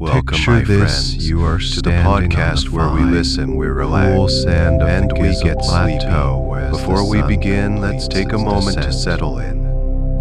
Welcome, Picture my this, friends, you are to the podcast where we listen, we relax, sand of and the we Giza get sleepy. Plateau as Before the we sun begin, let's take a completes its moment to descent. settle in.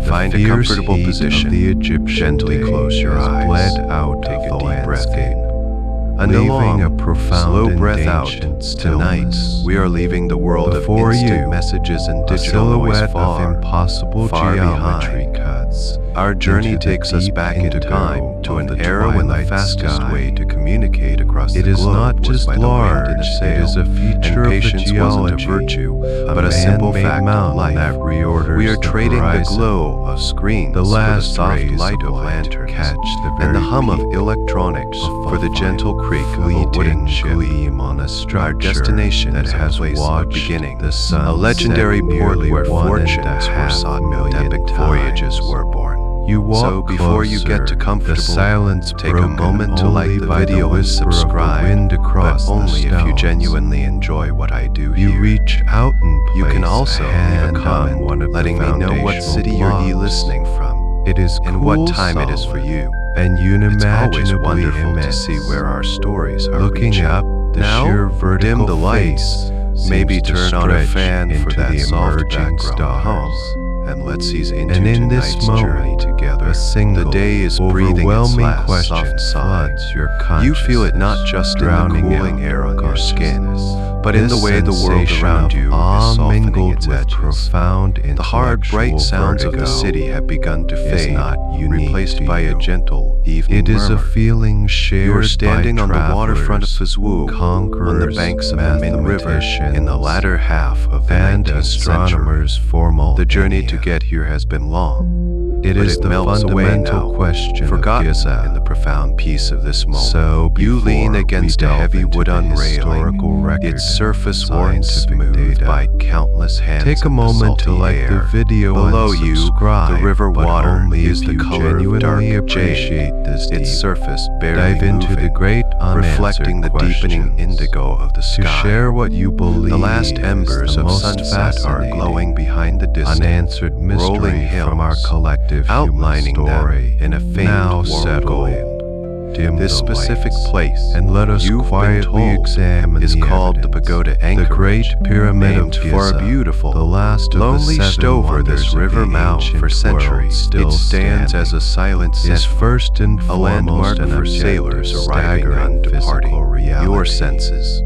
The Find a fierce comfortable heat position. of the Egyptian Gently day close your has eyes. bled out Take of a the deep breath landscape, in. And a leaving long, a profound slow and breath out. ancient Tonight, stillness. we are leaving the world Before of instant you, messages and a digital noise silhouette far, of impossible far geometry behind. cuts. Our journey into the takes us deep back in indigo time to of an the era when the twilight fastest sky. way to communicate across It the is globe not was just by the large, wind in a it sail, is a feature and of the patience wasn't a geology, virtue, a but a simple man-made fact of mountain life. that reorders We are the trading the horizon. glow of screens The for the last soft rays light of light lanterns catch the and the very hum of peak electronics of for the a gentle creak of a fleeting wooden ship. gleam on a Our structure destination that is a has place of watched beginning, the sun a legendary set port nearly where 1.5 fortunes were sought, epic million voyages times. were born. You walk So before you get too closer, comfortable, the silence take a broken moment to only like the by video and whisper of the subscribe, wind but across the only if you stones. genuinely enjoy what I do You here. reach out and You can place also a leave a hand comment on one of letting the me know what foundational city you're blocks. listening from It is and cool, what time it is for solid, you. and It's always unimaginably wonderful immense. to see where our stories are Looking reaching. up, the Now, sheer vertical dim the lights, face maybe seems to turn on a stretch fan for into that the soft emerging background stars. hum, and let's ease into And in this tonight's moment, journey together. a single, The day is breathing its overwhelming last question soft sigh. floods your You feel it not consciousness, just in the drowning cooling out air on your skin, consciousness. but in the This way the world sensation around of you awe is softening mingled its with edges. profound The hard, bright intellectual sounds of the vertigo city have begun to is fade, not unique replaced to by a you. gentle evening It is a murmur. feeling shared You are standing by on the waterfront of travelers, Fuzhou, on the conquerors, banks of the Min River, in the mathematicians, latter half of the and 19th astronomers century. formal. The journey to get here has been long. It But is it the melts away fundamental now, question forgotten of Giza. in the profound peace of this moment. So You lean before against we a delve heavy into wood the unrailing, historical record its surface and worn scientific smooth data, by countless hands take a of the moment to salty like air. the video Below and you, subscribe, the river but water only is if the you color of dark genuinely jade, appreciate this its deep surface barely dive into the moving, great reflecting the unanswered deepening questions. indigo of the To sky. share what you believe The last embers is the of most sunset are fascinating, glowing behind the distant, unanswered mystery rolling hills, from our collective outlining human story. them in a faint Now warm settle gold. in, dim This the specific lights, place, and let us you've been quietly told, examine is the called the evidence. Pagoda The Anchorage, Great Pyramid named of for a Giza, beautiful, the last of lonely the seven stover wonders this of river the mouth ancient for centuries. world still It stands standing, as a silent is sentinel, first and a foremost landmark an for objective, sailors arriving staggering and departing. physical reality. Your senses,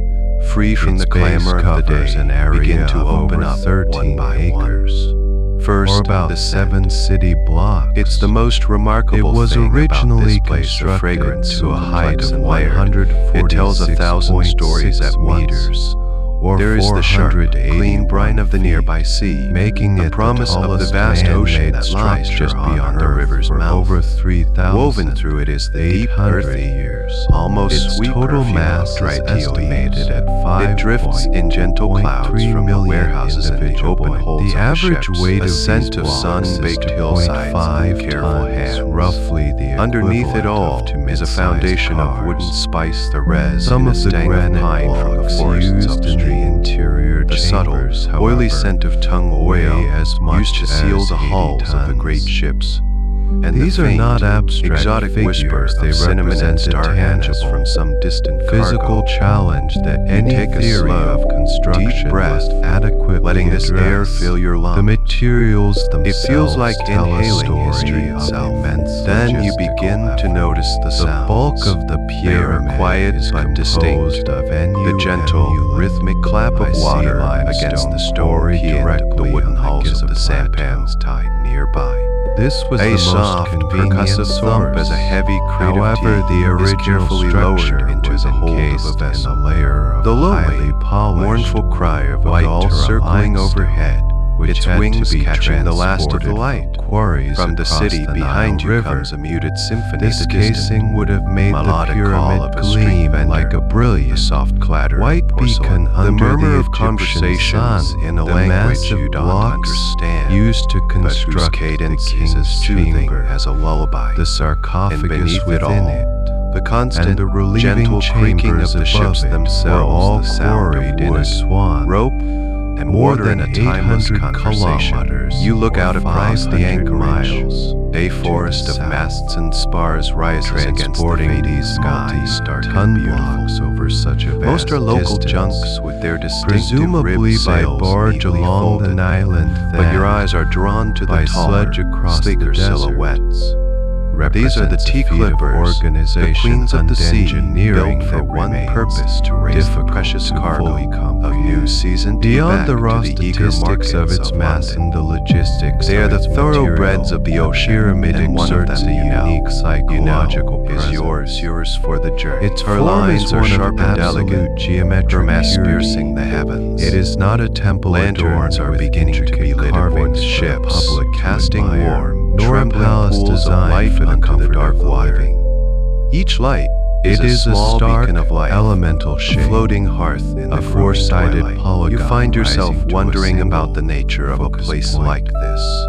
free from Its the base clamor of the covers day, an area begin to of open over up 13 one by acres. one. First, Or about the 7 city blocks. It's the most remarkable It was thing originally about this place, the constructed fragrance to a height of and layered. It tells 1,000 stories at 146.6 once. meters, or There is the sharp, 481 clean brine of the nearby sea, making a it promise the of the tallest vast ocean man-made that lies structure just on beyond the Earth river's for mouth. over 3,000. Woven through it is the deep earthy, years. almost Its sweet total perfume mass of dried is tea estimated leaves. at 5. It drifts in gentle clouds from the million warehouses and the individual open points. holds The of the average ships. weight A of scent these of blocks sun-baked is hillsides 2.5 and careful tons, hands. roughly the Underneath it equivalent all of 2 is a mid-sized foundation cars. of wooden spice, the res, Some in a of the stank of granite pine from the blocks forests used in the upstream. interior The subtle, chambers, oily however, scent of tung weigh oil as much used to seal as the 80 hulls of the tons. great ships. And These the are faint, not abstract exotic figures, whispers they of cinnamon and represent a star anise tangible, from some distant physical cargo. challenge that any take a theory slow, of construction deep breath, must adequately letting this air address. fill your lungs. The materials themselves It feels like tell a inhaling story history of itself. immense Then you logistical begin to effort. notice the The sounds. bulk of the They are pyramid quiet is but distinct. composed of The gentle, rhythmic clap of water against the stone and the wooden hulls of the sampans tied nearby. This was A the most soft, convenient percussive thump source. as a heavy crate However, of tea the is original carefully structure lowered into was the hold of encased a vessel. in a layer of The lonely, highly polished, mournful cry of a white gull circling limestone, overhead, which its had wings to be catching the last of the transported light. from quarries From the across city the behind Nile you River. comes a muted symphony. This the distant, casing would have made the melodic call pyramid of a street gleam vendor, like a brilliant, the soft clatter white of porcelain, beacon the under murmur the of Egyptian conversations sun, in a the language massive you don't blocks understand, used to but whose construct the cadence is king's as soothing chamber, as a lullaby. the sarcophagus and beneath it within all, it, the constant, and the relieving gentle creaking of chambers the ships above it themselves, were all the sound quarried of in a wood, swan, rope, and more than a timeless 800 conversation. kilometers, You look out across the 500 anchorage. miles A forest of south. masts and spars rises against the Transporting fading these sky, multi-star dark and ton beautiful. blocks over such a vast Most are local distance, junks with their distinctive presumably ribbed by sails barge neatly along folded. the Nile, But your eyes are drawn to the by taller, sledge across sleeker the desert. silhouettes. These are the Represents a tea feat of clippers, the organization queens of and the sea, engineering built for that one remains purpose, to raise the difficult precious to cargo fully of comprehend. new season tea Beyond back the raw to the eager statistics of markets its mass London. and the logistics They are of the its thoroughbreds material, of the ocean, pyramid and one of exerts them, a unique psychological is presence. yours for the journey. Its Her form lines is are one sharp of and absolute elegant, geometric her masts purity. piercing the heavens. It is not a temple Lanterns adorned are with beginning to be intricate lit aboard carvings the for the ships, public to casting admire, warm, nor a trembling palace pools of designed light for the onto the comfort dark of the water. living. Each light It is a small stark, beacon of light, elemental a shape, floating hearth in a the four-sided twilight. polygon You find yourself rising to a wondering single about the nature of a focus place point. like this.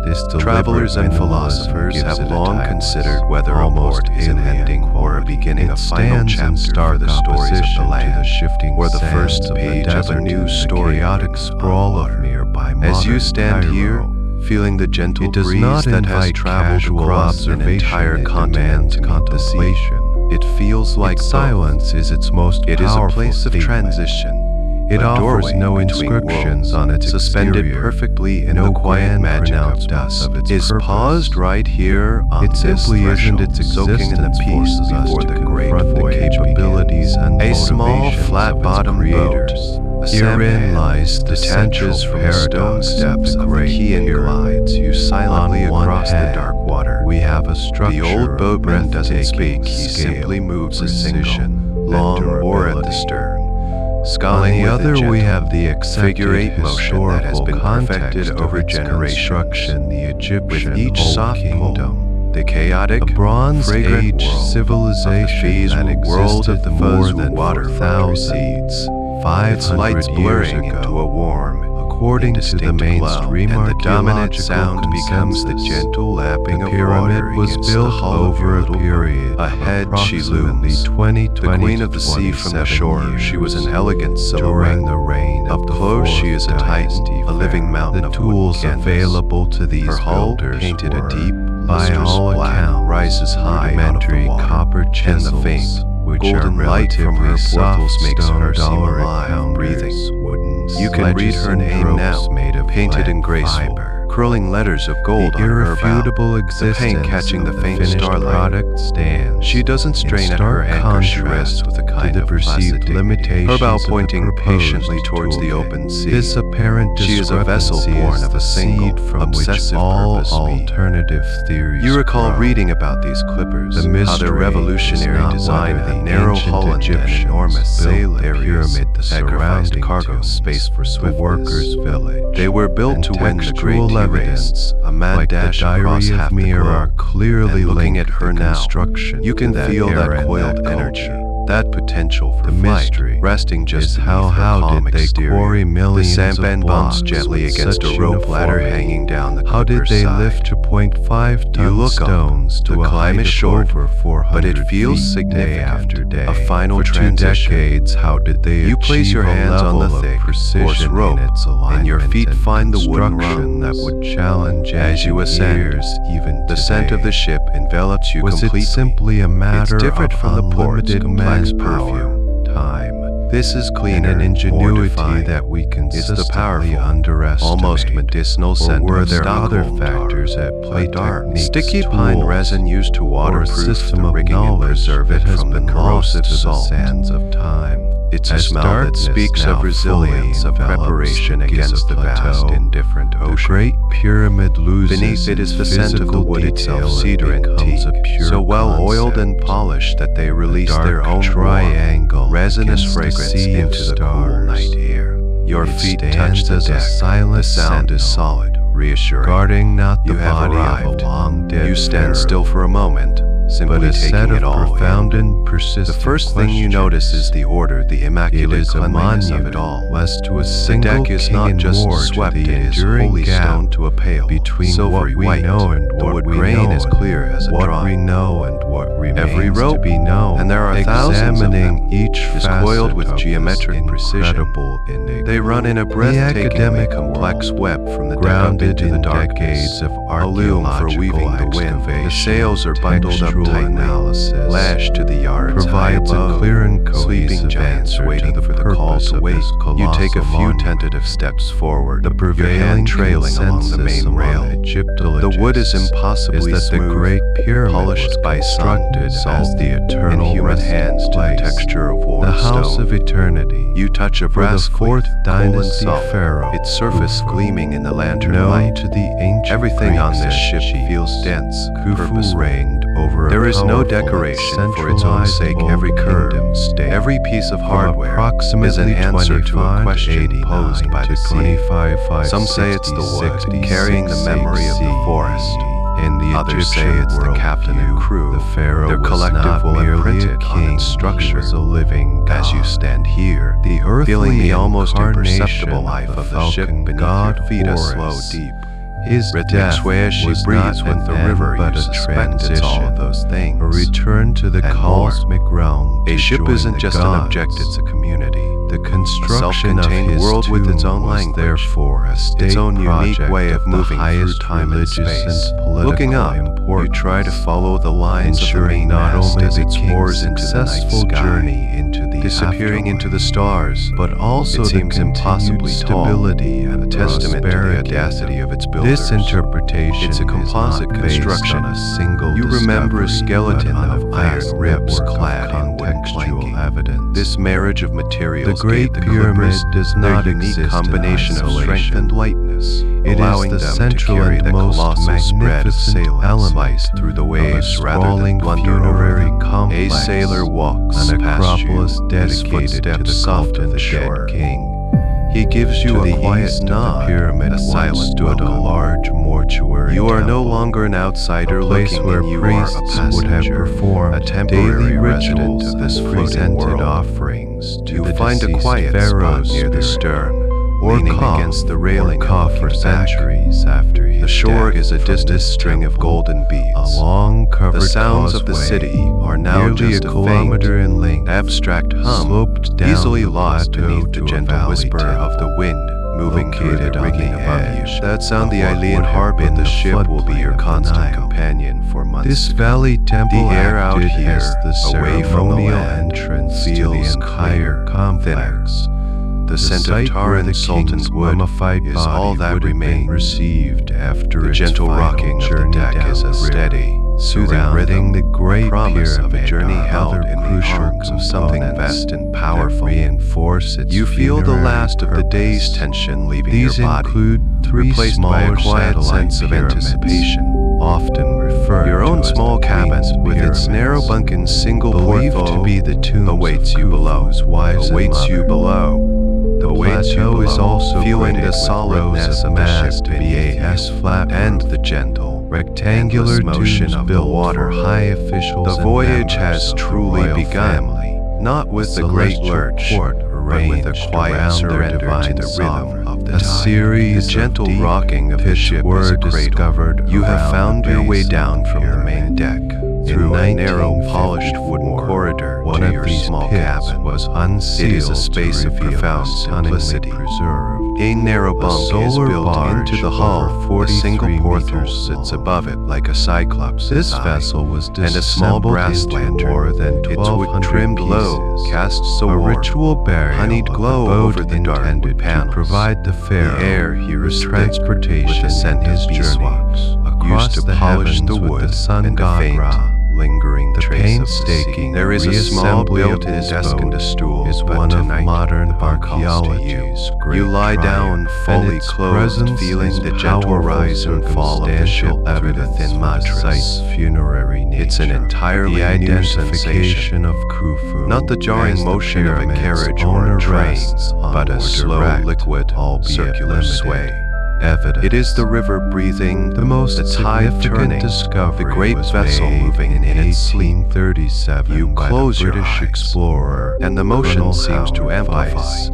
This Travelers and deliberate philosophers minimalism have gives it a long timeless, considered whether a almost port is an alien ending or a quality. beginning, a It final stands in chapter stark for the stories of opposition the to land, the shifting or the sands first of the page of a desert new and the story chaotic written sprawl on of water. nearby As you modern stand Cairo. here, feeling the gentle It does breeze not that has invite traveled casual across an observation, entire it continent to demands meet the sea. contemplation. It feels like Its both. silence is its most It is a powerful place of statement. transition. It a offers doorway no between inscriptions worlds, on its suspended exterior, perfectly in no the quiet grand magic of pronouncement dusk. of its Is purpose. paused right here on It this simply isn't threshold, its soaking in the existence peace forces us before to the great confront the voyage capabilities begins. and A small motivations flat-bottomed of its boat, creators. a Herein sampan, lies the detaches central from the stone paradox steps of the of the great quay and pyramid. glides you silently On one across the hand, dark water. we have a structure The old of boatman doesn't speak, breathtaking he scale, simply moves a precision, single, and long oar at durability. the stern. On Sculling the with other, a we gentle, have the accepted figure-8 motion that has historical been perfected context over of its generations. construction, the Egyptian With each Old soft Kingdom. pull, the chaotic, A Bronze fragrant Age world civilization of the that world of existed the more Fuzhou than waterfront 4,000, its 500 lights years blurring ago. into a warm, According to the indistinct glow, mainstream and the dominant archaeological sound becomes the consensus, gentle lapping the of pyramid water was against built the hull of over your a little period boat. Ahead of she approximately looms, 20 the queen of the sea from the shore. years. She was an elegant silhouette. During the reign Up of the close, she is a Fourth titan, Dynasty a living pharaoh. mountain The of tools wooden canvas. available to these Her hull, builders painted were, a deep, by lustrous all black, accounts, rises high out of the rudimentary water, copper and chisels, the faint, which golden are light from her relatively portals soft makes stone her seem dollar alive, counters, breathing. wooden You can read sledges her and name now, ropes made of painted plant and graceful, fiber. curling letters of gold The on her bow, irrefutable the existence paint catching the of faint finished starlight. product stands. She doesn't strain in at her stark anchor, she contrast rests with a kind to the of perceived placid dignity, limitations her bow of the pointing proposed patiently towards the toolkit. open sea. This apparent She is a vessel discrepancy born is of the a single, seed from which obsessive all purpose beat. alternative theories You recall grow. reading about these clippers, The how mystery their revolutionary is not design whether had the narrow ancient hull and Egyptians enormous built sail the areas, pyramid, the sacrificed surrounding cargo tombs, space for the swiftness. workers' village. They were built and to win the great textual tea evidence, race, a mad like the dash across diary half of the Mir, are globe. clearly And looking linked at her the now, construction you can to that feel era that and coiled that energy, culture. that potential for The flight, mystery resting just is beneath how her calm did they exterior. quarry The millions sampan of bumps blocks gently with against such a rope ladder uniformity? hanging down the How did clipper's they side. lift 2.5 You ton look up, stones to the a climb height is of short, over 400 but it feels feet significant, day after day? a final For 2 transition. decades, how did they You place achieve your a hands on level the of thick, precision coarse rope, in its alignment and your feet find the wooden construction that rungs. would challenge As you ascend, years, even the today? scent of the ship envelops you Was completely. it simply a matter It's different of from the port's unlimited complex manpower, perfume. time, This is cleaner, and an ingenuity more defined. that we It's consistently the powerful, underestimate? almost medicinal Or scent were of there other Stockholm factors tar, at play? a dark, Techniques, sticky pine tools, resin used to or a waterproof system the of rigging and knowledge preserve that it has from the been corrosive lost to the salt. sands of time? It's a As smell that darkness speaks now of resilience, fully of envelops preparation the against Giza the vast, plateau, indifferent the ocean. Great Pyramid loses Beneath it is the its scent of the physical wood itself, detail cedar and becomes teak, a pure so well oiled and concept. polished that they release dark their own triangle warm, resinous against a fragrance sea of into the cool stars. night air. Your It feet touch stands the as a deck. silent The sound is sentinel, solid, reassuring. guarding not the You have body arrived. of a long dead You stand pharaoh, still for a moment, simply but a set taking of it all profound in. and persistent The first thing you notice is the order, the immaculate cleanliness of it all. less to a The single deck is king not and just more swept, to the it is enduring holy gap stone to a pale, between silvery what we white. know and The what wood we grain know is and clear as a what drawing. we know and what remains Every rope, to be known, and there are thousands of examining them, each is facet coiled with of geometric this precision. incredible enigma. They run in a breathtakingly academic complex web from the deck up grounded into the in darkness, decades of a loom for archaeological weaving the wind. The excavation, sails are bundled up textual tightly, analysis, lashed to the yards high provides a above, clear and sleeping cohesive giants answer waiting to the for the call purpose to of wait. this You take a colossal few monument. tentative steps forward, The your prevailing hand trailing along the consensus main rail. among Egyptologists The wood is impossibly is that the smooth, Great Pyramid polished was by sun, constructed salt, as the and eternal human resting hands to the place, texture of worn the house stone. of eternity. You touch a For brass the fourth cleat, dynasty salt, pharaoh, its surface Khufu, gleaming in the lantern known light. to the ancient Everything on Greeks this as ship chiefs. feels dense, Khufu purposeful. reigned over There a is no powerful and decoration for its own centralized sake. old Every curve, kingdom state. every piece of From hardware approximately is an answer to a question posed by the sea. 25, Some say it's the wood, 60, carrying the memory of the forest. In the Others say Egyptian it's the worldview, captain and crew. the pharaoh Their was collective not will merely imprint a it on king, its structure. he was a living As you god. stand here, The earthly feeling the almost imperceptible incarnation life of the falcon ship beneath god your feet, a slow, Horus. deep, His rhythmic death sway as she was breathes not with an the end, river. but You a suspect it's all transition, of those things. a return to the and more. cosmic realm. A to ship join isn't the just gods. an object, it's a community. The A construction of self-contained his world with its tomb own was language, therefore a state its own unique project way of the moving through highest time and religious space. and political Looking up, you importance, try to follow the lines of the ensuring not mainmast only as the it pours king's into the night successful sky, journey into the disappearing into the stars, but also it the seems continued impossibly tall, stability and a testament to the prosperity. audacity of its builders. This interpretation It's a composite is not based construction. on a single You remember a discovery, skeleton but on of a iron vast ribs network of clad in wooden contextual planking. evidence. This marriage of The materials Great gave the Pyramid clippers does their not unique exist combination in of strength isolation. and lightness, It allowing is the them to central carry and the most colossal spread of magnificent sailings element sliced through the of a waves rather than sprawling blunder over funerary them. complex, A sailor walks an past you, acropolis his dedicated to the footsteps soft cult of of the the shore. dead king. He gives you To a the quiet east of the nod, pyramid a once silent stood a welcome. large mortuary You are no temple, longer an outsider a place looking where in, you are a priests would have passenger, performed a temporary daily resident rituals of this and floating presented world. offerings to You the find a deceased quiet spot pharaoh's near the spirit, stern, or leaning cough, against the railing or and cough for looking back. centuries after his The shore death. is a From distant this string of temple, golden beads. a long covered The sounds of the causeway, city are now nearly just a a kilometer faint, in length, abstract hum, sloped down easily the lost plateau beneath the to a gentle valley whisper tip, of the wind moving through the located on rigging the above edge you. That sound, the of what Ailean would have harp been in the the ship will be floodplain your of the constant Nile. companion for months This to come. valley temple The air out acted here, as the away from the ceremonial land, entrance to the feels entire cleaner, complex. The scent of site tar where and the sultan's king's wood mummified is body all that would have been remains. received after The its gentle final rocking of the journey deck down is a the river, steady, soothing surrounding rhythm, the Great a promise of a Pyramid journey are held other in the crucial arms of something components vast and that powerful. reinforce its You feel the funerary last of the day's purpose. tension leaving These your body, include three replaced by a smaller quiet satellite sense of pyramids, anticipation. often referred Your to own as small the cabin, Queen's with its Pyramids, narrow bunk and single believed to porthole, be the tombs awaits of you below. Khufu's wives and Awaits you mother. below. The Awaits you plateau is below, also feeling gridded the with solidness rows of the mass ship to be beneath as you, flat and roof, the gentle, rectangular endless motion tombs of the built water. for high officials The and voyage members has of the truly royal begun, family. not with A the great celestial lurch, court but with a arranged quiet around their surrender to divine the rhythm sovereign. of the A tide. series The gentle of deep rocking of the pitch ship is were a cradle. discovered You have around found the your way base of down the from the main pyramid. deck, In through a narrow 1954, polished wooden corridor one to of your these small pits cabin. was unsealed It is a space to of reveal profound a stunningly simplicity. preserved. A narrow A bunk is solar built barge into the over hull. A 43 single porthole meters sits long. above it like a cyclops. This vessel was and a small disassembled brass into lantern, more than its 1,200 wood trimmed pieces. low, casts a A warm, ritual burial honeyed of glow the boat over the dark intended wood to panels. provide the pharaoh The air here with is thick, transportation with the scent in his of journey beeswax, across used to the polish heavens the with wood the sun and the god faint, Ra. lingering The trace of the sea. painstaking There is a small reassembly of built-in this desk and a boat stool, is but one of tonight modern the bunk calls to archaeology's great You lie down, triumph, fully and its clothed, presence feeling is the gentle powerful rise and fall of the ship circumstantial through the evidence thin for the mattress. site's funerary nature. It's an entirely the new identification sensation. of Khufu, Not the jarring as the motion of a pyramid's carriage or owner a train, rests on but a more slow, direct, liquid, albeit circular limited, sway. evidence. It is the river breathing, The most the tide significant turning, discovery the great was vessel made moving in its sleep. 1837 You by close the your British eyes, explorer, and the motion Colonel seems to Howard amplify, Weiss,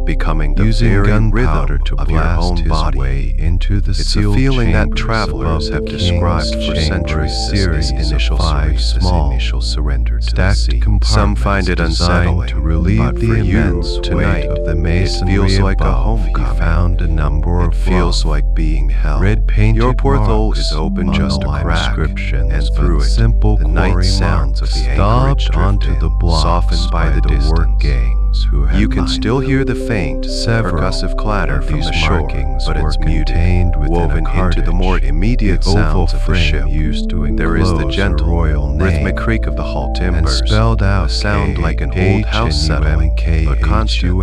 becoming the using very gunpowder rhythm to of your blast own his body. way into the It's a sealed feeling that chambers travelers above have the described King's for Chamber centuries. series This of initial 5 small, initial surrender to the stacked sea. compartments Some find it designed unsettling, to relieve but the for you immense tonight, weight of the it masonry feels like a above. homecoming. He found a number It of feels like being held. red painted Your porthole marks is open on just the a crack, inscriptions, and but through it, simple the night quarry sounds of marks the anchorage stopped drift onto in, the blocks softened by the work distance. gangs who had You can mined still them. hear the faint, Several percussive clatter of from these the shore, markings but it's were muted, contained within woven a into the more cartridge. immediate The oval sounds of the frame ship. used to There is the enclose a gentle, royal name, rhythmic creak of the hull timbers, and spelled out a sound like an old house settling, but constant,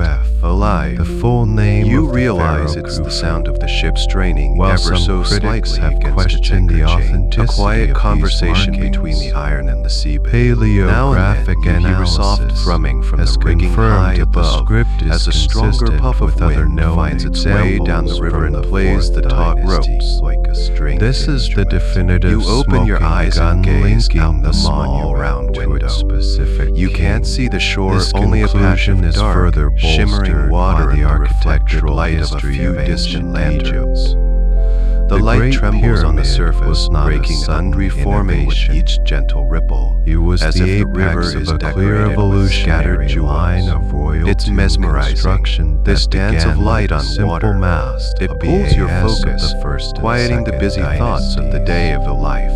alive. The full name You of the realize Pharaoh it's the Khufu. sound of the ship straining While ever so some critics slightly have against questioned its the anchor chain, a authenticity quiet of these conversation markings, between the iron and the seabed. Paleographic Now and then, you hear a soft analysis thrumming from has the rigging confirmed high that the above, script is as a stronger consistent puff of with other wind known finds its way down the examples river from and the plays the Fourth taut Dynasty. ropes like a string. This is the definitive You open your smoking eyes gun and gaze linking out the the small monument round to window. its specific You king. can't see the shore, This only a patch conclusion of is dark, further shimmering bolstered water by the and the reflected architectural light of a history few of distant ancient lanterns. The The light Great trembles on the Pyramid surface, was not a breaking sudden and reforming with innovation. each gentle ripple, It was as the if the apex river of is a clear decorated with evolutionary scattered jewels. line of royal It's tomb mesmerizing, construction this that dance of began light like on a simple water. mast It of pulls the your AS of focus, the First and quieting the Second busy thoughts of the dynasties. day of the life.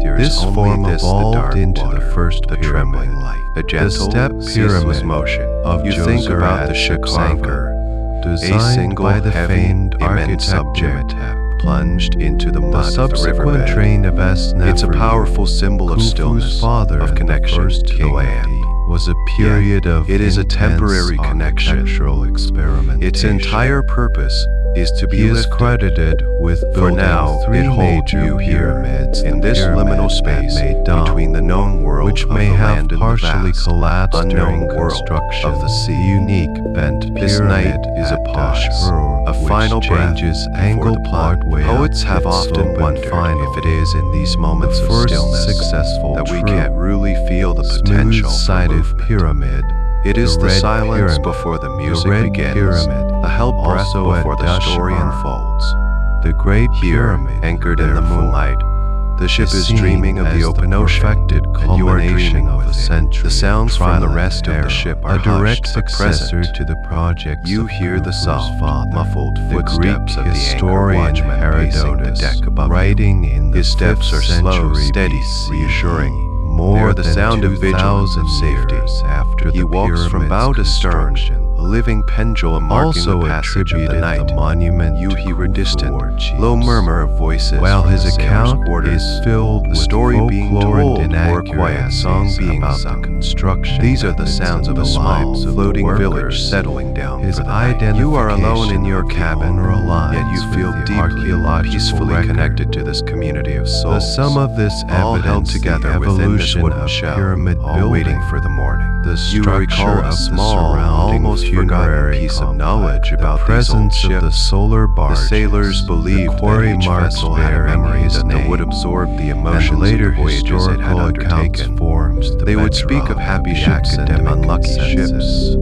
There is This only form this, the evolved dark into water, the first the pyramid, trembling light, a gentle, step ceaseless pyramid motion. of You think Djoser about at the ship's Shakarva, anchor, a designed single by the heavy, famed immense architect plunged into the The mud of the subsequent riverbed. train of It's a Neferu, powerful symbol of Khufu's stillness, father of and the connection first to the king, land. was a period of it is a temporary intense connection. architectural experimentation. Its entire purpose is to be He is lifted. credited with For building now, three it holds major you here, pyramids, in the this pyramid liminal at space Meidum, between the known world which of may the have land and partially the vast, collapsed unknown during world construction of the sea. The unique bent pyramid This night is a at pause, Dashur, a which final breath changes before angle the plot. partway Poets up have its often slope and wondered final. if it is in these moments The of first stillness successful that we true can't really feel the potential for smooth-sided movement. pyramid. It is the red silence pyramid, before the music red begins, pyramid, the held breath also at before the story Dashur. unfolds. The Great Here, Pyramid, anchored in the therefore, moonlight, the ship is seen dreaming of as the open ocean, perfected and you are culmination dreaming of with a it. century The sounds of from the twilight rest of era, the ship are a direct hushed but successor present. to the projects You of hear the Khufu's soft, father, muffled the footsteps Greek of the anchor historian watchman pacing the Herodotus, deck above writing you. in the His steps 5th are slow, century steady, BC, reassuring. more They are the than sound of vigilance, 2,000 of safety. years after He the walks from pyramid's bow to stern, construction. a living pendulum marking Also the passage of the attributed night. the monument You to hear a Khufu distant, or chiefs. low murmur of voices While from his the sailors' account quarters, is filled the with story being folklore told and or a quiet inaccuracies song being about sung. the construction. These are the methods sounds of and a the small, lives of the floating village workers. settling down His for the night. You are alone in your cabin, yet you feel deeply, peacefully connected to this community of souls. The sum of this all held evidence together the within this evolution wooden of shell, pyramid all building, waiting for the morning. the You structure recall a of small, the surrounding almost forgotten funerary piece of complex, knowledge about the these old presence of the ships. solar The barges, sailors believed the quarry that each marks vessel had a bearing memory his that name, would absorb the and emotions later of the voyages it had historical accounts undertaken. forms the They would speak bedrock of happy the ships and academic unlucky consensus. ships.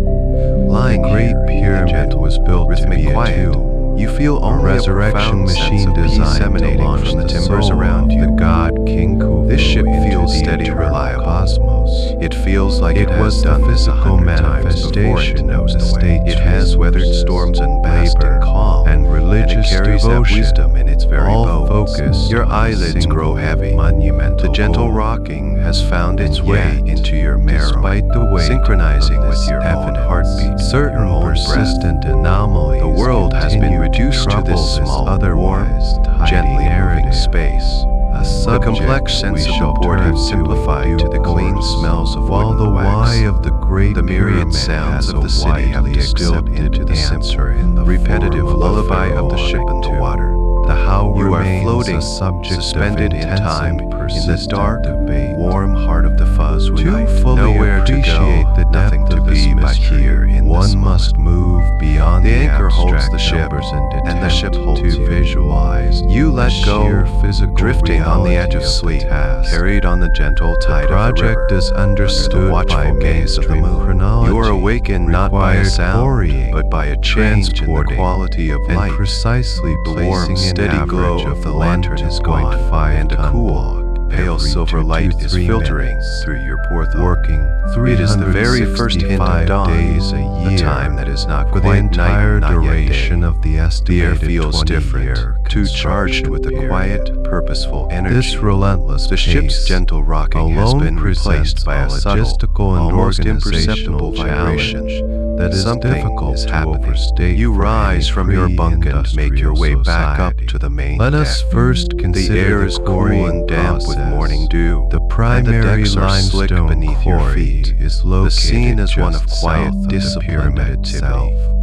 Lying The Great here, Pyramid gentle, was built to rhythmic be a quiet. tomb, You feel a only resurrection profound sense machine of peace designed to emanating launch from the the timbers soul around of you. the god King Khufu This ship into feels the steady, eternal reliable. cosmos. It feels like It it was has the done this physical 100 times before manifestation it knows of the the way. state's It has weathered resources, storms and basked in labor, calm, and religious and it carries devotion, that wisdom in its very all bones. focused Your on a eyelids grow single heavy. monumental The gentle goal. rocking has found its And way yet, into your marrow, despite the weight synchronizing of with this your own evidence, heartbeat, certain your own breath. persistent anomalies The world has been continue reduced to trouble this small, otherwise warm, tidy gently moving narrative. space. A The subject complex we sense of shall the port turn has simplified to the clean course, smells of while wood the and wax. why of the Great The myriad Pyramid sounds has of the a city have widely distilled accepted into the answer simple, in the repetitive form of lullaby the of the ship in the Pharaoh water. The how You are remains floating, a subject suspended of in intense time, and in the dark, warm heart of the Fuzhou night. To fully Nowhere to appreciate go, the nothing depth to of this be but mystery, here in one this must moment. move beyond The the anchor holds abstract the ship, numbers and the ship attempt holds to you. visualize You let the go, sheer physical drifting on the edge reality of sleep, task. carried on the gentle tide of the Project river. is understood Under the by watchful gaze of the mainstream moon. chronology. You are awakened not by a required sound, quarrying, but by a change in the transporting, quality of and light. precisely The placing warm, an steady average glow of of the lantern is gone, 1.5 and a ton cool, block pale every silver 2 to light is 3 filtering minutes. through your poor thumb. Working It is the very first hint of 365 dawn, days a year, the time that is not for the quite night, entire not yet duration day. of the The air estimated feels different, 20-year too charged with a construction quiet, period. purposeful energy. This relentless The ship's pace gentle rocking has alone been replaced presents by a subtle, logistical and almost organizational imperceptible vibration. challenge that is Something difficult is to happening. overstate. You for rise any from your bunk and make your way pre-industrial back up society. to the main Let deck. us first The consider air the is cool quarrying and damp with process. morning dew. The and the primary decks are slick limestone beneath your quarry feet. is located The scene is one of just quiet, south of the disciplined pyramid activity. itself.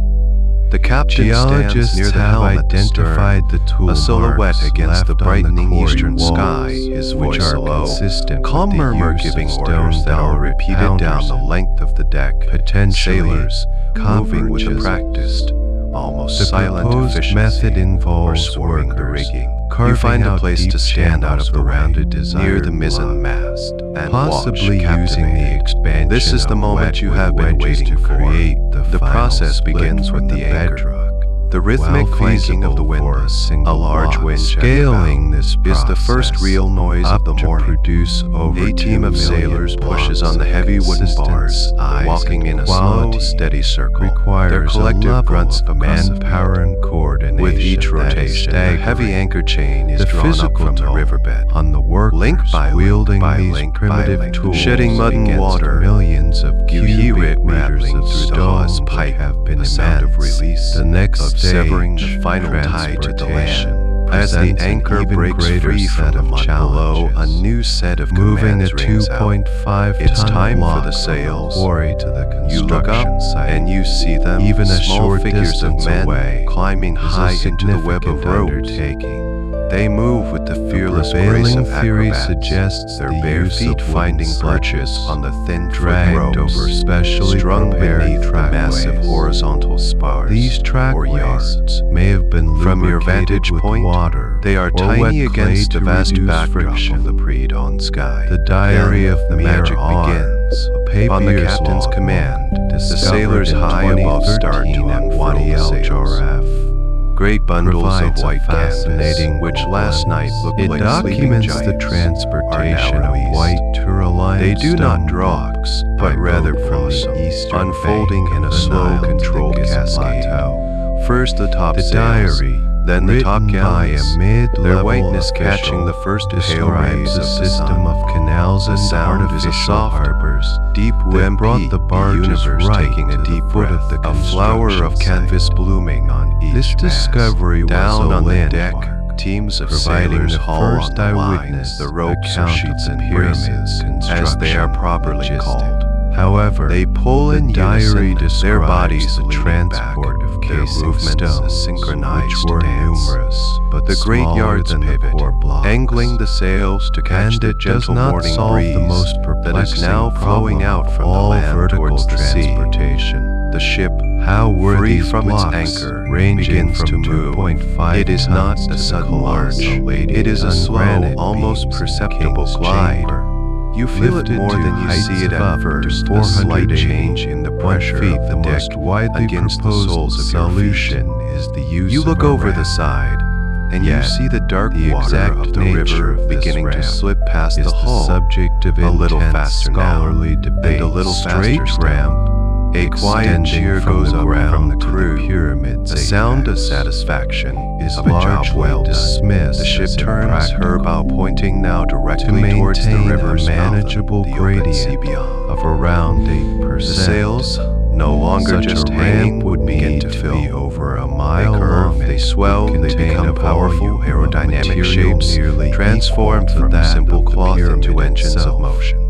The captain stands Geologists near the have helm at the stern, identified the tool a silhouette marks against the left on brightening quarry eastern walls, sky, his which voice are low, consistent calm with the murmur use giving of orders stone that are dollar repeated down the pounders length of the deck. potentially Sailors, moving with the chisels. practiced, almost The silent proposed efficiency, method or involves swarming the workers rigging. You carving find a out place deep to stand out of channels the around way, a near desired the mizzen block, mast, and possibly watch, using the captivated. expansion This is the of moment you wet have been wedges waiting to for. create The final process split begins from with the anchor. bedrock. The rhythmic While clanking of the feasible for windlass, a single large block, wind scaling this is the first process real noise up of the to morning. produce over A team 2 of million sailors pushes blocks on the of heavy wooden consistent bars, size walking and in a slow, quality steady circle. requires Their a collective level grunts of percussive manpower and coordination. With each that is rotation, the heavy staggering. anchor chain is The drawn up physical from the toll riverbed. on the workers Link by link wielding by these link by primitive link, tools shedding mud and against water. millions of You cubic hear it meters rattling of through the stone hawse would pipe, have been the sound of immense. release, The next of stage, severing the final tie to the land. As the presents an anchor even breaks greater free set from the of mud below, a challenges. new set of Moving a commands rings out. 2.5 It's ton time for block the from sails. quarry to the You look up construction site. and you see them, Even a small short figures of distance men away climbing is a high into the web of significant ropes. undertaking. They move with the fearless grace prevailing of theory acrobats, suggests their the bare use feet of finding wooden perches sledges on the thin dragged ropes, over specially strung prepared beneath the massive trackways. horizontal spars. These or trackways yards. may have been From your lubricated vantage with point, water they are or tiny wet against clay the to vast reduce backdrop friction. of the pre-dawn sky. The diary Then of the magic Mayor begins. a On the papyrus captain's log command, the discovered sailors in high above start to 2013 at unfurl Wadi the El sails. Jarraf. Great bundles of Provides a white canvas, fascinating which glimpse. last night looked It like sleeping documents giants, the are transportation now of released. white Turalime They do not stone drop, blocks but by rather boat from blossom, the eastern unfolding bank in of a the slow, Nile to the controlled Giza cascade. Plateau. First the top The sails, diary, then the top written by gallants, a mid-level their whiteness official, catching the first pale describes rays a of the system sun. of canals The and sound is a artificial soft, harbors deep that WMP, brought the barges universe right taking to a the deep foot breath, of the a flower of construction canvas site. blooming on each This mast. discovery was Down a on the landmark, deck, teams of providing sailors the haul first on the lines, eyewitness the ropes or account of sheets the and pyramid's braces, as they are construction properly logistics. called. However, They pull the in diary unison, describes their bodies the leaning transport back, of their casing movements a stones, synchronized which were dance. numerous, but The great smaller yards than pivot, the core blocks. angling the sails to catch And the it does gentle not morning solve breeze the most that is perplexing now flowing problem out of from the all land vertical towards the sea. transportation. The ship, How were free these from its blocks, anchor, ranging begins from to move. 2.5 It is not tons a to the sudden march. colossal It is a slow, granite almost beams in perceptible King's glide. Chamber, You feel it lifted more to than you heights see it of at up to first. A slight 480 change in the pressure feet. of the The deck most widely against the proposed soles of your solution feet. is the use You look of a over the ramp. side, and you Yet, see the dark the water exact of the nature river of this beginning to ramp slip past is the hull. subject of A little intense faster now, scholarly debate. and a little Straight faster still. ramp, A quiet extending cheer from goes the up ground from the to crew. pyramid's A sound of apex satisfaction is of a job largely well done. dismissed The ship as turns, her bow impractical. pointing now To directly towards the maintain river's a mouth, manageable the open sea gradient beyond. of around 8%. The sails, no longer Such just a hanging, ramp would begin need to to fill. be over a They mile curve, long. they swell, Would they contain become a powerful volume of aerodynamic material shapes, nearly transformed equal to from that simple of the cloth into pyramid engines itself. of motion.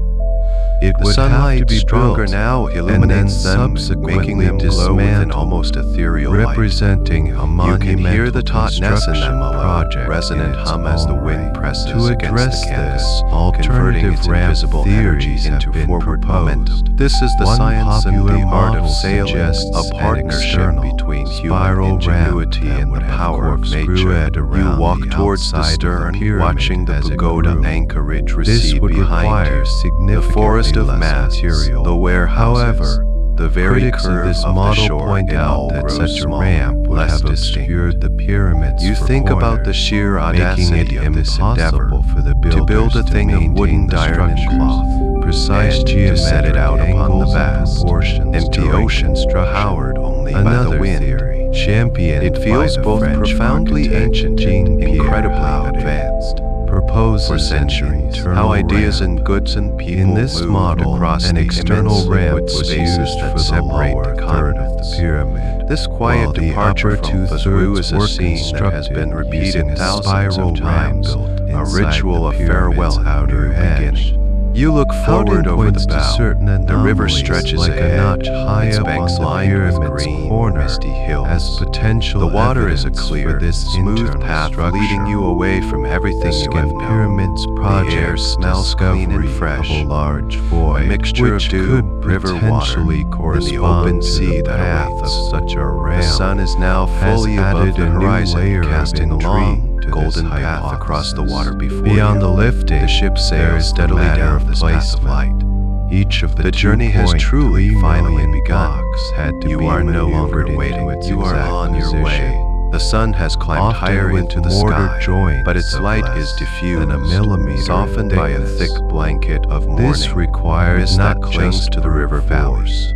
It The would have to sunlight, be stronger built, now, and then illuminates them, subsequently making them glow with an dismantled, almost ethereal light. representing a You can monumental hear the tautness in them, construction a low, project resonant in its hum as the own wind right. presses To against address the canvas, this, converting alternative its ramp invisible energy theories into have been forward proposed. momentum. This is the One science and popular the art of model sailing, suggests a an partnership external between human spiral ingenuity ramp and the that would power of corkscrew nature. it You around walk the towards the outside of the stern, pyramid watching the as it pagoda grew. anchorage This recede would behind require you. The significantly forest of less masts, material. the warehouses, However, the very critics of curve this of the model shore, point it out all that grows such a smaller, ramp would less have distinct. obscured the pyramids You for think about the corners, sheer making audacity it of this endeavor impossible for the to build a builders thing to of wooden, maintain the iron, and structures. cloth, Precise and to geometric set it out upon the angles and vast, proportions empty during ocean, construction. powered only by the Another wind. theory, championed It feels by the both French profoundly architect ancient and Jean-Pierre incredibly Haudet, advanced. proposes For centuries, how ideas and goods and people in this moved model, across an the external immense ramp liquid was spaces used that for the separate lower the third of the continents. pyramid. This quiet while the departure upper from Fuzhou is a were scene that has been constructed repeated using a thousands spiral of times, ramp built a inside ritual the of pyramid's farewell and outer new edge. beginning. You look forward Haudet over points the to bow. certain The river anomalies stretches like ahead, a notch high its up banks on the lined with pyramid's green, corner misty hills. as potential The water is a evidence clear, for this smooth internal path structure. leading you away from everything The you have Skin known. Pyramids project The air smells clean and fresh, of a large void, a mixture which of dew, could river water, potentially and the correspond open to sea the that path awaits. of such a ramp. The sun is now has fully above added the a new horizon, layer of casting a intrigue long, to golden this path across the hypothesis. water before Beyond you. the lifting, The ship there sails is the steadily matter down of this path of light. Each of the journey has truly, 2.3 finally million begun. blocks had to You be are no longer maneuvered into waiting. its You are exact on your position. way. The sun has climbed Often higher with into the mortar sky, joints but its of light less is diffused, than a millimeter softened by a thickness. thick blanket of morning. This requires mist not that clings just to the river brute valleys. force,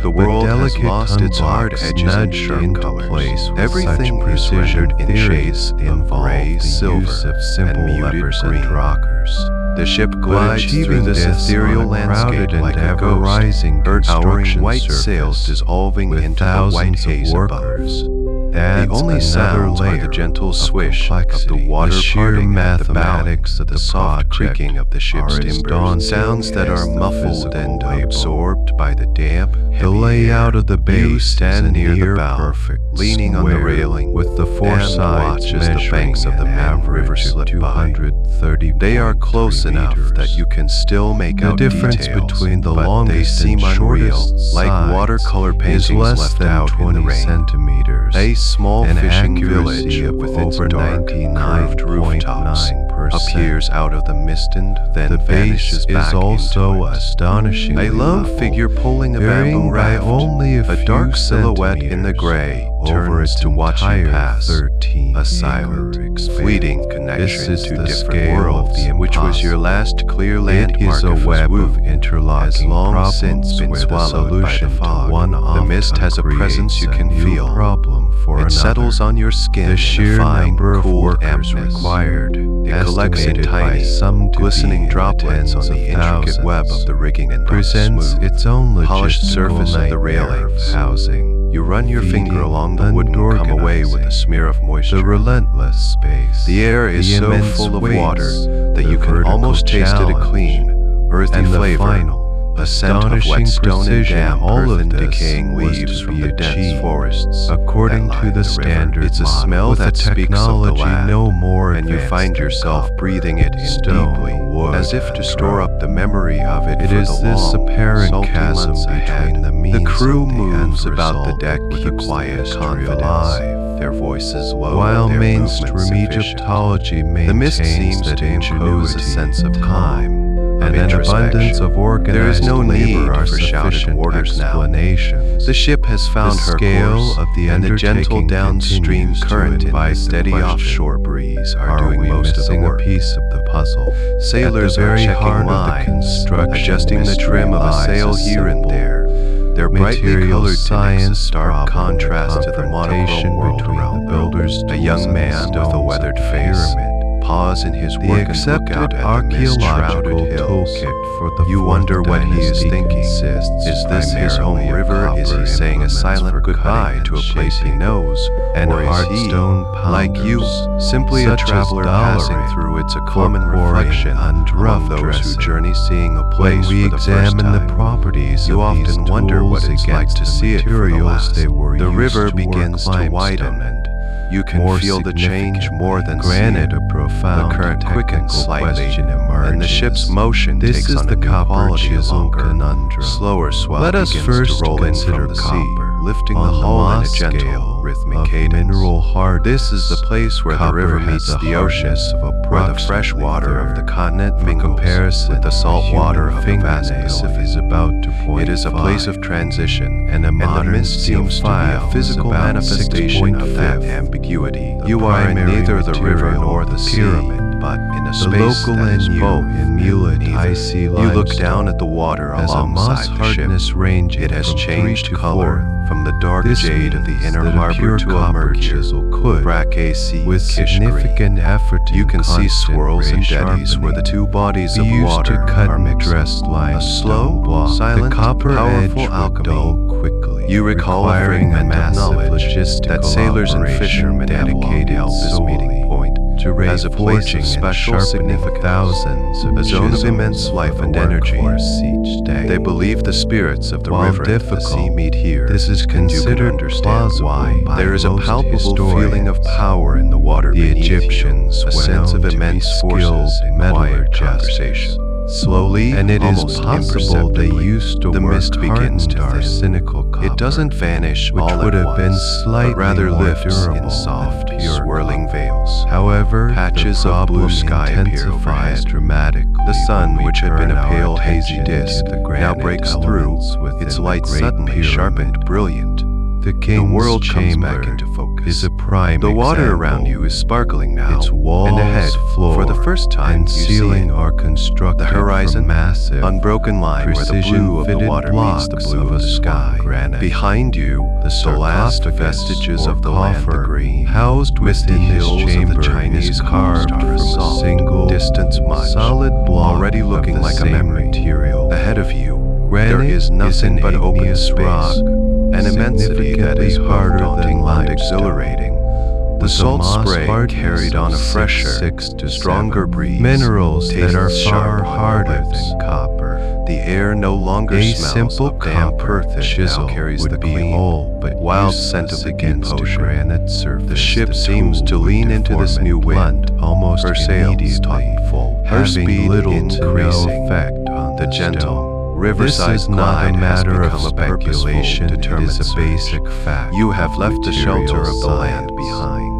The but world has delicate lost its hard blocks edges and nudged sharp into colors. place with Everything such is precision. rendered in shades of involve gray, the silver, use of simple and muted leopard green. rockers. The ship But glides through achieving this ethereal on a landscape crowded like and a ghost, ever-rising her towering construction white surface sails dissolving with into the white thousands of haze workers. above. Adds The only another sounds are layer the gentle of swish of the complexity. water The sheer parting at the bow, mathematics of the the soft project creaking of the ship's are as timbers, daunting sounds that as are the muffled physical and label. absorbed by the damp, The heavy layout air. of the base You stand is a near the near bow, perfect leaning on the square, railing, with the four and sides watch as the measuring banks of the an main river average of slip by. 230. They are close enough that you can still make The out difference details, between the but longest they seem and unreal, shortest like sides watercolor paintings is less left than out 20 in the rain. centimeters. A small An fishing accuracy village of with its over dark, curved rooftops 99.9% appears out of the mist and then The vanishes base back is also into it. astonishingly A lone level, figure pulling a varying bamboo by raft, only a dark few silhouette in the centimeters gray, over turns its to watch you entire pass. 13 A silent, expanse. fleeting This connection is to the different scale worlds, of the which was your impossible. last clear It landmark is a of web Fuzhou, of interlocking has long problems since been where the swallowed by the solution to fog. one The mist outcome has a presence you creates can a new feel. problem for It another. settles on your skin The in sheer a fine, number of cool workers dampness. required, It collects in estimated by tiny, some to glistening be droplets on tens the of intricate web thousands, of the rigging and presents smooth, its own polished logistical surface of the nightmare of railings. housing. You run your finger feeding, along the wood and come away with a organizing. smear of moisture. The relentless space. The air is the so immense full of weights, water that the you can vertical almost taste it a challenge, clean, earthy and the flavor. final, A scent of astonishing wet stone and precision. damp All earth of and this decaying was leaves to from be the dense achieved forests according that to line the river. standard It's a model, smell with that a speaks of the technology land, no more and you advanced find than yourself copper, breathing it in stone, deeply, wood, as if to and store rock. up the memory of it It for is the this long, apparent salty chasm months ahead. between the means The crew of the moves end about the result deck that with a keeps the quiet mystery confidence, alive. their voices low, While and their mainstream movements efficient. Egyptology The mist maintains seems that to impose a ingenuity, sense of time, calm, and an abundance of organized There is no need labor are for shouted sufficient orders now. explanations. The ship has found The her scale course, of the and the gentle undertaking downstream continues to current and the invite the steady question, offshore breeze are doing we most of the missing work. a piece of the puzzle? Sailors At the are very checking heart of the lines, construction adjusting the mystery trim of a lies sail here and simple there. Their brightly material colored tunics a science stark problem, contrast to the confrontation monochrome world between around the them. builders' A tools young and the man with a stones weathered of the face, pyramid. pause in his The work and look accepted out at the archaeological mist-shrouded hills. toolkit for the You Fourth wonder what he is Dynasty thinking. consists Is this his his home river? Is he saying a silent goodbye to a place he knows? And or is he, like you, simply a traveler passing through? It's a common reflection among those who journey, seeing a place when we for the first examine time. the properties You of often these wonder what tools it's like against to the see it for the materials last. they were The used river to begins work to widen, limestone. and you can More feel the change more than granted, see it. a profound The current quickens slightly, question emerges. and the ship's motion This takes is on the a new copper quality. chisel Longer, conundrum. slower swell Let us begins first to roll in consider from the sea, copper lifting on the the hull in a Mohs gentle, scale rhythmic of cadence. mineral hardness. This is the place where the Copper river has meets a the ocean, hardness of where the fresh water of the continent mingles comparison, with the salt a water human of the vast fingernail Pacific. is about to point It is a place 5, of transition, and a the modern mist steel seems to be a file is physical about manifestation of that 6.5. ambiguity. The You are in primary neither the river material nor of the the sea, pyramid, but in a the space local that is NU both in Mulet neither. icy You look limestone down at the water has a moss alongside the ship. hardness ranging It has from changed 3 to color 4. from the dark This jade of the means inner that a harbor pure to a copper murkier, chisel could, bracaceous with kish significant green. effort You and can see constant swirls and ray eddies where the two bodies be of used water to cut are and mixed. dressed A limestone slow, block. silent, the copper powerful edge would alchemy. dull quickly. You recall a requiring fragment of massive knowledge logistical that sailors and operation fishermen have long dedicated held this solely meeting point to as a place forging of and special sharpening significance, thousands of a zone of chisels immense for life the and energy. workforce each day. They believe the spirits of the While river and the difficult, sea meet here. this is and you can considered understand plausible why. by There is a most palpable feeling of historians. power in the water The beneath Egyptians you, a were sense of known to be immense skilled forces in quiet metallurgists. conversation. Slowly, And it is almost possible they imperceptibly, used to the work mist begins to our thin. cynical copper. It doesn't vanish which all would at have been once, slightly but rather more lifts durable in soft, than pure swirling copper. veils. However, Patches the of blue problem sky appear intensifies overhead. dramatically. The sun, when we which had been turn a our pale, hazy attention disk, to the now granite breaks through, elements within its the light Great suddenly Pyramid. sharpened, brilliant. The The king's world comes chamber back into focus. is a prime The water example. around you is sparkling now, Its walls, and ahead, floor, for the first time, and you see ceiling it. are constructed The horizon, from massive, unbroken line where the blue of the precision-fitted water meets the blocks blue of of the sky. granite. Behind you, the last sarcophagus vestiges or of the land, the coffer, green, housed misty within this hills of chamber the Chinese is coast carved are from a soft, single, distant smudge, solid block already looking of the like a same memory. material. Ahead of you, Granite there is nothing an but open igneous space, rock, an immensity that is significantly both harder daunting than and limestone. exhilarating. The With a salt moss spray hardness carried on a of fresher, 6 to stronger 7. breeze, Minerals that are tastes far sharp on your harder lips. than copper. The air no longer A smells simple of damp copper earth. It chisel now carries would the be clean, whole but wild useless scent of the deep against a ocean. granite surface. The ship The seems tool to would lean into this deform new and wind, blunt almost her sails immediately, taut full, her having speed little to no increasing. effect on The gentle, stone. riverside This is not glide a has matter of become a purposeful, speculation, determined it is a surge. basic fact. You have left the shelter of the Material land science. behind.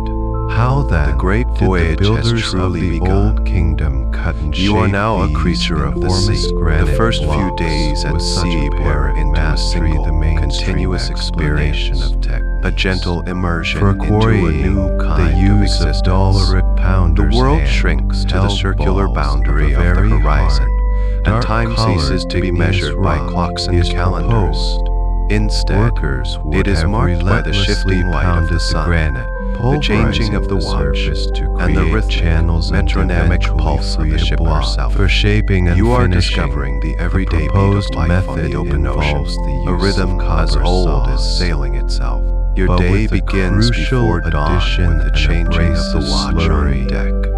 How then The great did voyage the has builders truly of the begun. old kingdom cut and You are shape now a these creature of the enormous sea. The granite first few blocks days at with such sea blur apparent into a mastery single, the mainstream continuous experience explanation of techniques. a gentle immersion For into a quarrying, new the kind of use existence. of dollar pounders The world hand shrinks to the held circular balls boundary of of a the very horizon, hard, and dark time ceases to be igneous measured by rock clocks and is calendars. proposed. Instead, Workers would it is have marked by the relentlessly shifting light of pounded the sun, granite, the changing of the watch, surface to and the create rhythmic, channels and metronomic eventually pulse of free the a ship block herself. for shaping and You are finishing. discovering the everyday beat of proposed life on method the open ocean, involves the a use rhythm of as copper old as saws. sailing itself. Your But day with the begins crucial before dawn addition with the and changing of the abrasive watch slurry. on deck.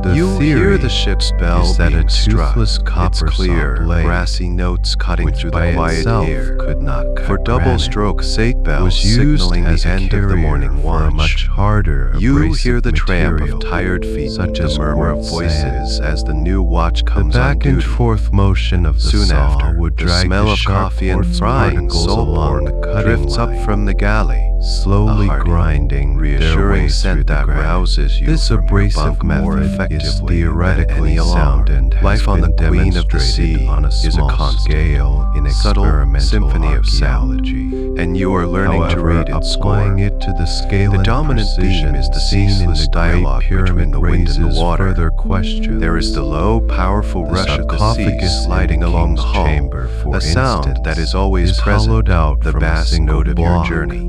The You theory hear the ship's bell is that being a struck, toothless copper its clear, saw blade, brassy notes cutting which through by the quiet itself air, could not cut for double-stroke sate bells was used signaling as the a end of the carrier morning for a watch. much harder You abrasive hear the tramp material, of tired feet, such the as murmur of quartz voices sand. as the new watch The comes on back and duty. forth motion of the Soon saw after, would the drag smell the of sharp coffee and quartz frying particles salt along pork the cutting drifts up line, from the galley, slowly a hearty, grinding their reassuring way scent through the that granite. rouses you This from your abrasive bunk more method is effectively theoretically than any sound alarm. and has Life on been the Queen of the demonstrated Sea on a is a small constant, scale in subtle experimental symphony of sound, archaeology. and you are learning However, to read its applying score. it to the scale The and dominant precision theme is the seen in ceaseless the Great dialogue between Pyramid the wind and the raises water. further questions. There is the low, powerful The rush of the sea sarcophagus sliding in the along the king's hull, chamber, for a sound instance, that is always is present, hollowed out the from a bass single note of your block. journey.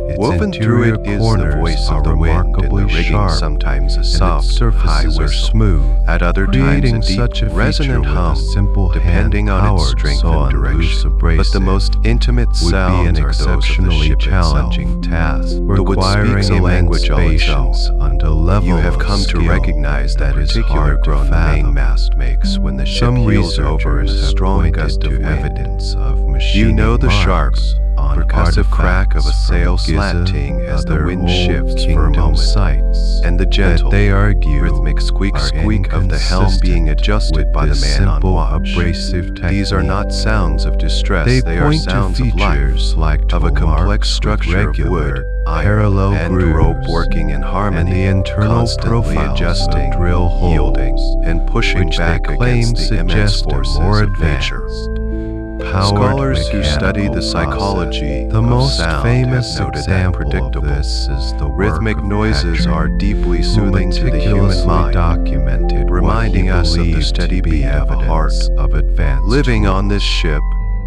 Its Woven through it is the corners voice are of the wind, and the remarkably rigging sharp, sometimes a and soft, its high surfaces are whistle. smooth, At other creating times a deep, such a resonant feature hum, with a simple depending on its hand-powered strength saw and and loose direction. But the abrasive most intimate would be sounds an are those of the exceptionally ship challenging itself. task, The wood requiring speaks a language all its own. patience and a level You have of come to skill recognize that is particular hard to groan the fathom. mainmast makes when the ship Some heels over in a researchers strong have gust of pointed to wind. evidence of You machining know the marks sharp, on percussive crack of a artifacts sail from Giza, slanting as the other wind old shifts for a kingdom moment, sites, and the gentle, that they argue rhythmic squeak of the helm being adjusted by the man on watch. Abrasive These are not sounds of distress, they are point sounds to of life, features like of a tool complex marks structure with of wood, regular, iron, parallel and grooves, rope working in harmony, and the internal constantly profiles adjusting, of drill holes, yielding, and pushing which back they claim against the immense suggest a forces more of nature. advanced, Scholars who study mechanical the psychology process. The of most sound famous have noted that example of predictable, this is the work rhythmic of noises Patrick, are deeply who soothing to the human meticulously mind, documented reminding what he us of the believed steady to be beat of a heart. evidence of advanced Living tools. on this ship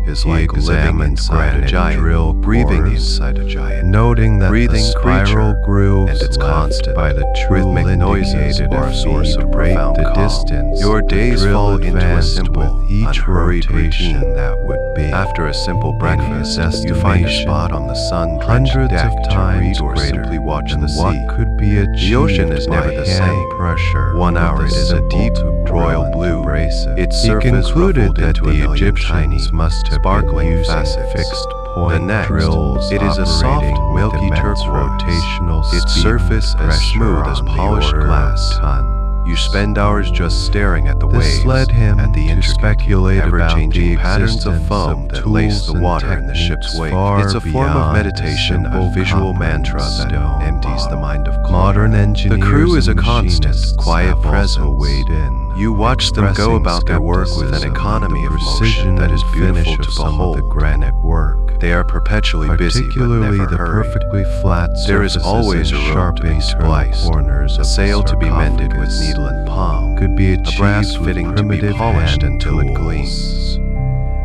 is He like living examined inside a granite giant, drill breathing cores, inside a giant, noting that breathing the spiral creature grooves and its left constant, by the rhythmic tool noises indicated are a source of rate profound the calm. distance Your the days drill fall into a advanced simple, with each unhurried rotation routine. that would be. After a simple breakfast, his you find a estimation, spot on the sun-drenched hundreds deck of to times read or greater simply watch than the what sea. could be achieved The ocean is by never the hand same. pressure. 1 hour with it is a deep, royal brilliant blue. abrasive. Its He surface concluded ruffled that into a the million Egyptians tiny, must have sparkling been using facets. fixed The point next, drills it is a soft, operating with milky immense turquoise. rotational Its speed surface and as pressure smooth as on the polished order of glass. tons. You spend hours just staring at the This waves, led him at the to intricate, speculate about ever-changing the patterns of existence foam of that lace the tools water and in the ship's techniques wake. far It's a form of beyond meditation, simple a visual copper and mantra that stone empties the mind of clutter. Modern The engineers crew is a and constant, machinists quiet have also presence. weighed in, You watch them go expressing about their work with an skepticism economy on of the motion precision that is and beautiful finish to of some of the behold. granite work. They are perpetually busy, but Particularly never the hurried. perfectly flat There is surfaces always a and rope sharp to be internal spliced, corners a of the sail to be mended with sarcophagus needle and palm, could be a brass achieved fitting with to be primitive polished hand until it tools. gleams.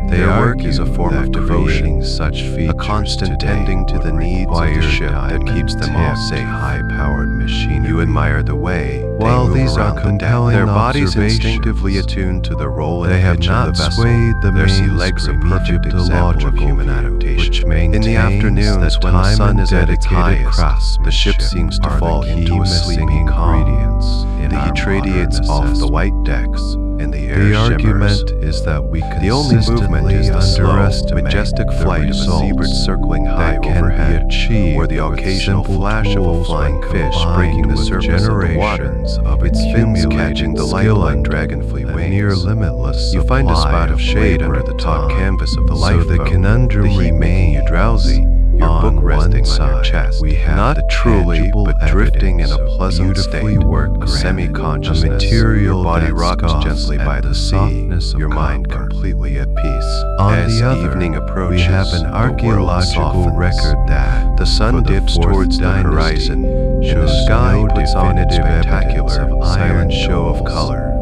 They Their work argue is a form that of devotion, creating such features a constant today tending to the would needs of the require ship that keeps them all diamond-tipped, safe. high-powered machinery. You admire the way While they move these are around the deck. compelling Their bodies observations, instinctively attuned to the roll and they have pitch of not the vessel. swayed the Their sea legs a mainstream perfect example of Egyptological human view, adaptation. which In maintains the afternoons, that when the time sun and is at its dedicated highest, the ship craftsmanship seems to are fall the key into a missing sleepy calm. ingredients in The our heat radiates modern off the assessment. white decks, and the air The shimmers. argument is that we The only movement is the slow, underestimate majestic the flight of a seabird results circling high that can overhead, be achieved or the with occasional simple flash of a tools flying when fish combined breaking the with surface of the water, generations of its fins accumulated catching the light skill like and dragonfly a wings. near limitless You find a supply spot of shade labor under the and top time. canvas of the So lifeboat, the conundrum the heat making you remains. drowsy, your On book resting one on your side, chest, we have not the truly, tangible but drifting in a evidence of pleasant beautifully state, worked a granite, semi-consciousness. a material Your body that rocks scoffs gently by at the the sea, softness of your mind copper. completely at peace. On As the other, evening approaches, we have an the world archaeological softens. record that The sun for the dips fourth towards the dynasty horizon, and the shows sky no puts on its definitive spectacular, evidence of silent iron show of tools, color.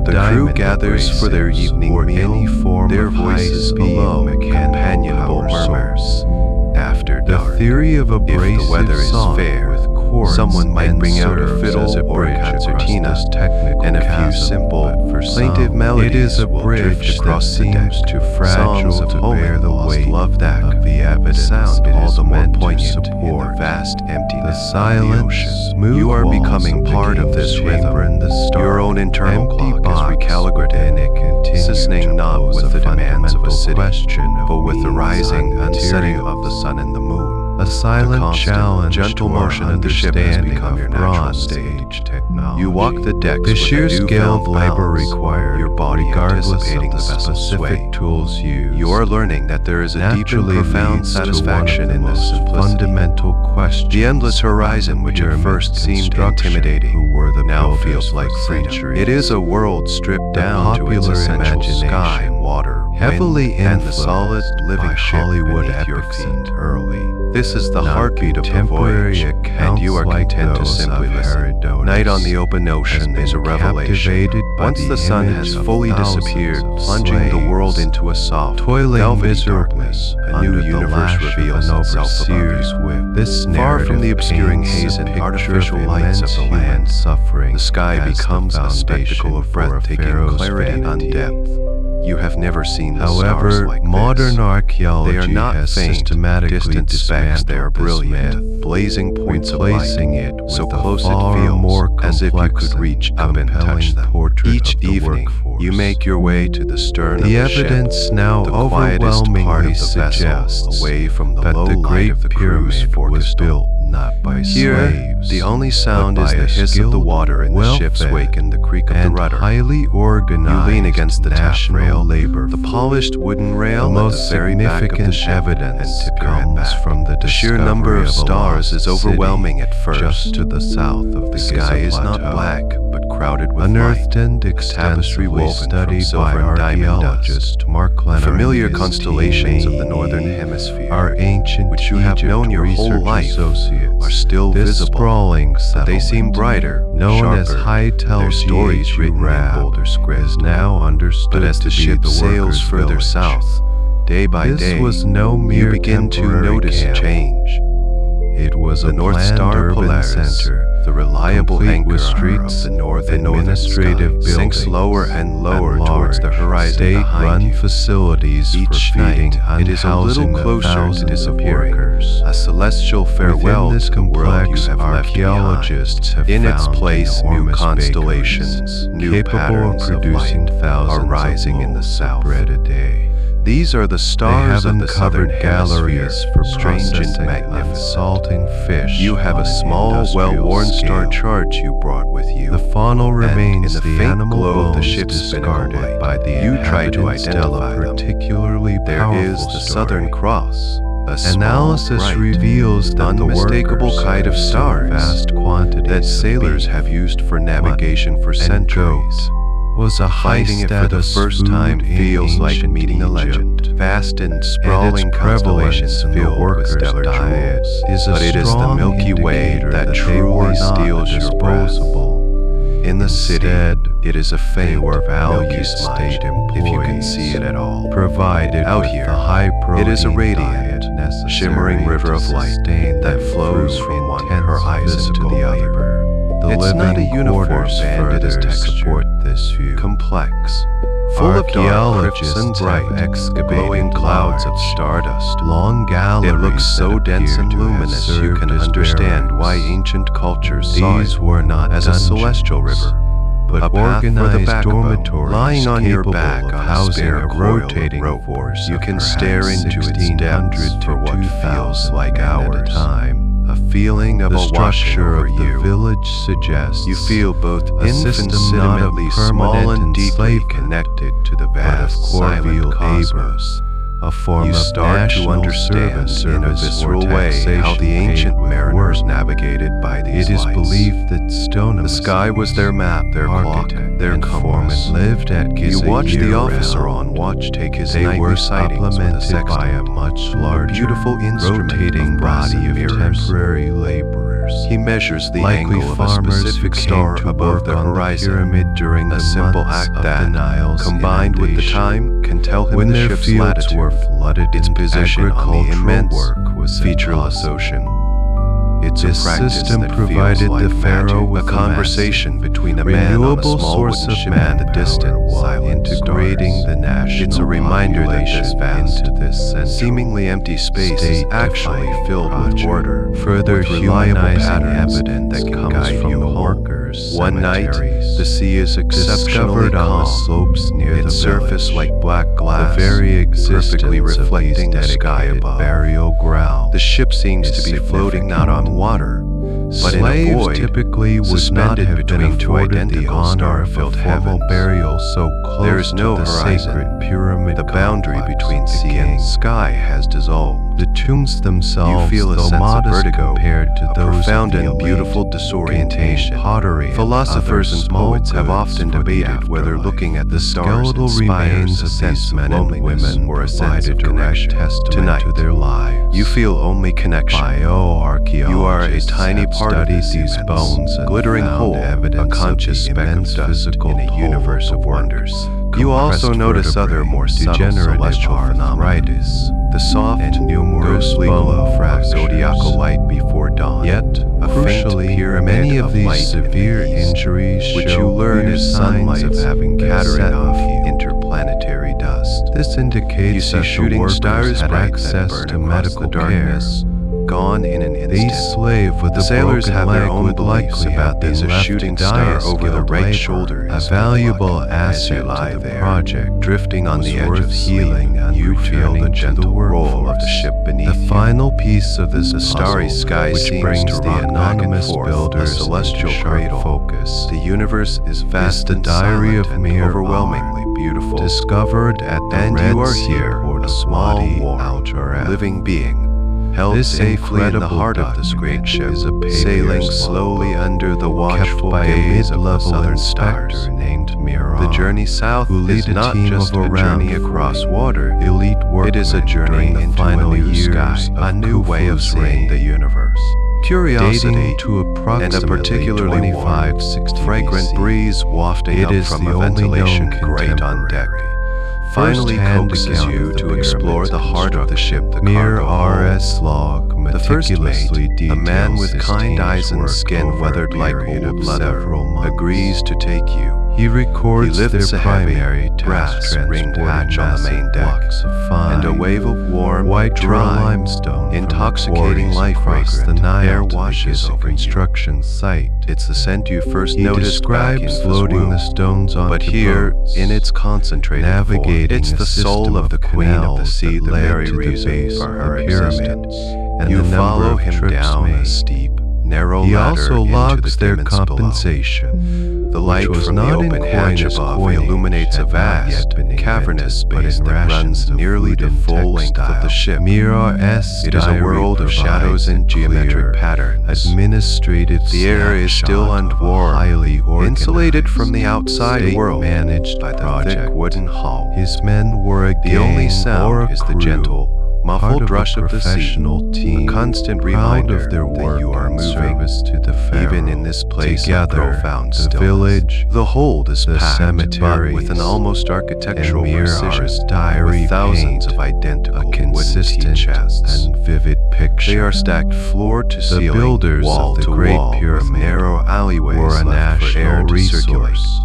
The crew diamond gathers for their abrasives, evening or meal, any form their of voices high-speed below, mechanical companionable power murmurs. source. After The dark, theory of if abrasive the weather is song fair, with chords someone might and bring out a serves fiddle as a or a bridge across concertina, this technical and a few chasm, simple, but for plaintive some, melodies it is a will bridge drift that across the deck. seems too fragile Songs of to home bear and the lost weight love that of the evidence sound it all is the more meant to poignant in the support. vast The emptiness silent, of the ocean. smooth You are walls becoming of the part of king's this chamber rhythm. in the stark, Your own internal empty clock box is recalibrated, within it continues listening to not pose with a the demands of a fundamental city, question of but with the means rising and and setting materials. of the sun and the moon. A silent constant, challenge gentle to our motion of the ship has understanding become of your natural Bronze state. Age technology. You walk the decks The with sheer a scale of newfound labor balance, required, your body regardless anticipating of the the vessel's specific sway. tools used, You are learning that there is a deep and naturally profound leads to satisfaction one of in the this most simplicity. fundamental questions. The endless horizon, which at Pyramid first seemed construction, intimidating, who were the now builders feels for like freedom. centuries. It is a world stripped The down to its popular essential sky imagination and water, heavily wind, and the influenced solid living by ship Hollywood beneath your epics feet. and early. This is the heartbeat of the contemporary voyage, and accounts you are like content to those simply of listen. Herodotus Night on the open ocean has is a been revelation. captivated by Once the sun image has of fully thousands disappeared, of plunging the world slaves into a soft, toiling velvety miserably darkness, a under new the universe lash of reveals an itself above overseer's you. whip. This Far narrative from the obscuring paints haze a and picture artificial of lights of immense the human land, suffering the sky as becomes the a spectacle of foundation for a breathtaking pharaoh's clarity and vanity. depth. You have never seen the stars However, like modern this. archaeology They are not has faint, systematically distant specks. They are dismantled this brilliant, myth, blazing points of light, replacing it so with a close it far feels more as if you complex could reach and up and touch compelling them. portrait Each of the evening, workforce. you make your way to the stern of The the ship, evidence now the quietest overwhelmingly part of the vessel, suggests away from the that low the light Great of the crew's Pyramid was forecastle. built not by Here, slaves, the only sound but is by the a hiss of the skilled, water in the ship's well-fed, wake and the creak of the and rudder. highly organized You lean against the national taffrail, labor the force. polished wooden rail The at most the very back of the significant ship, evidence and tip your head comes back. from the sheer number discovery of a stars is lost overwhelming city at first. just to the south of The the sky Giza is not Plateau. black, but crowded with Unearthed light. and A tapestry extensively woven from studied by silver and diamond dust. archaeologist Mark The Leonard familiar and his constellations team of the northern hemisphere, our ancient which you have Egypt known your whole research life, associates. are still This visible, sprawling but they settlement, seem brighter, known sharper. as High-Tel Their stories Gh written in Rab, bolder script. is now understood But as to the be ship the sails workers' further village. south, day by This day, was no you mere begin to temporary notice camp. change. It was The a North planned Star urban Polaris, center, the reliable complete anchor with of streets, the northern administrative sky, sinks buildings, lower and lower and towards the large horizon behind state-run you. facilities Each for feeding night, and it is a little housing the closer to thousands of disappearing, workers. a celestial farewell Within this to the world complex, you have left archaeologists behind. have In its found place, new enormous constellations, bakeries, new capable of patterns of producing light, thousands are rising of in the loaves of south. bread a day. These are the They stars have of the southern uncovered galleries hemisphere, for strange and processing and magnificent. salting fish. You have on a an small, industrial well-worn star scale. chart you brought with you. The faunal And remains in the the faint animal glow of the bones ship's discarded binnacle by the you try to inhabitants tell a identify them. particularly There powerful is the story. Southern Cross, a small, Analysis bright, reveals that the unmistakable workers kind of consume stars vast quantities that of sailors beef, have used for navigation for and centuries. goat was a Finding it for the high-status first time food in feels like ancient meeting a Egypt. legend. Vast and And sprawling its prevalence constellations in the filled with workers' stellar diet jewels. is a But it is the strong Milky Way indicator that they truly were not steals your breath. disposable. In the city, Instead, it is a faint, were milky valued smudge, state if you can employees, see it at all. provided Out with here, the high protein it is a radiant, diet necessary shimmering river to of light sustain that them flows through from one intense horizon to physical the other. labor. The It's living not a uniform quarters band, it is further texture. support this view. Complex, full of dark, crisp Archaeologists and bright, have excavated glowing clouds of large, stardust. long galleries It looks so that dense and appear to have luminous you can served as understand barracks. why ancient cultures saw These it were not as a dungeons, celestial river, but a path for the organized vagabond, dormitories lying on your capable back of on a housing spare a coil of rotating rope. force You of can perhaps stare into its 1,600 depths to for what 2,000 feels like men hours. at a time. A feeling of The a washing structure over of the you. village suggests You feel both a system not of infinitesimally small permanent and deeply enslavement, connected to the but of vast, silent corporeal cosmos. a form You of start to national understand in a service visceral or way how taxation the paid ancient with mariners work. navigated by these It is lights. believed that Stoneham, The sky was their map, their clock, their and compass. foreman lived at You Giza watch the year-round. officer on watch take his They nightly were sightings with a supplemented sextant, by a much larger, beautiful instrument rotating of brass body and of mirrors. temporary laborers. He measures the Likely angle of a farmers who specific came star to above work the on horizon. the pyramid during A the simple months act of that, the Nile's combined with the inundation. time, can tell him When the their ship's fields latitude, were flooded its and position on the agricultural immense, work was featureless impossible. ocean. It's This a practice system that provided feels like the pharaoh magic, with a a conversation between a man on a renewable small source wooden of ship in the manpower distant, while silent integrating stars. the national It's a reminder that this population vast, into this central seemingly empty space is actually state-defining filled with project. order, Further with reliable humanizing patterns evidence that can comes guide from you the home. workers' One night, cemeteries, the sea is exceptionally discovered on the calm, slopes near the its surface village. like black glass, The very existence perfectly reflecting of the these sky dedicated above. burial grounds. The ship seems is to be floating not significant. on water, but in a Slaves void, typically would not suspended have been between two afforded the identical honor of a star-filled formal heavens. burial so close There is no to the horizon. sacred pyramid The boundary complex between of the sea and king. sky has dissolved. The tombs themselves, you feel a though sense of modest vertigo, compared to a those profound of the and elite, beautiful disorientation. contain pottery and Philosophers other and small poets have goods often for the debated whether afterlife. looking at the the stars skeletal inspires remains a of sense these of men and loneliness women or a sense provide of a direct connection. testament Tonight, to their lives. you feel only connection. Bioarchaeologists You are a tiny have part of studied this these immense, bones and glittering found whole, evidence a conscious of the speck of immense dust physical in a pull universe of the work. wonders. You also Compressed notice other vertebrae, more subtle degenerative celestial phenomena. arthritis, The soft, and numerous ghostly bone glow of fractures. zodiacal light before dawn. Yet, a faint crucially, pyramid many of these light in the severe east, injuries which show you learn clear is signs sunlight of having been scattering set off and healed. interplanetary dust. This indicates You see that shooting the workers stars had bright that access burn to across medical the darkness, care. gone in an These instant. slave with The a sailors broken have leg their own would beliefs likely about have been these. A left shooting to die star over the skilled right labor, shoulder a is valuable good luck. As you asset lie to the there, project. drifting on the edge worth of healing sleep, and you feel the returning to gentle the roll of the workforce. ship beneath The you. final piece of this The starry puzzle, sky which seems brings to the rock back and anonymous forth, builders a celestial into sharp cradle. focus. The universe is vast the and diary silent of and Mir overwhelmingly beautiful. discovered at the And Red you are Sea here, port a of small, Wadi warm, Al-Jarrah. living being, held This safely in the incredible heart of this great document ship, is a papyrus sailing logbook slowly under the kept watchful by a gaze of the mid-level southern inspector stars. named Mira, The journey south who is lead a not team just of a around journey across water. elite workmen It is a journey during the into final a new years sky, of a new way of Khufu's seeing the reign. universe. Curiosity Dating to and approximately a particularly 2560 fragrant BC. breeze wafting It up is from the a only ventilation known grate on deck finally first-hand coaxes account you of the to explore the pyramid's heart of the ship, the Mir cargo hold. RS log The first mate, meticulously a man details with his kind team's eyes and work skin over a weathered like period old of leather, several months. agrees to take you. He records He lifts their a heavy, primary brass task, ringed transporting hatch on the massive main deck, blocks of fine, and a wave of warm, white dry, limestone from intoxicating quarries life across the fragrant Nile air to the washes Gizeh over you. construction site. It's the scent you first He noticed back in describes loading the Fuzhou, stones onto but here, boats, in its concentrated form, navigating it's a the soul system of the queen of the canals sea, that the led very to the reason base for of her the pyramid, existence. and You the number follow of him trips down made. a steep, narrow He ladder also into logs the their demons below. compensation. The light was from the not in open hatch coinage, above coinage illuminates a had not vast, yet been cavernous invented, but space in that runs rations of nearly food the and full length of the textile. ship. Mira's It is a diary world of provides shadows and a geometric clear, patterns. administrative The air is still snapshot of a unwarmed, highly insulated from the outside state world managed by the project. thick wooden hull. His men were a The only gang or sound a is the crew, gentle, part muffled of a rush of the sea, professional team, a constant proud reminder of their that work you are and moving, service to the pharaoh. even in this place Together, of profound the stillness. village, The hold is the packed, but cemeteries, with an almost architectural and precision, Mirar's diary with thousands paint of identical a wooden tea consistent chests. and vivid picture. They are stacked floor to The ceiling, builders wall of the to Great wall, with Pyramid narrow alleyways were a left for air national to circulate. resource.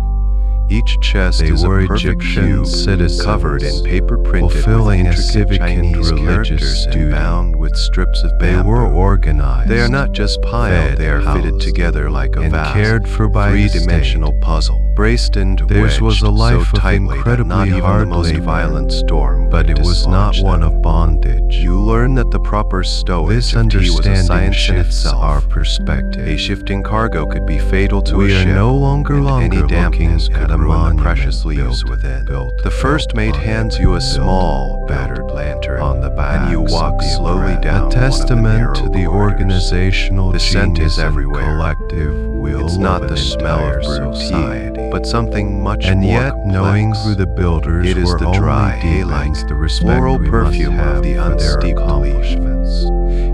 Each chest They is a were perfect Egyptian cube, citizens, covered in paper printed fulfilling with a intricate civic and Chinese religious characters and duty. bound with strips of They bamboo. were organized. They are not just piled, fed, they are fitted housed, together like a and vast, cared for by the three-dimensional puzzle, braced and Theirs wedged was a life so of tightly that incredibly not even hard the most labor, violent storm but could it was not dislodge one them. of bondage. You learn that the proper stowage This of tea was a understanding science in shifts itself. our perspective. A shifting cargo could be fatal to We a are ship, no longer and any looking dampness could at a ruin the monument precious leaves built, within. built, The first mate built, hands you a built, small, built, battered lantern on the back, and you walk slowly down a testament to the organizational The scent genius is everywhere. and collective will It's of not an the smell of entire brewed society. tea, but something much And more yet, complex. knowing who the builders It is were the only dry deepens halite, the respect floral we perfume must have of the for their unsteeped leaf. accomplishments.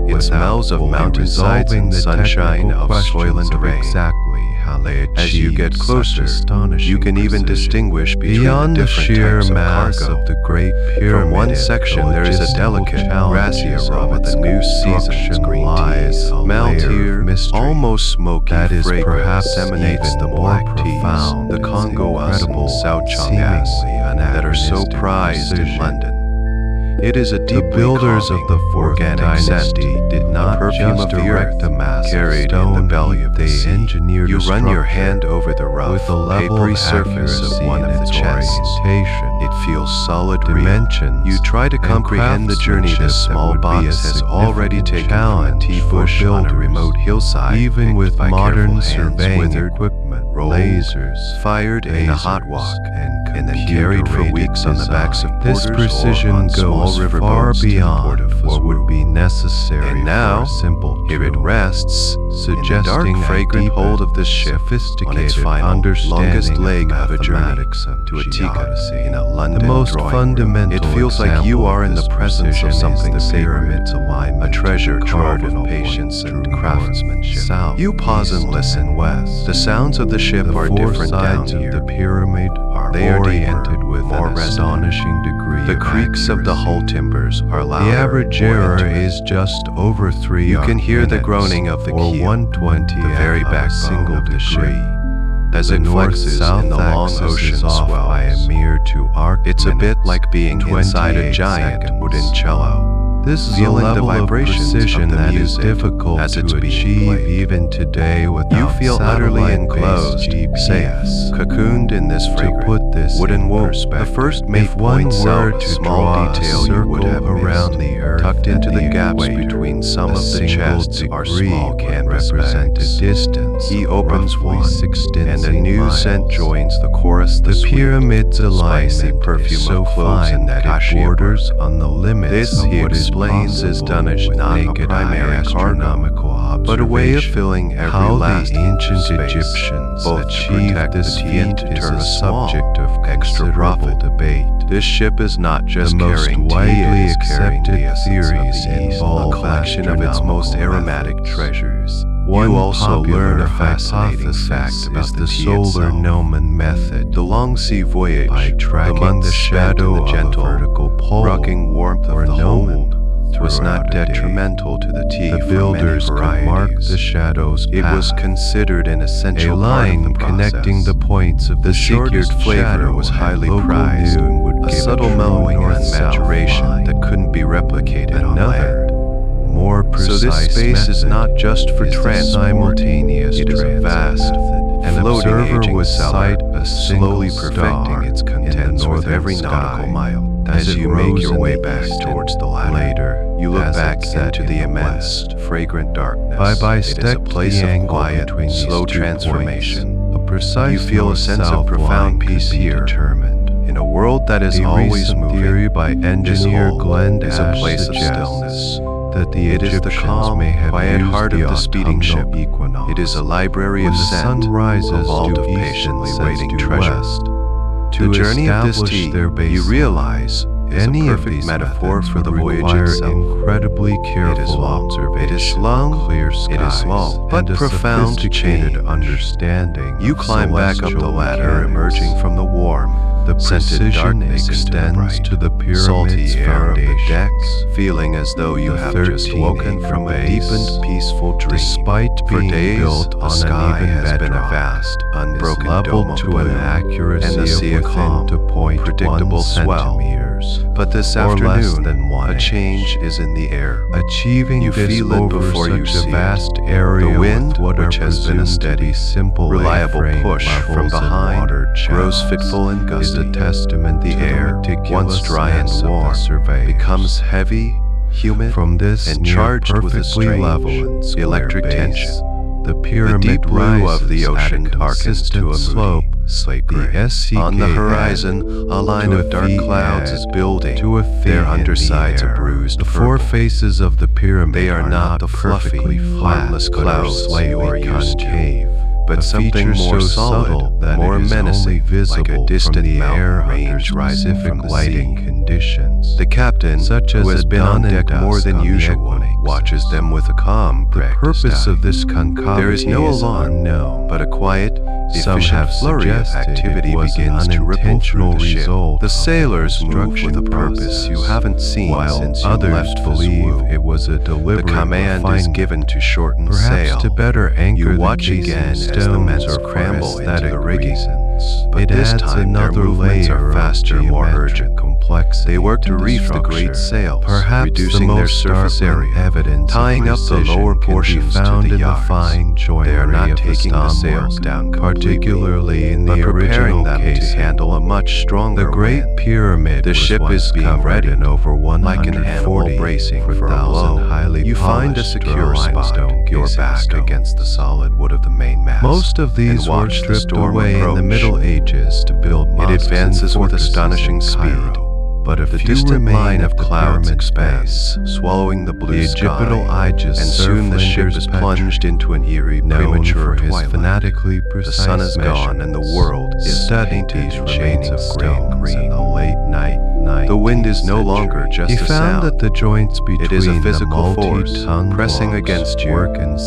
It Without smells of fully mountainsides resolving and the sunshine, technical of soil questions and of rain. exactly how they achieved As you get such closer, astonishing you can even precision. distinguish between Beyond the the different sheer types of mass cargo. of the Great Pyramid, From one and section the there is a logistical delicate, grassy challenges aroma of the its new season's construction green lies teas. a Maltier, layer of mystery almost smoky that is fragrance perhaps emanates even the more black profound, teas, the its Congo and incredible, Souchongas seemingly that are so anachronistic prized in precision. London. It is a The deeply builders of calming, the Fourth organic Dynasty scent, did not a perfume just of the erect earth a massive carried in stone the belly heap, of the they sea. engineered You a run your structure hand over the rough, with a level papery of surface of accuracy one in of the its chests. orientation. It feels solid, real. Dimensions, You try to and comprehend the journey this craftsmanship that small would be box a has already significant taken from a challenge tea for bush on a builders, remote hillside, even picked with by modern careful hands, surveying withered, equipment, rolled, lasers, fired in a hot walk, and then computer-rated carried for weeks on the backs of design. This porters precision or on small goes river far boats to the beyond port of what what would be necessary And now, for a simple here it tool, rests, suggesting in the dark, fragrant hold of this ship, on its final, longest leg of a journey to a teacup in a London the most drawing fundamental room. It feels like you are in the presence of something sacred, a treasure trove of patience and craftsmanship. South, You pause and listen. west. The sounds of the ship The are four different down sides of here. the pyramid are They are oriented deeper, with more an resonant. astonishing degree The of creaks of the accuracy. hull timbers are louder. The average more error intimate. is just over 3 You can hear the minutes, groaning of the or keel, 1/20 the very of a backbone single of the ship, degree. as The it flexes north-south in the long axis ocean is off swells. by a mere 2 arc It's a bit minutes, like being inside a 28 giant seconds. wooden cello. This is a Feeling the level of vibrations precision of the that is music difficult as to it's being achieve played. even today without You feel utterly satellite-based enclosed, GPS. safe, cocooned in this To fragrant put this wooden in womb. perspective, The first mate if one points were out to a small draw a detail you would have circle around missed, the Earth tucked into and the the gaps equator, between some a of the single chests are degree small would canvas represent bags. a distance He of opens roughly one, 6 and a new miles. scent joins the chorus. The sweet, pyramid's spicy alignment perfume is so of cloves fine and that it cassia borders bark. on the limits This, of he what is explains, is possible done as with not a naked primary eye astronomical cargo, but a way of observation. filling every How last the inch of ancient space, Egyptians both to achieved protect this the tea and feat to is turn a a small, subject of extra considerable profit. debate. This ship is not just The most carrying tea, widely it is carrying accepted the essence theories of the East, involve a collection of its most astronomical aromatic methods. treasures. One You also popular learn a fascinating hypothesis fact about is the the tea solar itself. gnomon method. The long sea voyage, By the tracking months the spent in shadow the of a gentle, vertical pole rocking warmth or of the gnomon hold, was throughout not a day. detrimental to the tea The for builders many could mark varieties. the shadow's It was path. considered an A essential part of line the process. connecting the points of the The shortest shortest flavor shadow was at highly local prized, noon would a give subtle true mellowing and north-south maturation line. that couldn't be replicated on Another, land. more So precise this space is method not just for is the transport, simultaneous it is a transit vast, method. An floating observer aging would cellar, sight a slowly single perfecting star its in the contents with northern every sky. nautical mile. As As it you make rose your in way the back east towards the and ladder, later, you look as it back set into in the the immense, west. fragrant darkness. By It is a bisect place the of angle quiet, between these slow 2 transformation. points, a precise You feel a sense of north-south profound line could peace be here. determined. In a world that is A always recent moving, theory by this engineer hole Glenn is a Ash place of suggests stillness. that the It is the Egyptians calm, may have quiet used heart the of the speeding ship. autumnal equinox. It is a library When of the sun scent, rises a vault due of east patiently and sets waiting due treasure. west. The To journey of this establish tea, their you baseline, realize, is a any of perfect these metaphor methods for the would voyage require itself. incredibly It is careful long, observation, it is slow, clear it is skies, slow, but and a profound sophisticated change. understanding You of climb back up the celestial ladder, mechanics. emerging from the warm, The scented precision darkness extends into to the the bright, pyramid's salty air of the foundations. decks, feeling as though you The have just 13 woken acre from a base, deep and peaceful dream. Despite For being days, built the on sky uneven has been a bedrock, vast, unbroken is leveled dome of to blue, an accuracy and the sea a of within calm, to 0.1 predictable swell. centimeters, But this or less afternoon, than 1 a inch. change is in the air. Achieving You this feel it over before you such see a it. vast area The wind, with what which are has been a presumed to steady, be simple reliable A-frame push from levels and behind, water grows channels, fitful and is a gusty. testament The to air, the once dry and meticulousness of warm, the surveyors. becomes heavy, humid, From this and near charged with a perfectly strange, level and square electric base, tension. the pyramid The deep blue rises of the ocean at a darkens to a consistent moody, slope. slate The gray. SCK On the head horizon, a line to of a dark feet clouds is head building, to a feet their in the undersides air. a bruised The 4 purple. faces of the pyramid They are not the perfectly fluffy, flat, harmless but are clouds you slightly are used to, concave. but a something feature more so solid, subtle that more it is menacing, only visible like a distant from the mountain air range under rising specific from the lighting sea. conditions. The captain, Such as who has at been on dawn and deck more dusk than on the usual, Equinox. watches them with a calm, The practiced purpose eye. of this concavity There is no is alarm, unknown, but a quiet, some efficient have flurry of suggested activity it was begins an to ripple through unintentional the ship. result The of sailors the move with a construction purpose you process, haven't seen while since you others left believe Fuzhou. it was a The deliberate command is refinement, given to shorten perhaps sail. to better anchor You the watch casing again as the stones men or scramble for into aesthetic the rigging. reasons. But It this adds time their another movements layer are faster, of more geometric urgent. complexity They work to the reef the great structure. sails, Perhaps reducing the their most surface startling area, evidence tying of up the precision lower can be portions to found the in yards. the fine joinery They are not of taking the stonework, sails down completely, particularly in but the preparing original them casing. to handle a much stronger The Great wind. Pyramid The was ship once is being covered readied, in over like an animal 140 bracing for a 4,000 blow. highly You find a polished secure spot, limestone your casing back stones. against the solid wood of the mainmast. Most of these and were watch the stripped storm away in the approach. Middle Ages to build It mosques advances and with fortresses astonishing in speed, Cairo. but the distant line of clouds expands, swallowing the blue sky, and soon the ship is plunged into an eerie, premature twilight. The sun is gone, and the world is painted in shades of gray and green. The wind is no longer just a sound. That the joints between it is a physical force pressing walls against you,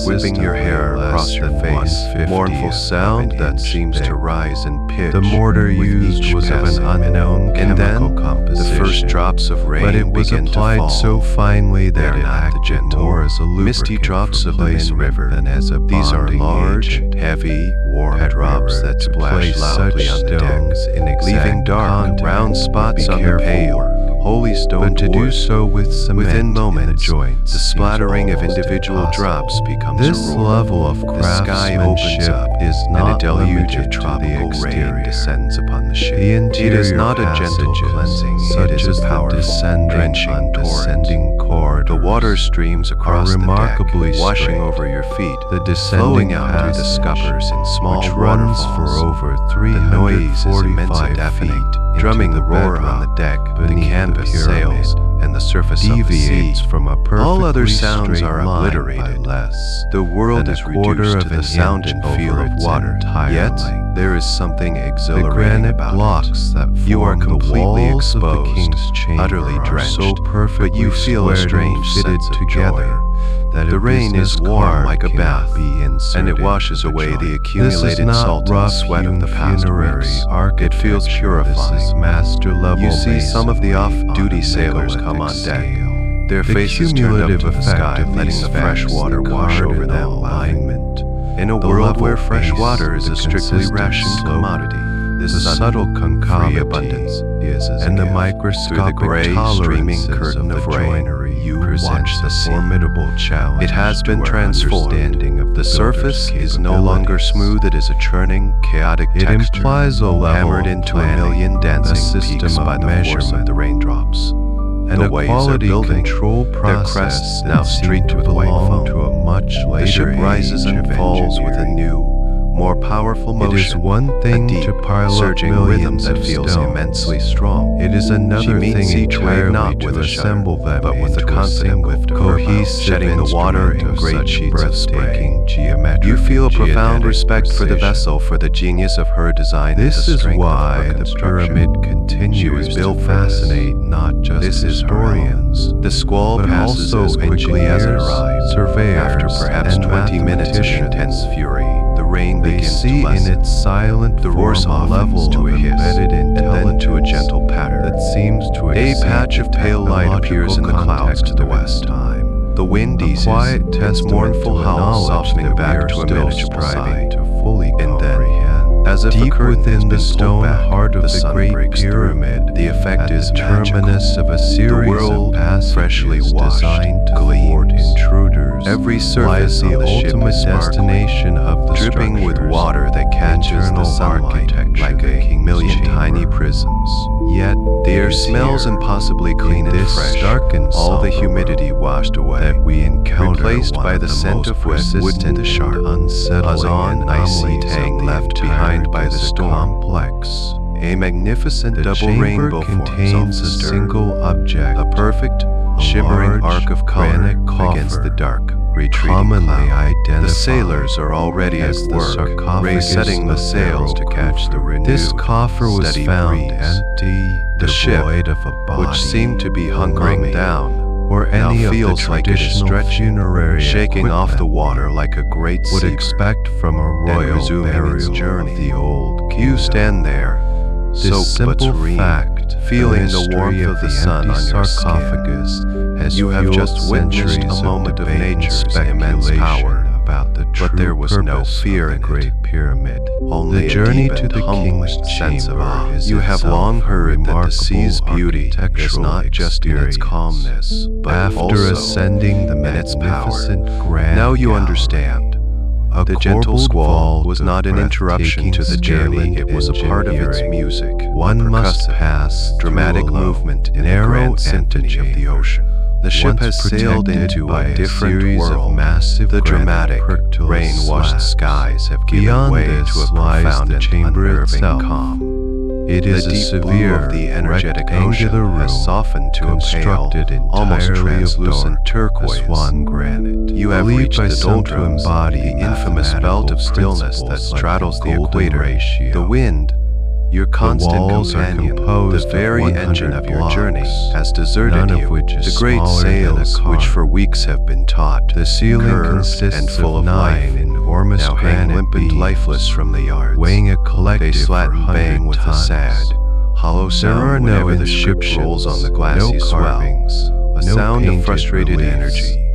whipping your hair across your face. Mournful sound that seems to rise in pitch. The mortar used was of an unknown and then composition. The first drops of rain but it was begin applied to fall. so finely that it the gentle, more as a misty drops of the Min River than as a These are large, agent. heavy, warm drops that splash loudly on the deck, leaving dark, round spots on the pale, holy stone to do wood. so with cement Within moments, in the joints, the splattering of seems almost individual impossible. drops becomes This a roar. level of The sky opens craftsmanship up, is and not a deluge limited of to tropical the rain exterior. descends upon the ship. The interior It is not a gentle passages, cleansing, such it is as a the powerful, descending drenching and torrent. descending corridors. The water streams across the remarkably deck, washing straight. over your feet, The flowing descending out through the passage, scuppers in small which runs for waterfalls. over The noise is 345 immensely deafening, feet drumming the into roar on the bedrock deck, the beneath canvas the pyramid, sails, and the surface of the deviates sea. from a perfectly All other sounds straight are line obliterated. by less The world than is a quarter reduced of to the an sound inch and feel over of its water. entire Yet length. there is something The exhilarating granite about blocks it. that You are form the completely walls of the exposed, king's chamber utterly are drenched, so perfectly but you feel a squared strange and fitted sense of together joy. that The a rain is business warm card like a cannot bath, be inserted and it washes into the away the joint. accumulated This is not salt and rough sweat of the hewn past funerary weeks. It architecture. feels purifying. This is master level. You see some of the off-duty masonry sailors on a come on deck. scale. Their The faces turned up cumulative to the effect sky, of letting these the fresh facts, water the wash over them. cardinal alignment, In a the world level where fresh base, water is the a strictly consistent rationed slope, commodity, this the subtle free concavity abundance is as and a the gift. microscopic Through the gray streaming curtain of rain, you watch the sea. formidable challenge. It has been to our transformed. understanding of The surface is no longer smooth, it is a churning, chaotic It texture, implies a level hammered of into a planning, million dancing a system peaks of by the force measurement, of the raindrops. and The a waves are quality building, control their process crests that now seem streaked to with white belong foam. to a much later The ship rises age and of falls with a engineering. new, more powerful It is motion, one thing a deep, to pile up surging rhythm millions that of feels stones. immensely strong. It is another She meets thing each wave entirely not to with a shudder, assemble them but with a into confident single lift of her bow, cohesive shedding the water in instrument of great such sheets of spray. breathtaking geometric You feel a and profound geodetic respect for the precision. vessel, for the genius of her design, and This the is strength of why her the construction. pyramid continues She was built to for this. fascinate not just This is her historians, The squall but passes also as quickly as it engineers, arrived. surveyors, After perhaps and 20 minutes of mathematicians. intense fury, the rain They begins see to in lessen. its silent The roar form a softens level to a of hiss, embedded and then to a intelligence gentle patter. that seems to A exceed patch of pale light appears in the clouds to the west. time. The wind A eases, quiet its testament mournful to a howl knowledge softening that back we are to a still manageable striving sigh. to fully And then, comprehend. as if Deep a curtain within has the been stone pulled back, heart of the the sun great breaks through. pyramid, The effect at is the magical. terminus of a The series world, of passages freshly washed, designed to gleams. thwart intruders, Every lies surface the on the ship ultimate is sparkling, destination of the dripping with structures, water that catches the internal sunlight architecture like of the a king's million chamber. tiny prisms. Yet The air it is smells here, impossibly clean in and this fresh, stark and all the somber humidity world, washed away, that we encounter replaced one by of the scent most of wet wood persistent and sharp, unsettling Azan icy anomalies tang of the left entire behind by the desert storm. complex. A magnificent The double chamber rainbow forms contains off a the stern, single object, a perfect, shimmering large arc of color granite coffer, against the dark, retreating commonly cloud. identified The sailors are already at as the work, sarcophagus resetting the of sails to Pharaoh catch the Khufu. renewed, This coffer was steady found breeze. empty, The ship, devoid of a body, which seemed to be a hunkering mummy, down, or now any of the feels like it is traditional stretching, funerary shaking off the equipment water like a great would sea expect from a royal resuming its burial journey. of the old You kingdom. stand there, This soaked but simple serene, fact, feeling the the warmth mystery of the the sun empty on your sarcophagus skin. has You have fueled just witnessed centuries a moment of debate and nature's immense power, about the true but there was no purpose fear of in the it. Great Pyramid. Only The a journey deep to and the humbling king's sense of chamber awe. is You have itself long a heard that the remarkable sea's beauty is architectural not just in its experience. calmness, but After also ascending the in its power. magnificent grand Now you gallery, understand. a The gentle corbelled squall vault was of not an interruption to the journey, breathtaking it was a part of its engineering. music. One must percussive, pass dramatic through a low, movement in the narrow grand symphony of the antechamber. ocean. The ship Once has sailed protected into by a different series world. of massive The granite dramatic, perctile rain-washed slabs. skies have given Beyond way this to a lies profound the and chamber unnerving itself, calm. It is The a deep blue severe, of the energetic ocean rectangular room has softened to a pale, constructed almost entirely of translucent dark turquoise. Swan granite. You have Believed reached by the some to doldrums, embody the infamous belt of stillness that principles like straddles the golden equator. ratio. The wind, your constant walls are companion, composed the of very 100 engine of your blocks, journey, has deserted none of you. which is The great smaller than a sails, car. which for weeks have been taut, The ceiling curved consists and full of of life, 9 enormous now hang granite limp and beams, lifeless from the yards. weighing a collective They slat and 100 bang with a tons. sad, hollow There are sound no whenever the ship rolls on the glassy no swell. carvings, A no sound of painted frustrated reliefs. energy.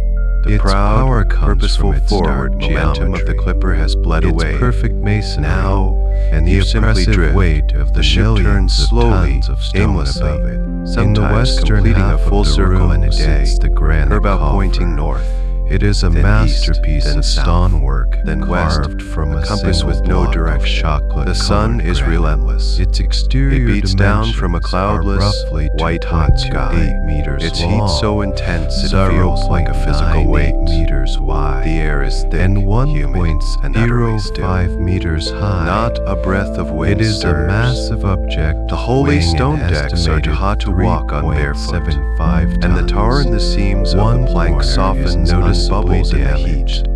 The Its proud, power comes purposeful from its forward stark momentum of the geometry. clipper has bled Its away. perfect masonry, Now, and the you simply oppressive drift. weight of The ship millions turns of slowly, tons of stone aimlessly, above it. sometimes in the western completing a half full of the circle in a room day, sits the granite her bow coffer. pointing north. It is a then masterpiece east, then of south, stonework, then west, carved from a compass single with no block of direction. chocolate The sun colored is granite. relentless. Its exterior It beats down from a dimensions cloudless, are roughly white hot 2.28 sky. meters Its long, heat so intense it feels like a physical 0.98 weight. meters wide, The air is thick, and humid, and utterly still. 1.05 meters high. Not a breath of wind It is stirs. a massive object. The holy weighing stone an decks are too hot to walk on barefoot, 3.75 and the tar in the seams of One the plank corner is softens on noticeably bubbles in the heat. damaged,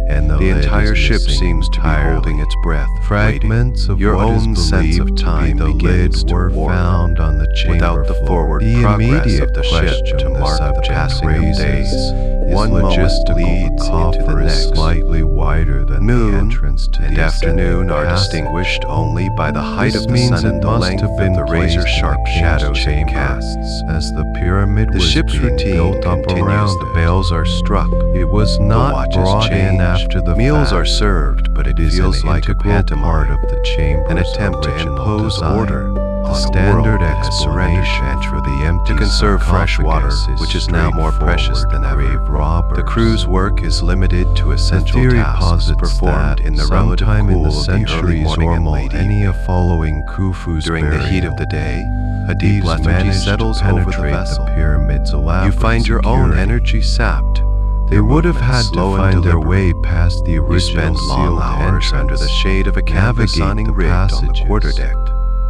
and the The lid entire is ship missing seems to be entirely. holding its breath, Fragments waiting. of Your what own is sense of believed to time be the begins lid to were warp found on the chamber without the floor. forward The progress immediate of the ship question to the mark the subject passing of raises days. is One moment logistical. leads The into the coffer is next. slightly wider than Moon the entrance to and the afternoon are passage. distinguished only by the height This of the means sun and it the must length have been of the razor-sharp placed in the shadows it chamber casts. As the pyramid The was ship's being routine built up continues. around The it. bells are struck. It was The not watches brought in change. after the Meals fact. are served, but it is feels an like a integral pantomime, part of the chamber's an attempt to original impose design. order The on a standard world that has surrendered to explanation for entropy, the empty to conserve fresh water, sarcophagus which is now more precious than ever. grave robbers. The crew's work is limited to essential theory tasks posits performed that in the relative sometime in cool the of the early centuries morning or and late millennia evening. following Khufu's During the heat of the day, a deep these lethargy managed settles to over the penetrate vessel. pyramid's elaborate You find your own security. energy sapped. They Your would have had movements to slow and find their deliberate. way past the You original spend long sealed hours entrance, under the shade of a canvas navigate awning the rigged on the passages, quarterdeck,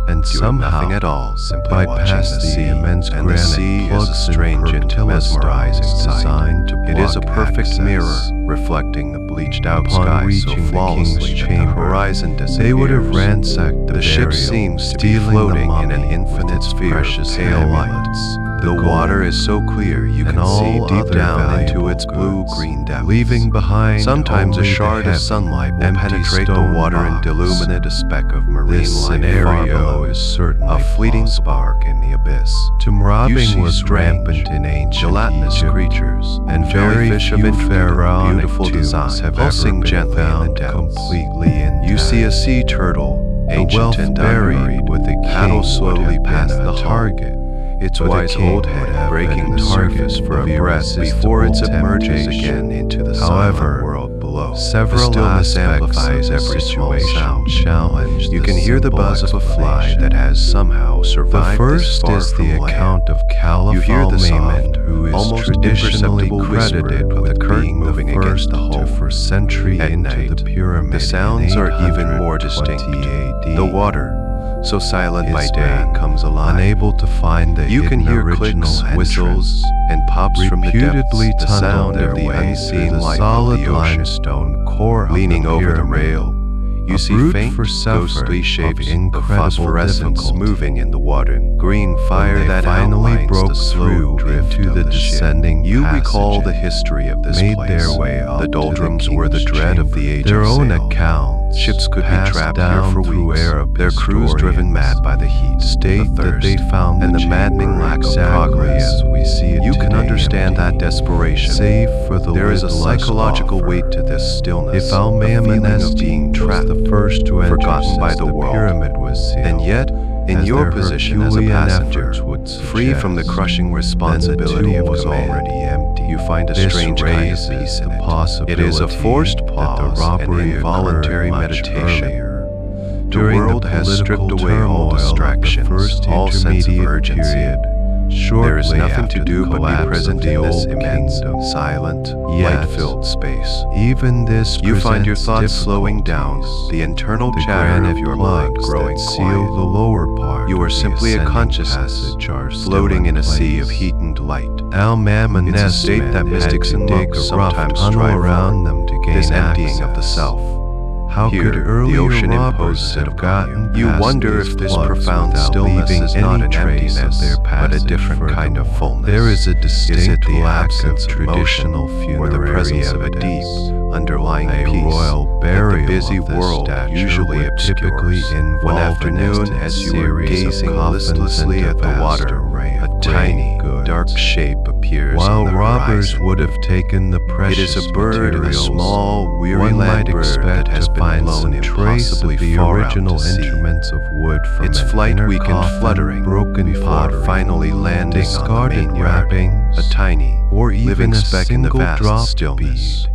and doing somehow nothing at all, simply bypass watching the sea. immense And the granite sea is a plugs strange and pertilla mesmerizing stones sight. designed to It is a block perfect access. mirror, reflecting the bleached-out Upon sky so reaching the flawlessly king's that the chamber, horizon disappears. they would have ransacked the The ship burial, seems to be stealing floating the in an mummy infinite with its sphere of precious pale amulets, light. The water is so clear you and can see all deep other down into valuable its goods, blue-green depths. leaving behind Sometimes a only the shard heavy, of sunlight will empty penetrate the stone water and box. illuminate a speck of marine This life far scenario below, is certainly a fleeting plausible. spark in the abyss. Tomb You robbing see was strange, rampant in ancient gelatinous Egypt, creatures and very jellyfish of few intricate and pharaonic beautiful tombs design have pulsing ever been gently in the found depths. completely intact. You see a sea turtle, The ancient wealth and buried unburied, with the paddle king slowly would have past been the a hull. target. Its But the wise king old would head have breaking been the the surface target for a of breath irresistible before it submerges temptation. again into the However, silent world below. Several The stillness aspects amplifies of the every small situation sound. challenge You the can hear the simple buzz of a fly explanation. that has somehow The survived this first far is from the land. account of Caliph You hear the al-Maimon, soft, who is almost traditionally imperceptible whisper credited of the with curtain being moving the against first the hull. to first entry At into night, the pyramid. the sounds in are even more 820 distinct. AD. The water, so silent by His day, man, comes alive. unable to find the You can hidden hear original clicks, entrance, whistles, and pops from the reputedly depths, the tunneled sound their of the way unseen through the life solid of the ocean. limestone core Leaning of the over the pyramid. rail, you A see brute faint, forsover ghostly of shapes of incredible phosphorescence difficulty. moving in the water. Green fire When they that finally outlines broke the slow through drift into of the the ship. descending You recall passages, the history of this made place. their way up The to doldrums the were the king's dread of chamber. the age Their of own sail. accounts, Ships could be passed trapped here down for through weeks, Arab their crews driven historians, mad by the heat, state the that thirst, they found and the chamber maddening lack of exactly progress. as we see it You can today, understand empty, that desperation. save for the There is a lid-less psychological offer. weight to this stillness, If a feeling of being trapped, was the first to enter forgotten by since the world, pyramid was sealed, and yet, in as your their position as a Herculean passenger, efforts would free from the suggest, crushing responsibility then of the tomb was command, already empty. you find a This strange kind of raises peace in the it. possibility It is a forced that the pause, an robbery involuntary occurred much meditation. earlier. The During world the has stripped political away all turmoil of the distractions, first all sense of intermediate urgency. period, There is nothing to do but be present in this immense, silent, light-filled space. Even this you find your thoughts slowing down, the internal chatter of your mind growing quiet. The lower part you are simply a consciousness floating in a sea of heat and light. It's a state that mystics and monks sometimes strive around them to gain this emptying access. of the self. How Here, could earlier the ocean robbers imposes it have upon gotten you. You past wonder these if this plugs profound without stillness leaving is not any an trace emptiness, of their but a passage different kind of fullness. There is a Is it distinct the lack absence of of traditional motion, or the funerary presence of a evidence. deep, underlying A peace royal that burial the busy of this world stature usually would typically obscures? involve One an afternoon, instant as you were series of gazing coffins listlessly and at the vast water, array a of tiny, goods. dark shape appears While on the robbers horizon. would have taken the It precious is a bird, a materials, small, weary one land might bird expect that has to been find blown some trace of impossibly the far out original to sea. instruments of wood from Its an flight inner weakened coffin, fluttering broken before pottery, finally landing discarded on the main yard, wrappings, a tiny, or even living a speck in the single vast drop stillness.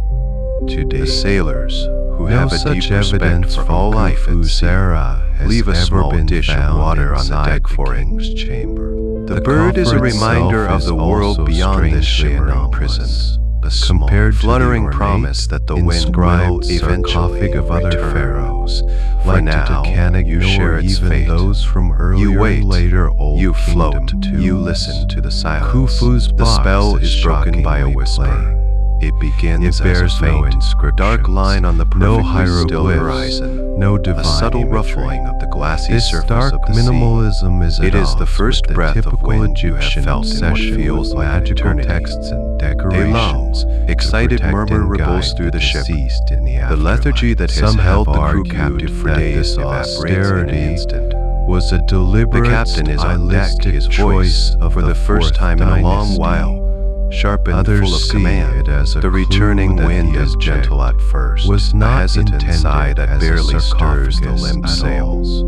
Today, The sailors, who no have a such deep respect evidence for from all life at sea, Sarah has leave a ever small been dish of found water on the inside deck for it. king's chamber. The bird is a coffer reminder itself of the is world also beyond this strangely shimmering anomalous. prison. A small, Compared to the fluttering ornate, promise that the wind will inscribed eventually sarcophag of other return. pharaohs, For like now, Titanic, you share its even fate. those from earlier You wait, and later Old you float, Kingdom tombs. you listen to the silence. Khufu's The box spell is broken by a shockingly whisper. plain. It begins It bears as a no faint, inscriptions, dark line on the no perfectly still hieroglyphs, horizon, no divine a subtle imagery. ruffling of the glassy This surface stark of the sea. minimalism is It at is the odds first with the breath of typical wind you have Egyptian felt in what obsession feels with like magical eternity. texts and A decorations. lull, excited protect murmur and ripples guide through the ship. deceased in the The lethargy that has Some held have the crew argued captive for that days this evaporates in an austerity instant. was a deliberate The captain is on deck, stylistic his choice voice, of for the first fourth time in a long dynasty. while, sharp and Others full of see command. it as a The clue returning that wind the is gentle at first, was a not hesitant intended sigh that as a barely stirs the sarcophagus limp at all. sails.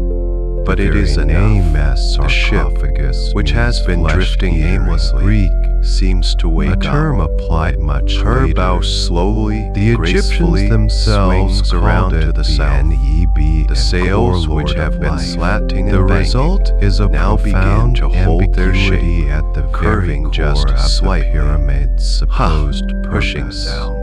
But The it is very enough. name as The ship, sarcophagus which has means been flesh drifting eater in aimlessly, Greek, seems to wake a up. term applied much Her later. bow slowly, The gracefully Egyptians themselves swings called around it to the south. Neb The and sails, Kor, which Lord have of been light. slanting and The banging, result is a now begin profound to hold their ambiguity shape, at the curving very just core of slightly. the pyramid's supposed pushing purpose. sound.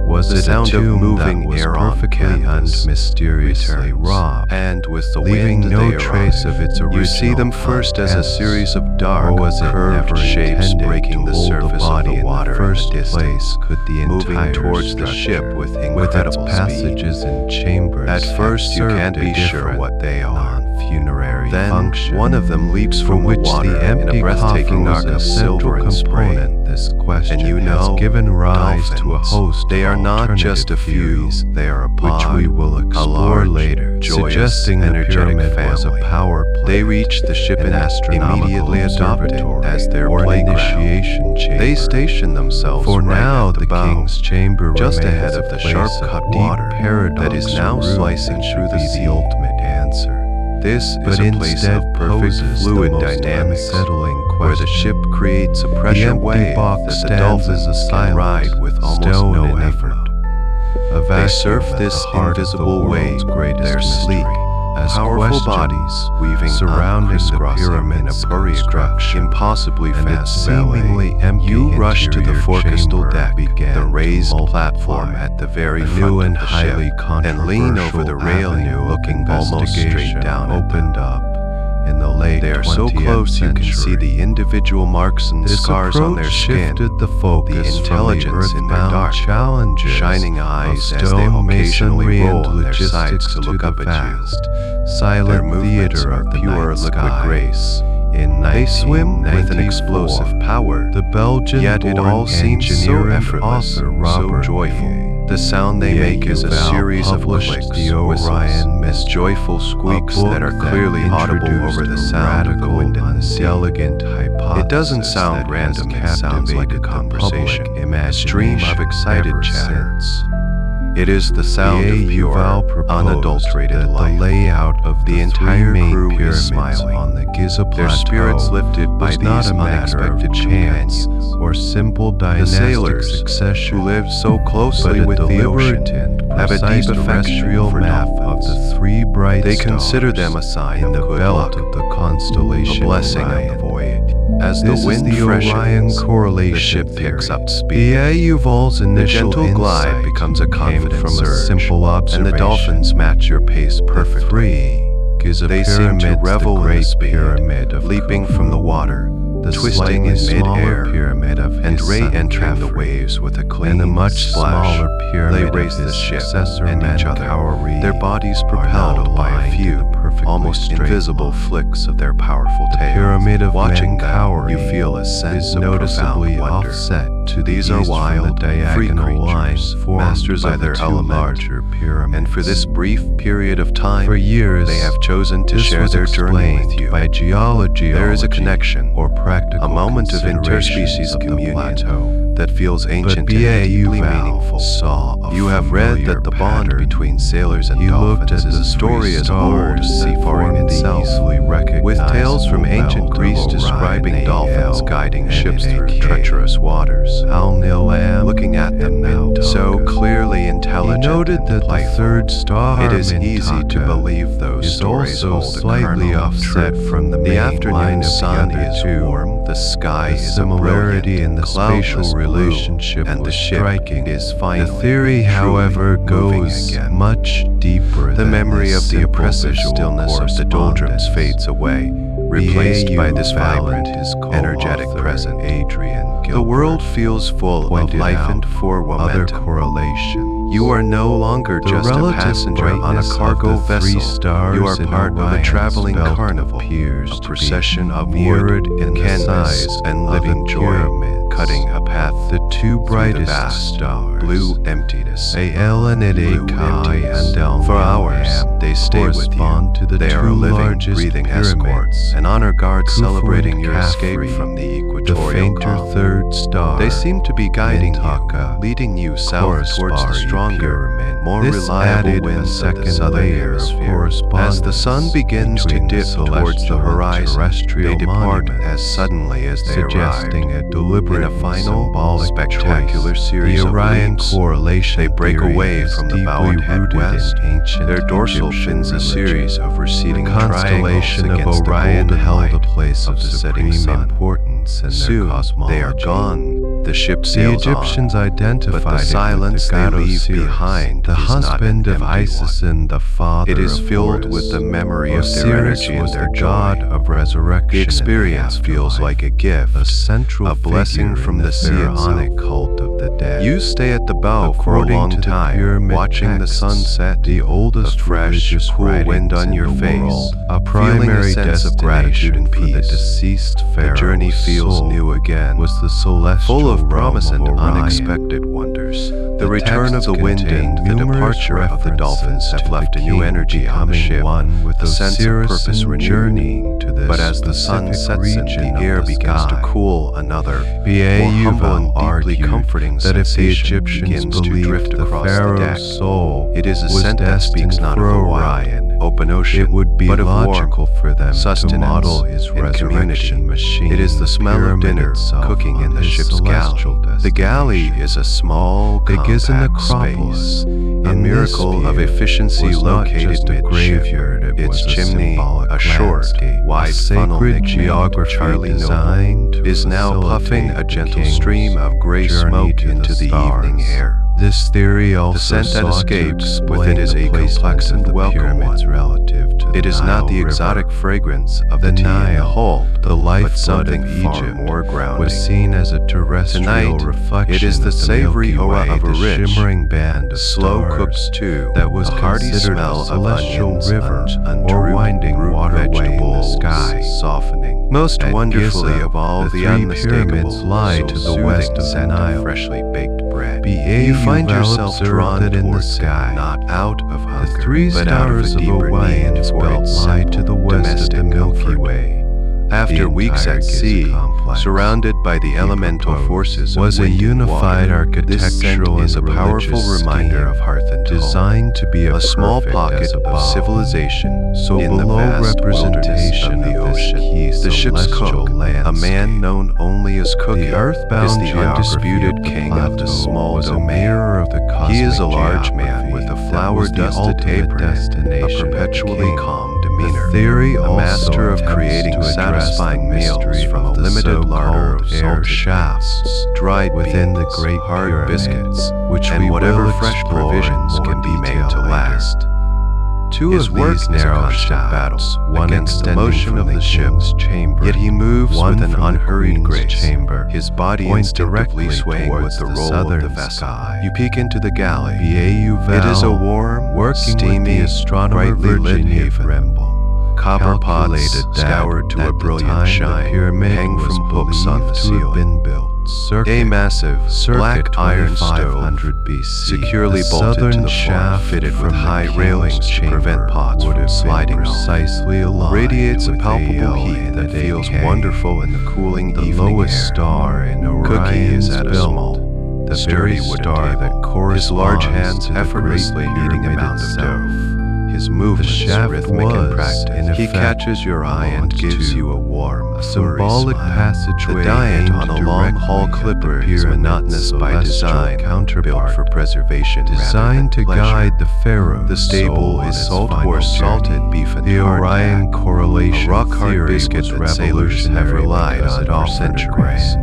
Was The it sound a of tomb moving that was air on perfectly canvas and mysteriously returns, robbed, and with the leaving wind no they trace arrive. of its original You see them first as a contents? series of dark, Or was it curved never shapes intended breaking to the hold surface body of the in water first in the place? distance, Could the moving entire towards the ship structure, with with its incredible speed. passages and chambers, At have first you served can't a be sure different what they are. non-funerary Then function, one of them leaps from the which water the in empty a breathtaking coffer was arc a of silver central and spray. component. This question And you has know, given rise to a dolphins, host they of are not just a alternative few, theories, they are a which pod, we will a explore large, later, joyous, suggesting the energetic pyramid was a family. power play. They reach the ship an and astronomical immediately adopt it observatory, as their or an playground. initiation chamber. They station themselves For right now, at the bow, king's chamber just remains ahead of a the place sharp-cut of deep water paradox that is now root slicing and through should the be sea. the ultimate answer. This But is a place instead of perfect poses fluid the most dynamics, unsettling where the question. ship creates a The pressure empty wave box that the stands as a dolphins can silent ride with almost stone no enigma. effort. A They vacuum surf at this the heart of the invisible world's wave, greatest their sleek, mystery, as powerful questions bodies weaving surrounding the crisscrossing in a pyramid's choreographed, construction impossibly and its fast ballet. seemingly empty You rush to the interior forecastle chamber deck, began the to raised multiply. platform at the very A front new and of the highly ship, and lean over the controversial railing, avenue of looking almost straight investigation down at opened up in the late They are so 20th close you can see century. the individual marks and This scars on their approach skin, shifted the focus the from intelligence the in their earthbound dark, challenges shining eyes of as they stone occasionally masonry roll and on their sides logistics to look the up at vast, you. silent Their movements theater are of the pure night liquid sky. grace. In They swim with an 1994, explosive power, the Belgian yet it all seems so engineer and effortless, author so Robert joyful. V. The sound they make is a Yuval series of published clicks, the whistles, Orion as joyful squeaks a book that are clearly audible over the sound of the wind and the sea. Elegant hypothesis It doesn't sound that random, has it sounds like a captivated the conversation, public a stream of imagination excited ever chatter. since. It is the sound of pure, Yuval proposed unadulterated that life. the layout of The entire three main crew is pyramids smiling, on the Giza plateau their spirits lifted by was not these a matter unexpected of chance companions. or simple The dynastic sailors, succession, who lived so but closely a with the ocean, deliberate and have a precise deep affection terrestrial for map of dolphins. the three bright They stars consider them a sign in of the good belt luck, of the constellation a blessing of Orion. the voyage. As the wind freshens, the ship picks up speed. The gentle glide becomes a confident surge, and the dolphins match your pace perfectly. They seem to revel in the speed, leaping from the water, twisting in mid-air, and re-entering the waves with a clean splash. They race the ship and each other, their bodies propelled by a few almost invisible flicks of their powerful tails. Watching them, you feel a sense of profound wonder. These are wild, free creatures, masters of their element, and for this brief period of time, they have chosen to share their journey with you. There is a connection, a moment of interspecies communion that feels ancient and deeply meaningful. You have read that the bond between sailors and dolphins is a story as old as seafaring itself, with tales from ancient Greece describing dolphins guiding ships through treacherous waters. Looking at them so clearly intelligent and playful, it is easy to believe those stories hold a kernel of truth. The afternoon sun is warm, the sky is a brilliant, cloudless blue, and the ship is finally The theory, however, goes much deeper. The memory of the oppressive stillness of the doldrums fades away, replaced by this vibrant, energetic present. The world feels full of life and for momentum. You are no longer just a passenger on a cargo vessel. You are part of a traveling carnival, a procession of wood and canvas and living joy, cutting a path The two through the brightest vast, stars, blue emptiness. and For hours, they stay with you. to the They are two living, largest breathing pyramids, escorts, and honor guards Khufu celebrating and your escape Khafre, from the the equatorial fainter calm. third star. They seem to be guiding Mintaka, you, leading you south towards the stronger, more This reliable added a winds of second the southern layer of hemisphere. As the sun begins to between the dip towards the celestial and horizon, terrestrial they depart monuments, as suddenly as they suggesting arrived. a deliberate In a final, symbolic spectacular choice. series The of Orion leaps, correlation they break theory away is from the deeply bow and head rooted in west. ancient Their dorsal Egyptian fins a religion. series of receding The triangles constellation of against Orion the golden held a light place of of the setting supreme sun. importance in their Soon cosmology. they are gone. The ship The sails Egyptians on, identified but the it silence with the they god leave Osiris, behind the is not husband an of empty Isis one. and the father It is of filled Horus. with the memory of their Osiris energy and was their the joy. god of resurrection. The in experience feels afterlife, like a gift, a central a blessing figure from in the sea pharaonic itself. cult of the dead. You stay at the bow for a According long to the time, pyramid watching the texts, sunset, the oldest the fresh, religious cool wind writings on in your the face, world, a feeling primary a sense of destination gratitude and for the peace. deceased The pharaoh's journey feels soul new again, was the celestial full of realm promise of and Orion. unexpected wonders. The The return of texts the wind and contain the numerous departure of the dolphins references have to left the a new king energy on the becoming ship, one with a sense of Osiris purpose and renewed. journeying to this But as the sun specific sets and region the of air the begins to sky, cool, another, more B.A. humble and Yuval deeply argued comforting that if the sensation Egyptians begins to believed drift the across the deck. pharaoh's soul It is a was scent that speaks destined not of for the Orion, wild, open ocean, it would be but of logical warmth, for them to sustenance, model his and resurrection community. machine. It is the smell of pyramid dinner itself cooking in on the his ship's galley. celestial The galley destination. is a small, The Gizeh compact necropolis, space, a in miracle this of view, efficiency was not located just a midship. graveyard, it Its was a chimney, symbolic a short, landscape, wide a funnel sacred nicknamed geography Charlie Noble, designed to is now puffing a facilitate the gentle king's stream of gray journey smoke to into the evening stars. air. This theory also scent that sought to escapes with explain it is the a placement complex of and the welcome pyramids one. relative to the It is Nile not the River. exotic fragrance of the The tea in the Nile, hold, the but lifeblood something of far Egypt, more grounding. was seen as a terrestrial Tonight, reflection it is the of savory Milky aura Way, of a the rich, shimmering band of slow-cooked stars stew, that was a hearty considered smell a of celestial onions, river and or root winding root waterway in the vegetables sky. softening. Most At wonderfully Gizeh, of all the the three unmistakable, pyramids lie so to the soothing west of the scent Nile. freshly baked bread. B.A. You find Yuval yourself observed drawn that in the towards sky, it, not out of hunger, the three but out of a stars of deeper Orion need for belt its lie to the west of the domestic Milky comfort. Way. After weeks entire at Gizeh sea, complex, surrounded by the elemental forces of was a wind and unified water, this scent architectural is a and powerful religious reminder scheme of hearth and home. designed to be A small perfect pocket as of above. civilization So in the below vast representation wilderness of the of this ocean. key The ship's celestial cook, a landscape, man known only as Cookie, the earthbound is the geography undisputed of the king of the plateau small was domain. a mirror of the cosmic He is a large man geography with a that was the flower-dusted ultimate apron, a destination of the perpetually king. calm The demeanor. The theory a master of also creating attempts to satisfying address the meals mystery from a of the limited larder of so-called air salted shafts shafts, dried within the beans, Great hard Pyramid, biscuits, which and we whatever will fresh explore in provisions more can be made detail to later. last. Two His of work these is a narrow constant shafts, battle one against the extending motion from of the ship, king's chamber, yet he moves one with an from the unhurried queen's grace, chamber, his body point instinctively directly swaying with towards the the roll of the southern vessel. sky. You peek into the galley. It is a warm, working steamy, with the astronomer brightly lit Virginia haven. Remble, Copper pots calculated that scoured to at a the brilliant time shine the pyramid hang was from hooks on the believed to have ceiling. been built. A massive black iron stove, 2500 BC, securely the bolted to southern the floor, shaft fitted with from the high king's railings to prevent chamber pots would from have been sliding off. precisely aligned Radiates a with palpable AL heat and that feels AK. wonderful in the cooling The evening lowest air. star in Cookie Orion's is at a belt, small, the sturdy very wooden star table, that corresponds his large hands to the effortlessly Great kneading a Pyramid mound of itself. dough. His movements shaft rhythmic and was, practiced. in He effect, catches your eye and launched gives to you a warm, a flurry symbolic smile. passageway The diet aimed on a long haul directly at clipper the is pyramid's monotonous by celestial design, counterpart, built for preservation designed to rather than pleasure. guide the pharaoh. The stable is salt horse, salted beef, and the Orion hardtack, correlation a rock-hard theory biscuit was that sailors have revolutionary relied because on it for offered a centuries.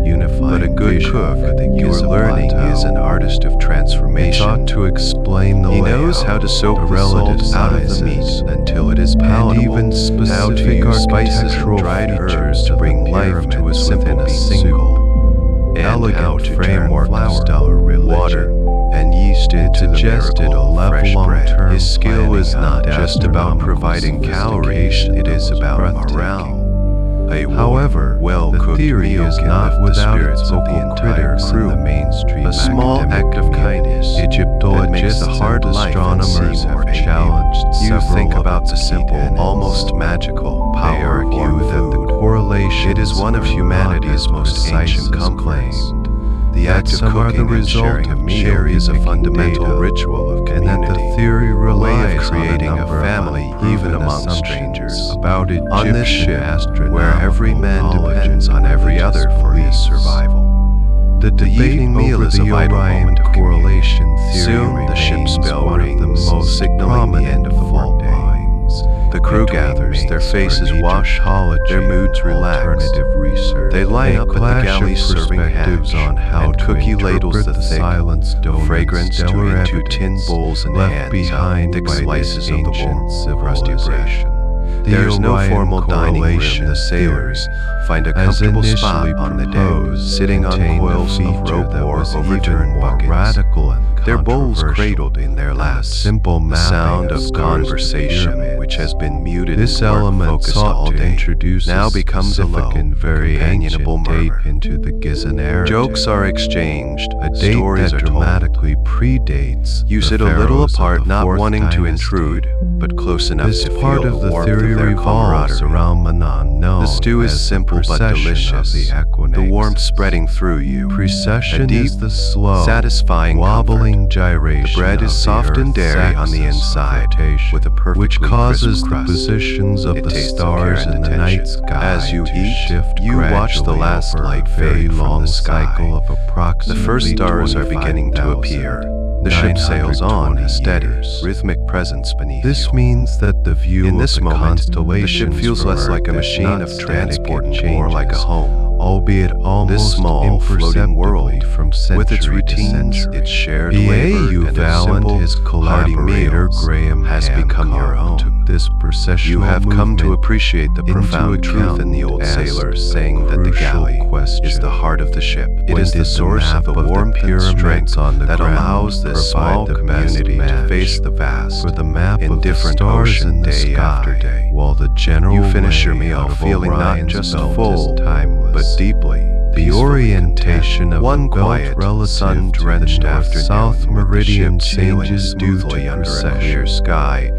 unifying But a good vision cook, for the you are learning, is an artist of He transformation. taught to explain the He layout, knows how to soak the the salt relative out of the meat sizes, until it is and palatable, even how to specific use spices and architectural dried herbs features to of bring the life to a pyramids simple within a bean single, soup, and elegant how to framework turn of flour, stellar religion. water, and yeast into the suggested miracle a of fresh level bread. long-term His skill is planning not and just about astronomical providing calories, sophistication it that is was about breathtaking. morale. A However, warm, the well-cooked theory meal is can not lift the without spirits its of the vocal entire critics crew. in the mainstream A small academic act of community. kindness that makes Egyptologists the hard and life astronomers seem more have challenged You several think of about its the key simple, tenets. almost magical They power of argue that the food. correlation It is one of humanity's most ancient complaints. The act of cooking and sharing a meal is a fundamental ritual of and that the community, theory a way relies of creating on a number of family unproven even among assumptions strangers. about On this Egyptian ship, astronomical where every man knowledge depends and on every religious other for his beliefs. survival. The debate evening meal over is a the vital Orion moment of correlation theory Soon the ship's remains bell one of the rings, most signaling the end of the fault workday. lines The crew between gathers, their mates faces for washed, Egyptology their moods and relaxed. alternative research. They line A up at the clash galley of serving perspectives hatch, on how and to cookie ladles interpret the thick, silence dome fragrance to stellar into evidence tin bowls and left hands behind thick by this slices of the ancient warm, crusty bread. civilization. The There's no Orion formal dining room. correlation The sailors theory, find a as comfortable initially spot on the deck, proposed, sitting on contained a coils of feature rope that or was overturned even more buckets. radical and Their bowls controversial cradled in their than the laps. simple The mapping sound of stars to conversation, pyramids. which has been muted This and work element focused sought all to day, introduce now a becomes a low, specific and very companionable ancient date murmur. into the Gizeh narrative. Jokes are exchanged, a date stories that are told. dramatically predates You the sit a little pharaohs of apart, the not Fourth wanting to Dynasty. intrude, but close enough This to part feel of the the warmth theory of their revolves camaraderie. around the unknown. The stew is as simple but precession delicious, of the the warmth equinaxes. spreading through you. Precession A deep, is the slow, satisfying wobbling comfort. gyration. The bread of is the soft and Earth's dairy on the axis of inside, rotation, with a perfectly which causes crisp the crust. positions of It the tastes of stars care in and the night attention. sky As you to eat, shift you watch the gradually last over light a fade very from long the sky. cycle of approximately The first stars are beginning to appear. The ship sails on, a steady, rhythmic presence beneath This you. means that the view In of this the moment, the ship constellations feels from less like a Earth machine is not of static transport and and more like a changes, home. albeit almost small, floating imperceptibly world, from century with its to routines, century. its shared The labor, and its Val and simple, his hearty collaborator meals Graham has become your Hancock own. took this processional You have come to movement appreciate the into profound truth in the old account as sailors a saying that the crucial galley question. is the heart of the ship. It When is did the the source of map the of the warmth and pyramids strength on the that ground allows this provide small the best community to match face the vast, for the map of the indifferent stars ocean in the day sky, after day. while the general You finish your layout meal of feeling not Orion's just belt full, is timeless, but deeply, the peacefully orientation content. of One the belt quiet, relative sun-drenched to the afternoon, south with the meridian ship sailing changes due smoothly to under a precession. clear sky.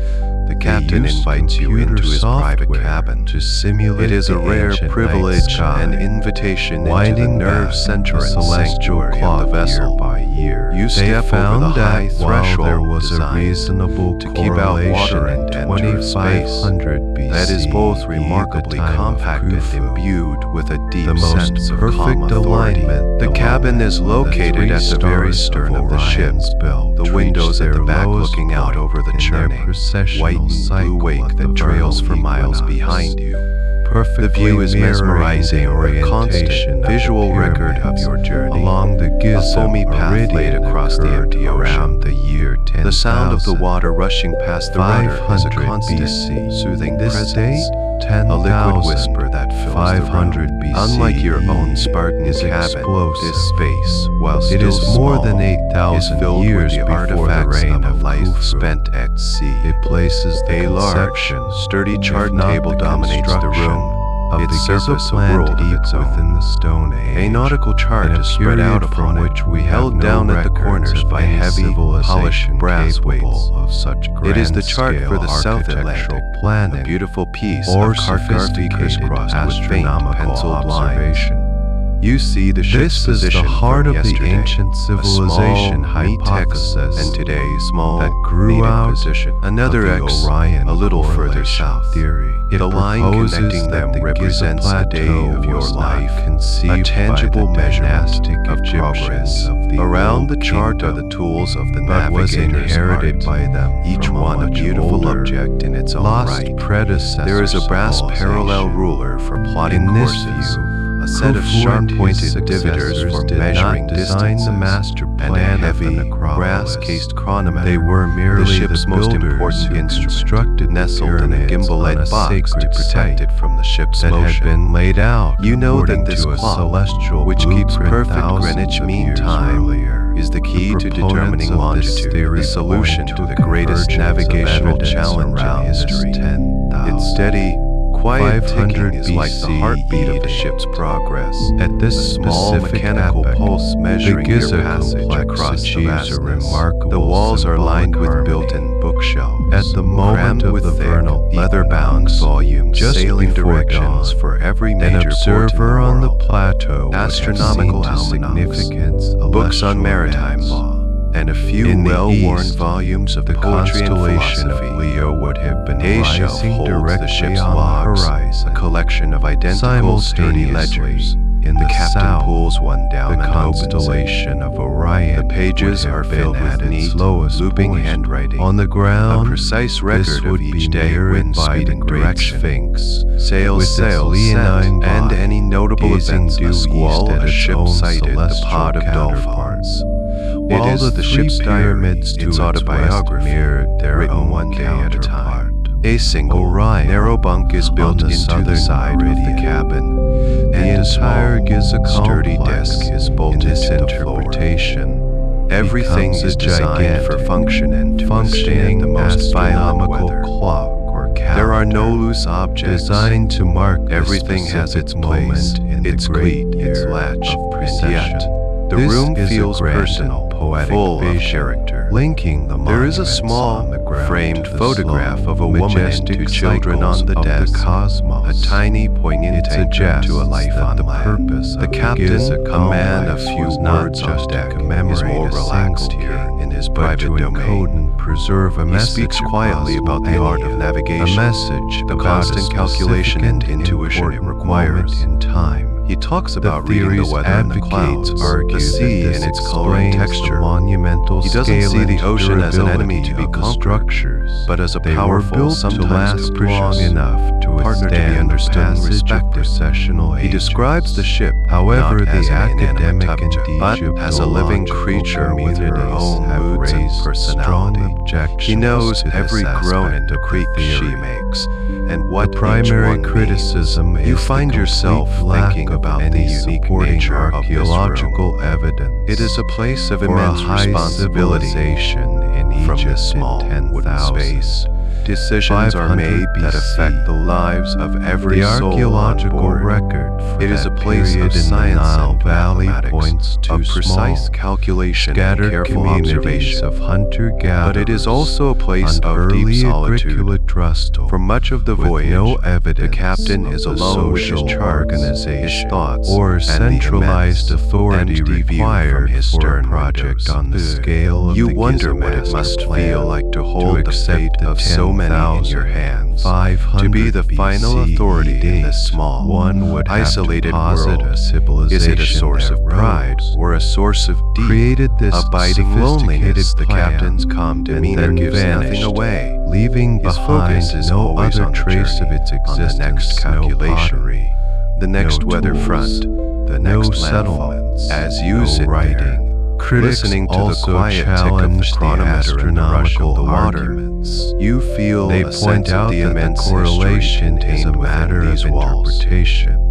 The captain They used invites you into his private software cabin. to simulate It is a the rare ancient privilege night sky, and invitation into the winding nerve back center the and celestial sanctuary of clock the vessel. year by year. You step over the high threshold there was a designed reasonable to keep out water and enter space 2500 BC, that is both remarkably compact and imbued with a deep the most sense of perfect calm authority. alignment. The cabin is located at the very stern of the ship. The windows at the back looking out over the churning, white and blue wake that trails for miles behind you. The view is mesmerizing, a constant visual record of your journey. Along the A foamy path laid across the empty around ocean. the year 10,000. The sound of the water rushing past the rudder is a 500 constant, BC. soothing This presence. date, 10,000. A liquid whisper that fills 500 the room. BC. Unlike your own Spartan is cabin, explosive. this space, while It still is small, more than 8,000 is filled years with the before the artifacts reign of a of life Khufu. spent at sea. It places the A large, conception, sturdy if chart not table the dominates the construction, room. of Its the surface a Giza world of plant its deep own. within the Stone Age. A nautical chart in a is spread out period upon from it, which we held have no down at the records corners of by any heavy, civilization polished brass capable weights. of such It is the chart for grand-scale the South architectural Atlantic, planning, a beautiful piece or of cartography sophisticated crisscrossed with faint astronomical penciled observation. lines. You see the ship's This is position the heart from of the yesterday, ancient civilization a small, neat text, hypothesis and today's small, that grew native out position. Another of the X, Orion a little further correlation south. theory. It The line proposes connecting that them the represents Giza a day plateau of your was not life, conceived a tangible by the measurement dynastic of Egyptians progress. of the Around Old the chart are Kingdom, the tools of the but was navigator's inherited art, by them each from one a much beautiful older, object in its own lost right. predecessor There is a brass parallel civilization. ruler for plotting In this courses, view, a set of Khufu and his sharp-pointed dividers for successors did measuring not design distances, the master and a plan of the heavy, necropolis. brass-cased chronometer. They were merely the ship's most builders important who instrument, constructed the nestled in a pyramids gimbal-led on a box to sacred protect site it from the ship's that motion. had been laid out You know that according this to a clock, celestial which keeps blueprint perfect thousands Greenwich of Mean years Time, earlier. is the key The to proponents determining of this longitude, theory the solution point to the the greatest convergence of navigational evidence challenge in around history. this 10,000. Its steady, quiet 500 ticking is like the BC heartbeat of the edict. ship's progress. At this A small specific mechanical epoch, pulse measuring the your Giza passage complex across the achieves a vastness. remarkable The walls are lined with symbolic built-in harmony. bookshelves, At the moment crammed of with the thick, vernal leather-bound equinox, volumes, just sailing before directions dawn, for every an major port in observer the on the world. plateau Astronomical would have seen to almanacs, significance books on celestial maritime events. law, and a few In the well-worn east, volumes of the poetry and constellation philosophy. of Leo would have been A shelf rising holds the directly ship's on logs, the horizon. a collection of identical sturdy Simultaneously, ledgers. in The the captain south, pulls one down the and opens it. constellation of Orion The pages would have are been filled at with its neat, lowest looping point. handwriting. On the ground, A precise this record would of each be day, mirrored wind by speed the and Great direction. Sphinx, Sails, with its sails, leonine set, and body, any notable gazing events, due a squall, east at a its ship own sighted, the celestial pod of counterparts. dolphins. It While is the ship's three diary, pyramids to its its autobiography, west mirrored their written own one day at a time. counterpart. A single, Orion, narrow bunk is built on the into the southern side of the meridian. cabin, The and a entire small, Giza sturdy complex desk is in bolted this to the floor. interpretation Everything becomes is a designed for gigantic, function and to functioning withstand the most violent astronomical weather. clock or calendar. There are no loose objects. Designed to mark the Everything has specific its place, moment in its the great cleat, its year latch, of and yet precession. the This room is a feels grand and personal, poetic full of vision, character. linking the There is a monuments small, on the ground framed to the photograph slow, of a woman and majestic two children on the cycles of desk, cosmos. a tiny, poignant It anchor suggests to a life that on the land. purpose The of captain, Giza a man of complex few was not words just on to deck, is commemorate more a relaxed single here king, in his but private to domain. encode and preserve a He message speaks across quietly about the art of millennia, navigation, a message the about constant a calculation and specific intuition it important requires. moment in time. He talks The about reading the theory's weather and the clouds, advocates the argue sea that and this its color and explains texture. the monumental He doesn't scale see the and ocean as an enemy durability to be of the conquered, structures, but as a they powerful, were built to sometimes last capricious long enough to partner to be withstand the understood and passage of respected. processional He ages. describes the ship, However, not as the an inanimate academic object, and but as a living Egyptological creature with her communities own have moods and raised personality. strong objections He knows to this every groan and aspect of the creak she theory. makes, and what The primary each one criticism means. is You the find yourself complete lack thinking of about any the unique supporting nature of this room. archaeological evidence. It is a place of for immense a high responsibility. civilization in From Egypt this small in wooden 10,000. space, decisions are made that affect the lives of every soul archaeological on board. record for It is a that place period of in science the Nile and Valley mathematics, points to of precise small, calculation and scattered careful communities observation. of hunter-gatherers. But it is also a place on of deep early solitude. Agricola Trustles. For much of the With voyage, no evidence the captain of is the alone with his social charts, organization his thoughts, or and the centralized immense, authority empty view required from his for a stern project windows. on the scale of You the wonder what it Giza must plan feel like to hold the accept fate the of so many in your hands, to be the final authority in this small, one would isolated posit world. a civilization Is it a source of pride or a source of deep, created this abiding loneliness? The plan, captain's calm demeanor gives nothing away, leaving his behind focus is no always other on the trace of journey, its on the existence, next calculation, no pottery, the next no weather tools, front, the no next settlements, as you no sit writing. there, Critics listening to the also quiet tick of the challenge chronometer and the rush of the water. arguments. You feel They a point sense out of the that immense the correlation history is a contained matter within of these walls. interpretation.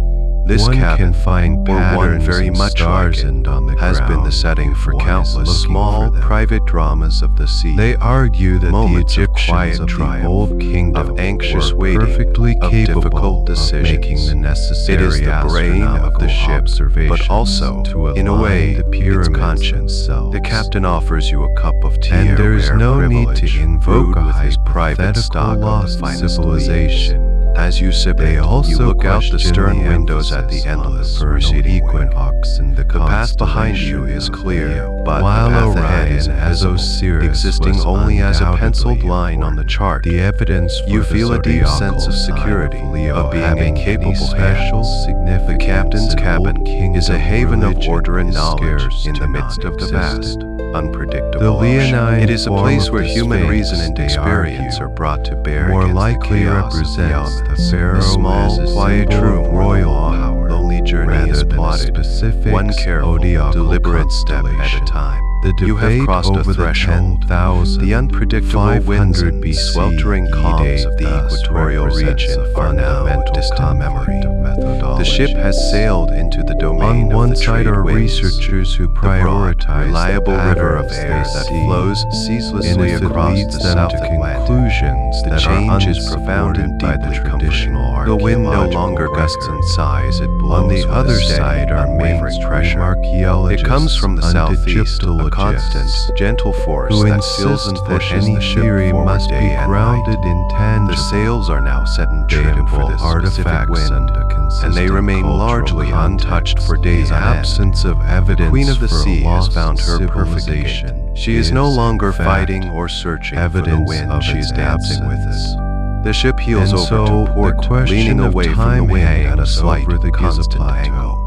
This One cabin, can find or one patterns very in much stars like it, and on the has been the ground setting for if one is countless looking small for them. private dramas of the sea. They argue that the Moments of Egyptians quiet of the triumph, Old Kingdom of anxious were waiting, perfectly of capable difficult decisions. of making the necessary It is the brain of the ship, but also, to in a way, the its pyramids conscience. themselves. The captain offers you a cup of tea, And a there's rare no need privilege, to invoke brewed a with his private hypothetical stock of the lost finest civilization. leaves. As you sip They it, also you look out the question stern the windows at the emphasis on endless the vernal receding wake. equinox and the The path behind you constellation is of clear, Leo. but While the path ahead is Orion as invisible, Osiris existing was only as a penciled undoubtedly line on the important. chart. The evidence for You the feel a deep zodiacal sense of sign security, Leo of being having in capable any special hands. significance. The captain's in cabin Old Kingdom is a haven of religion order and is knowledge scarce in to the midst of the vast, non-existent. unpredictable The ocean. Leonine It is a form place of where the human Sphinx, reason and they experience argue, are brought to bear more against likely the chaos represents of the the pharaoh The small, as a quiet symbol room of where the royal long, power, lonely journey rather is than a plotted, specific one careful, zodiacal deliberate step at a constellation. time. The You have debate crossed a over the threshold. 10,000, The unpredictable winds and BC sweltering calms of the thus equatorial represents region a are now fundamental distant memory. conflict of methodology. The ship has sailed into the domain On of one the side trade are winds, researchers who the broad, prioritize reliable the river of patterns air they that see, flows ceaselessly and if it across leads the them South to Atlantic. conclusions The that change are is profound and unsupported by the deeply traditional comforting. The wind no archaeological longer gusts and record. sighs, it blows On the with other a steady, side are unwavering mainstream pressure. archaeologists It comes from the and southeast, a Egyptologists constant, gentle force who that fills insist and that pushes any the ship theory forward must day be and grounded night. in tangible, The sails are now set and trim for datable this specific artifacts wind, and a and they consistent remain cultural largely context. untouched for days The on end. absence of The evidence Queen of the for a Sea has lost found her perfect civilization gate. She is no is, longer in fact, fighting or searching for the evidence wind. of She its is dancing with absence. it. The ship heels And over so to port, the question leaning of away from the time wind at a hangs slight, over the Giza constant plateau. angle.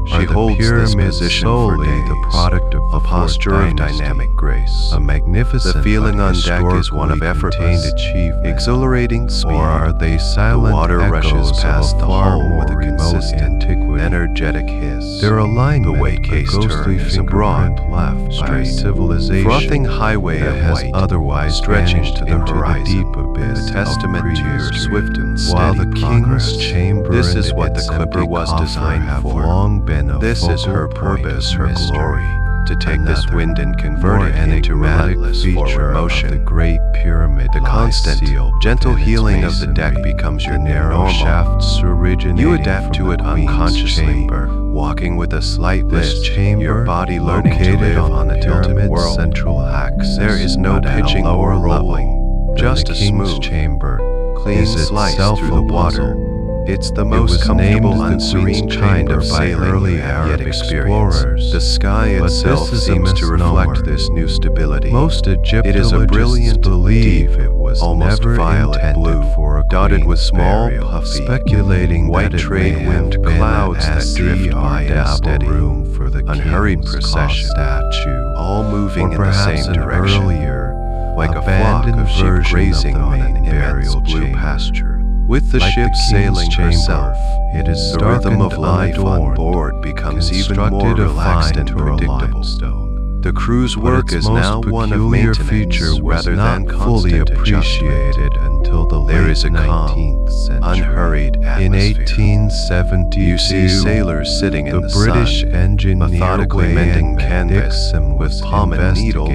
She Are the holds this pyramids position for solely days, the product of a the Fourth posture of Dynasty, dynamic grace. a magnificent The feeling but on deck is one of historically effortless, contained achievement, exhilarating speed. or are they silent The water rushes echoes past of the a far hull more with a remote consistent, antiquity? energetic hiss. Their alignment, The weight a case ghostly turn, is a broad, fingerprint left by a straight, civilization frothing highway that of has white, otherwise stretching vanished to the into horizon, the deep abyss a testament of to your prehistory. swift and While steady the progress. king's chamber This and is what the its Clipper empty was coffer designed have for. long been a This is focal her point purpose, of her mystery. glory, to take this Another, wind and convert more it into enigmatic relentless feature forward of motion. the Great Pyramid The lies constant, sealed gentle within its healing of the deck masonry. becomes your The new narrow normal. shafts originating You adapt from to the it Queen's unconsciously, chamber. walking with a slight This lisp, chamber, your body learning to located live on the a tilted pyramid's world. central axis, There is no but at a pitching lower or level rolling, than just the a king's smooth, chamber, clean is slice itself through a the water. puzzle. It's the It most was comfortable, named the unserene Queen's kind Chamber of by sailing early you have Arab yet experienced. explorers. The sky But itself this is a seems to reflect misnomer. this new stability. Most It is a Egyptologists brilliant, believe deep, it was almost never violet intended blue, for a dotted with queen's small, burial, puffy, speculating white that it trade may wind have been clouds an that drift by in a SDR steady, room for the unhurried king's procession, statue, all moving or in the perhaps same an direction, earlier, like a flock abandoned of sheep version grazing of the on an main immense burial blue chamber. pasture. With the Like ship the king's sailing chamber, herself, it is the rhythm of darkened, life on unadorned, board becomes even constructed more of relaxed fine and to a predictable. limestone. The crew's But work its is most now one of peculiar maintenance feature was rather not than fully constant appreciated until the There late is a calm, 19th century. unhurried In atmosphere. 1872, You see sailors sitting in the the British sun, engineer methodically mending canvas with palm and needle,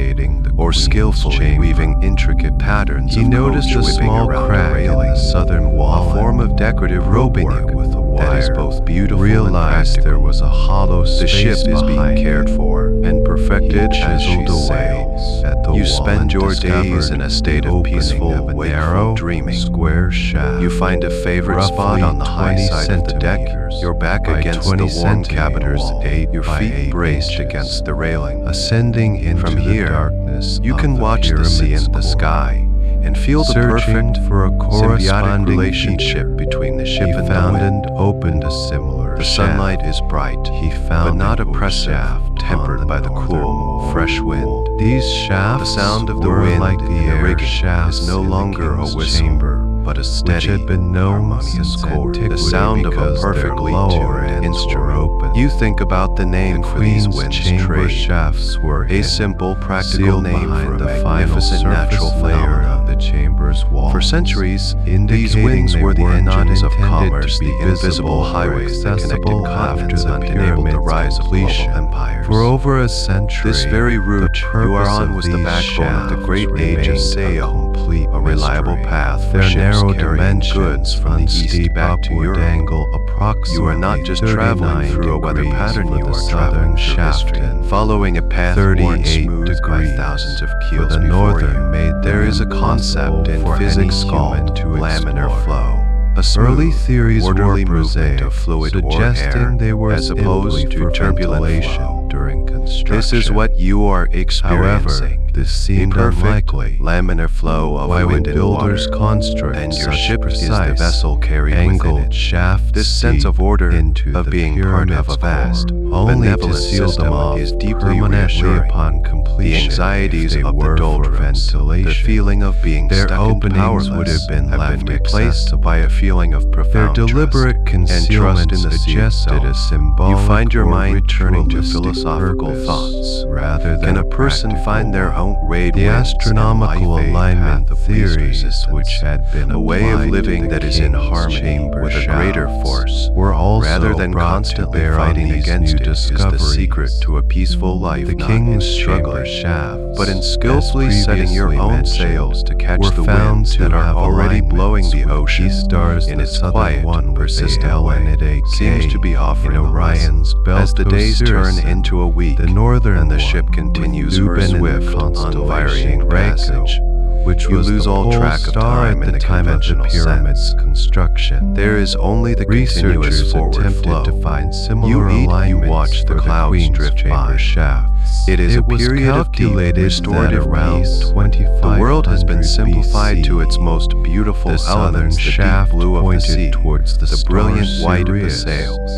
or skillfully weaving intricate patterns He of noticed coach a whipping small around crack the in railing, the southern wall, a form of decorative roping ropework it with a wire. that is both beautiful Realized and there practical. was a hollow The space ship is being behind cared it. for and perfected He as she chiseled away sails. at the You wall spend and your days discovered in a state the of opening peaceful, of a wakeful narrow, dreaming. square shaft. You find a favorite roughly spot on the high 20 side of the deck, centimeters your back by against 20 the warm cabiners, wall, 8 your by feet 8 braced inches. against the railing. Ascending into From the here, darkness you of can the watch the sea pyramid's and the core. sky and feel the Searching perfect for a symbiotic corresponding relationship feature, between the ship he and found the wind. and opened a similar The shaft. sunlight is bright, He found but not a oppressive, shaft tempered on by the cool, northern fresh wall. wind. These shafts The sound of the were wind like the in the air rigging shafts is no in the longer a king's whistle, chamber, but a which steady, had been known harmonious since chord. antiquity The sound of a because their perfectly lower tuned ends were instrument. open. You think about the name The for these Queen's winds chamber trade, shafts were a hidden, simple, practical sealed name behind for a the final magnificent natural surface layer phenomenon. of the chamber's wall. For centuries, these indicating winds they were the not engines of intended commerce, to be the invisible visible or highways that connected accessible continents after the and enabled the pyramid's rise of global completion. empires. For over a century, This very route the you are purpose on of was the these backbone of the shafts great age of remained sail, complete a reliable mystery. path for Their ships narrow carrying dimensions goods from the east steep back to upward Europe. angle approximately You are not just traveling through a weather pattern, for you the are southern traveling through shaft history, and following a path worn 38 smooth by degrees thousands of for keels the before northern you. made There them is a concept in impossible for physics any called human to laminar explore. flow. A Early smooth, theories were orderly prosaic, movement of fluid or suggesting air, they were as opposed simply to for turbulent ventilation flow. during construction. This is what you are experiencing. However, this seemed the perfect unlikely. laminar flow of Why would wind and builders water, construct and your such ship is the precise, vessel carried within angled it. shafts This sense of deep order, into of the being part of a pyramid's vast, core, only to benevolent seal system them off is deeply permanently reassuring. upon completion. The anxieties if they of the were for doldrums, the ventilation. feeling of being Their stuck and openings powerless, would have been left replaced accessible. by a feeling of Their profound deliberate trust and trust concealment in the sea suggested itself. a symbolic You find your or mind turning to ritualistic philosophical purpose thoughts. rather than Can a person practical find their one. own raid The winds and astronomical life-aid alignment path of theories, resistance, which had been a way of applied living to the that is in king's harmony chamber with a greater shafts, force, were also rather than brought constantly to bear on fighting these against new it, is the discoveries. secret to a peaceful life. The Not king's in chamber struggling, shafts, but in as skillfully setting your previously own mentioned, sails to catch were the found winds to that are have already blowing the alignments with ocean stars. in The its southern quiet, one with persistent the L way, and a seems K to be offering in Orion's a belt as the of days turn Sirius, into a week, the northern and the one ship continues her with Lubin and the swift, constellation unvarying Draco, passage, which you was lose the all pole track of star time at in the the time of the conventional pyramid's sense. construction. There is only the continuous Researchers forward attempted flow. to find similar You eat, you alignments watch the for clouds Queen's drift chamber by. shafts. It is a was period of deep, calculated restorative that around peace. 2500 The world has been simplified to its most beautiful the southern elements, the deep shaft blue of the pointed sea, towards the brilliant star white of the Sirius, sails,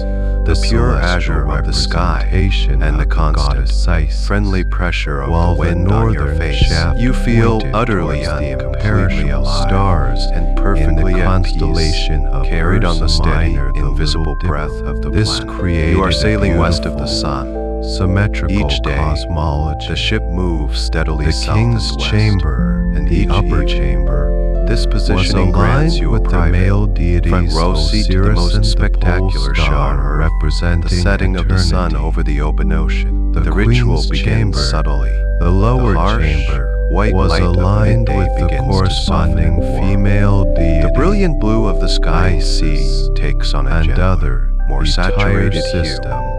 the pure celestial azure of the sky, representation and the of constant, goddess Isis, friendly pressure of while the wind the on your northern face. shaft You feel pointed utterly towards the and completely imperishable alive, stars and in perfectly the at constellation peace, of carried on the Ursa steady, Minor, the invisible Little Dipper. breath of the This planet. created You are a sailing west of the beautiful, sun. symmetrical Each day, cosmology. the ship moves steadily The south king's and west, chamber and the each upper evening, chamber this was positioning grants aligned you with a the private, male deities front row seat to the Osiris most and the spectacular pole star, shower, representing the setting of the sun eternity. over the open ocean. The ritual Queen's begins chamber, subtly. The lower The harsh, chamber white was light of aligned midday with the begins to corresponding soften and warm. female deity. The brilliant blue of the sky Isis takes on a and gentler, other more entire saturated system hue.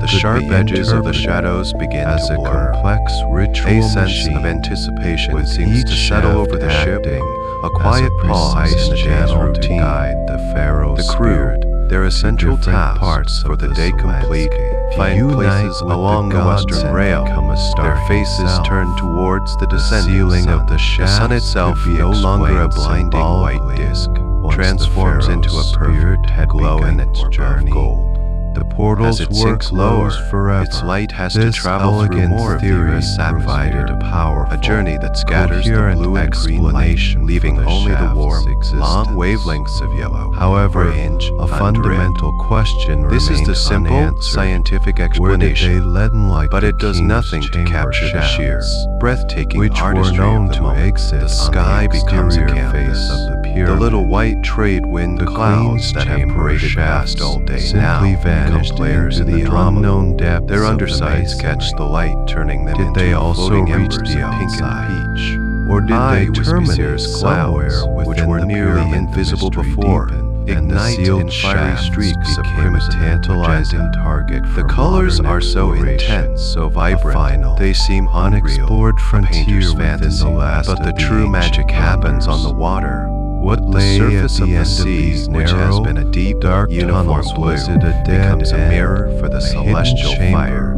The could sharp be edges of the interpreted shadows begin as to a blur. complex ritual A sense machine of anticipation with seems each to settle shaft over the ship, acting a quiet as a pause precise in the day's channel routine. to guide the pharaoh's The crew, spirit their essential different tasks parts for of the this day complete, landscape. find Unite places with along the the gods western and rail, become a star their faces itself. turned towards the The descending ceiling sun. of the sun shafts itself, could be no longer a explained blinding white symbolically disk, once transforms the into a pharaoh's perfect, spirit had glowing begun its orb of journey. gold. The The portals As it were sinks lower, closed forever. its light has This to travel through elegant more of the theory Earth's provided atmosphere, a powerful, a journey that scatters the coherent blue and green light, explanation leaving for the only the shaft's warm, existence. long wavelengths of yellow. However, orange, a fundamental question This is the remained simple, unanswered. scientific Where explanation, did they leaden-like but the it does king's nothing to chamber capture the sheer, shafts, breathtaking which were artistry known of the to moment. exist The on sky the becomes a exterior canvas. face of the The pyramid. little white trade wind The clouds queen's that have chamber paraded past shafts all day simply now become vanished players in into the the drama. unknown depths Their of the undersides catch masonry. the light, turning them Did into they also floating reach embers the of pink outside? and peach? Or did they was terminate Monsieur's somewhere clouds, which within were the nearly pyramid? invisible The mystery before, deepened, and the ignite sealed in fiery shafts streaks of became a crimson and tantalizing magenta. target The for colors modern are so exploration. intense, so A vibrant, final, they seem unreal, unexplored a frontier painter's within fantasy. the last But the of true magic ancient happens on wonders. the water. What The lay surface at of the the end sea, of these which has narrow, been a deep, dark uniform tunnels? blue, Was it a dead becomes a end, mirror for the a celestial hidden chamber, fire,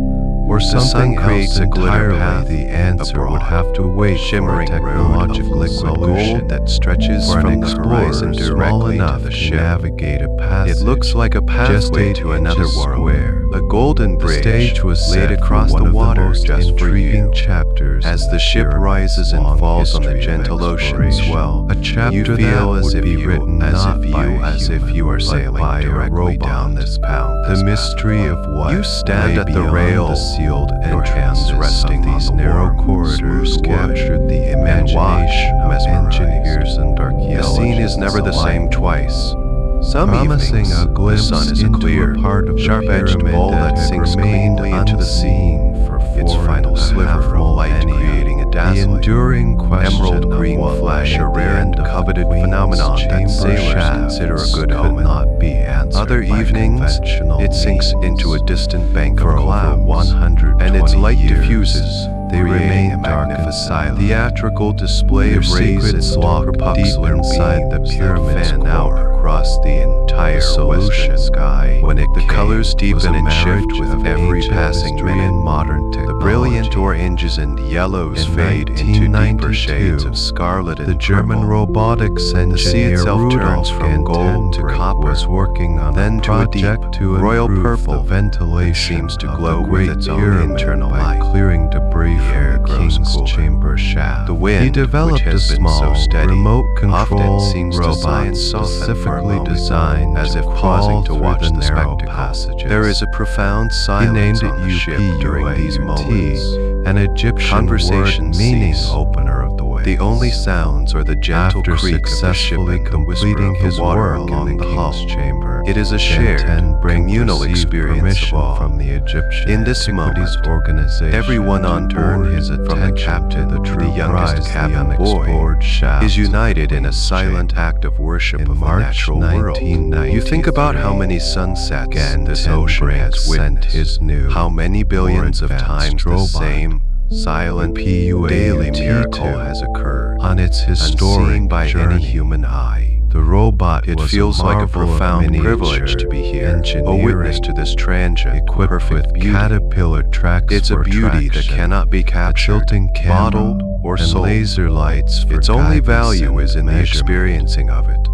or The something sun creates else a glitter entirely? path, The answer a would broad, have to wait shimmering for a road of technological liquid solution gold that stretches for an from the explorer horizon small directly enough to the to ship. navigate a passage. It looks like a just pathway 8 to another inches world, square. a golden The bridge stage was laid set across for one the of water the most just for intriguing you. chapters As in the ship pyramid's rises and long falls on the history of gentle ocean exploration. swell, A chapter you feel that as would if be you, written not by a as if human, you are but sailing by a directly robot. down this path. The mystery of what You stand lay at the beyond rail, the sealed your hands entrances resting of these on the narrow warm, corridors smooth water, captured the and watch, imagination of mesmerized. engineers and The archaeologists scene is never the same alike. twice. Some Promising evenings, a glimpse the sun is a into clear, a part of the sharp-edged pyramid bowl that had sinks remained cleanly into the sea, unseen for its 4.5 final sliver of light millennia. creating a The dazzling, enduring question emerald of green what flash, lay a at the rare end and of the coveted queen's phenomenon that chamber sailors shafts consider a good could omen. not be answered Other by evenings, conventional it sinks means. into a distant bank For of over clouds, 120 and its light years, diffuses. they creating remain a dark and magnificent, silent. theatrical display Their of rays secrets and locked deep crepuscular inside the beams that pyramid's fan out core. across the entire Solution, western sky. when it The came, colors was deepen a and shift marriage with of every ancient passing history minute. and modern The technology. brilliant oranges and yellows In fade into deeper 1992, shades of scarlet and the German purple. robotics The sea engineer itself Rudolf turns from gold to Gantenbrink copper, was working on then a to a project deep, to royal improve purple the ventilation seems to of glow the with Great its own Pyramid internal by light. clearing debris The air from the grows king's cooler. chamber shaft. The wind, he developed which has a been so small, steady, remote often control seems to robot sigh and soften for a specifically moment, designed as to if crawl pausing to through watch the the narrow spectacle. passages. There is a profound He silence named it on the ship during these moments. an Egyptian Conversation word meaning cease. opener of the waves. The only sounds are the gentle After creak of the ship successfully and the whisper completing of the his water work along in the the hull. king's chamber, It is a shared, communal experience of permission all. from the Egyptian In this Antiquities moment, Organization everyone on to board, turn his from the attention captain to the to true the youngest prize, cabin the boy, unexplored shaft is united in a of the silent chamber. act of worship In of the March natural world. 1993, You think about how many sunsets this Gantenbrink ocean has sent witnessed, his new, how many billions of more times the advanced same silent daily miracle PUAT2 has occurred, on its historic unseen by journey. any human eye. The robot It was feels like a marvel of profound miniature privilege to be here, a engineering, witness to this transient, equipped perfect with beauty. caterpillar tracks It's a for beauty that traction, cannot be a captured, tilting camera, modeled, or and sold. laser lights for Its only guidance value and is in the measurement. experiencing of it.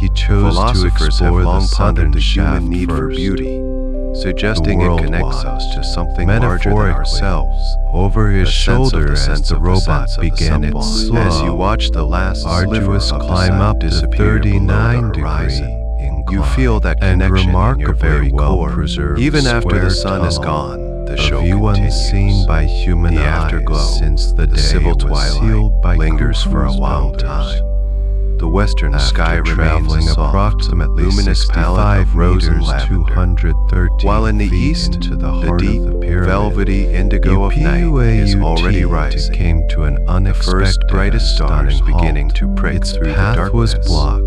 He chose to Philosophers have explore long the pondered southern the shaft human need for first. beauty, suggesting The it world connects us to something larger than metaphorically, ourselves. over his The sense of shoulder the as sense the of robot sense of the began its sublime. slow, As you watch the last arduous sliver of the climb sun up to disappear below 39 the horizon, degree you feel that and connection in your remarkably very core. well-preserved Even after the square sun is tunnel, gone, the a show view continues. unseen by human The eyes afterglow, since the day civil was twilight, sealed by lingers for a Khufu's long builders. time. The western After sky remains traveling a soft, approximately luminous palette 65 of rose and meters, lavender, 213 while in the feet east, into the heart deep, of the pyramid, velvety indigo of night is already rising. Came to an The unexpected, first brightest stars stunning beginning halt. to break Its through the path darkness. was blocked.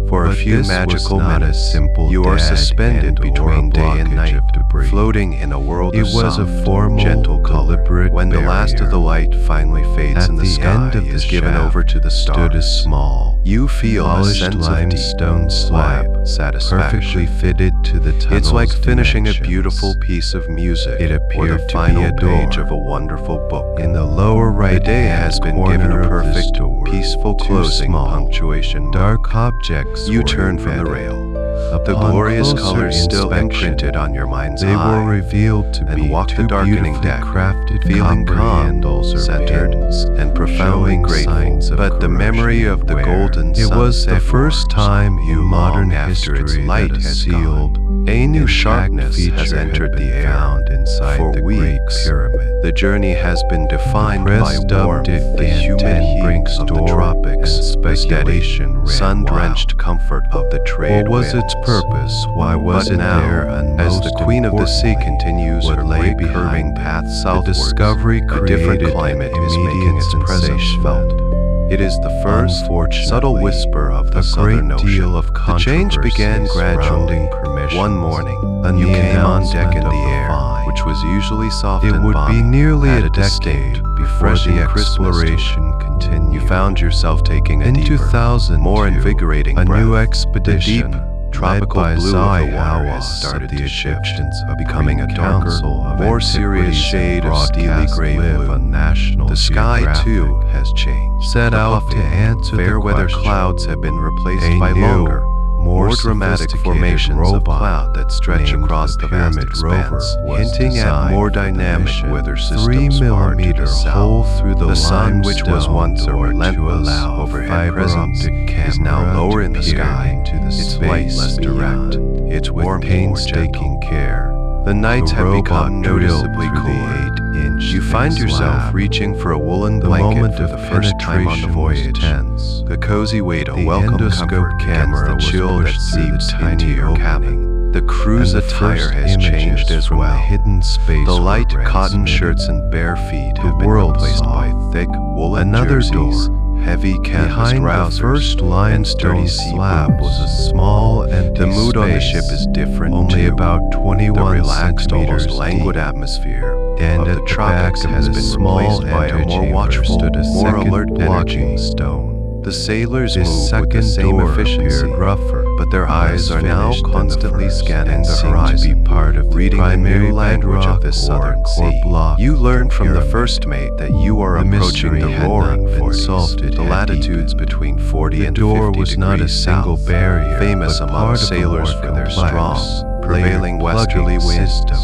For a But few this magical was not minutes, a simple you are dead suspended end or between day and blockage night, of debris. floating in a world It of was soft, a formal, gentle color. deliberate When the last of barrier. the light finally fades At and the the sky end of the is given shaft over to the stood a stars, small, you feel a polished sense limestone of deep, slab, quiet satisfaction. perfectly fitted to the tunnel's It's like finishing a dimensions. beautiful piece of music, It or appeared the to final be a page door. of a wonderful book. In the lower right The day has been given a perfect, peaceful closing small, punctuation. dark objects You were turn from the embedded. rail, The glorious colors still imprinted on your mind's eye. They were revealed to be walk the two darkening deck, crafted feeling calm, handles or centered, pins, and profoundly showing grateful. signs of But the memory of the golden it was the sunset first bars time in modern after its history light that a has sealed, gone. A new intact sharpness has feature had entered the been air. found inside For the Great weeks, Pyramid. the journey has been defined by Press warmth, dubbed it the humid heat Brink's of the door, tropics, and the steady, speculation ran sun-drenched wild. comfort of the trade What was winds. its purpose? Why was But it now, there? And as most the Queen of the Sea importantly, continues what her lay great curving behind path it, southwards, the discovery a different created climate an is immediate making its presence sensation. felt. It is the first Unfortunately, subtle whisper of the a Southern great Ocean. deal of The change began controversy gradually. surrounding permissions, One morning, and you the came on deck in announcement the of the air, fine. which was usually soft It and would be balmy, nearly had a distinct, decade before refreshing the Christmas to it. exploration continued. You found yourself taking a In deeper, 2002, more invigorating a breath. new expedition, The deep, tropical led by blue of Zai the water has Hawass started of the to shift, Egyptians, becoming a darker, Council of more serious Antiquities shade and of steely broadcast gray live blue. on National The sky, Geographic too, has changed. set The out puffy, to answer fair the weather question. clouds have been replaced A by new, longer, more dramatic sophisticated formations of robot cloud that stretch named across the the vast Pyramid expanse, Rover was hinting at designed more for the dynamic mission. weather 3 systems far to millimeter the south. hole through the sun, which was limestone once a door to relentless allow overhead fiber presence, optic is now camera lower to in the peer sky, into the its space flight less direct, beyond. its With warmth more painstaking gentle. care, The nights the have robot become drilled noticeably through cooler. the 8-inch You find thin yourself slab. reaching for a woolen The blanket moment for of the first time on the penetration was voyage. tense. The cozy weight, a The welcome endoscope comfort camera against the was chill that pushed through the seeps tiny into your opening. cabin. The crew's And the attire first has changed images as from well. the hidden space The light were cotton transmitted. shirts and bare feet The have been world replaced saw by thick woolen another jerseys, door. heavy canvas Behind trousers, the first and limestone sturdy sea slab boots. was a small empty The mood on the space, ship is different only too. about The 21 relaxed, centimeters almost languid deep. atmosphere And of at the the tropics back of has the been small replaced by a more antechamber watchful, stood a more second alert blocking energy. stone. The sailors This move with the second same door efficiency, appeared rougher, but their eyes less are now finished than the constantly first, scanning and the seem horizon, to be part of the reading the primary new language of bedrock this or southern core sea. block You learn from the pyramid. first mate that you are The approaching mystery the had Roaring not been Forties, solved, it the had latitudes deepened. between 40 The and door 50 was not a degrees single south, barrier, famous but among part of a sailors more for their complex, strong, prevailing layered westerly plugging winds. system.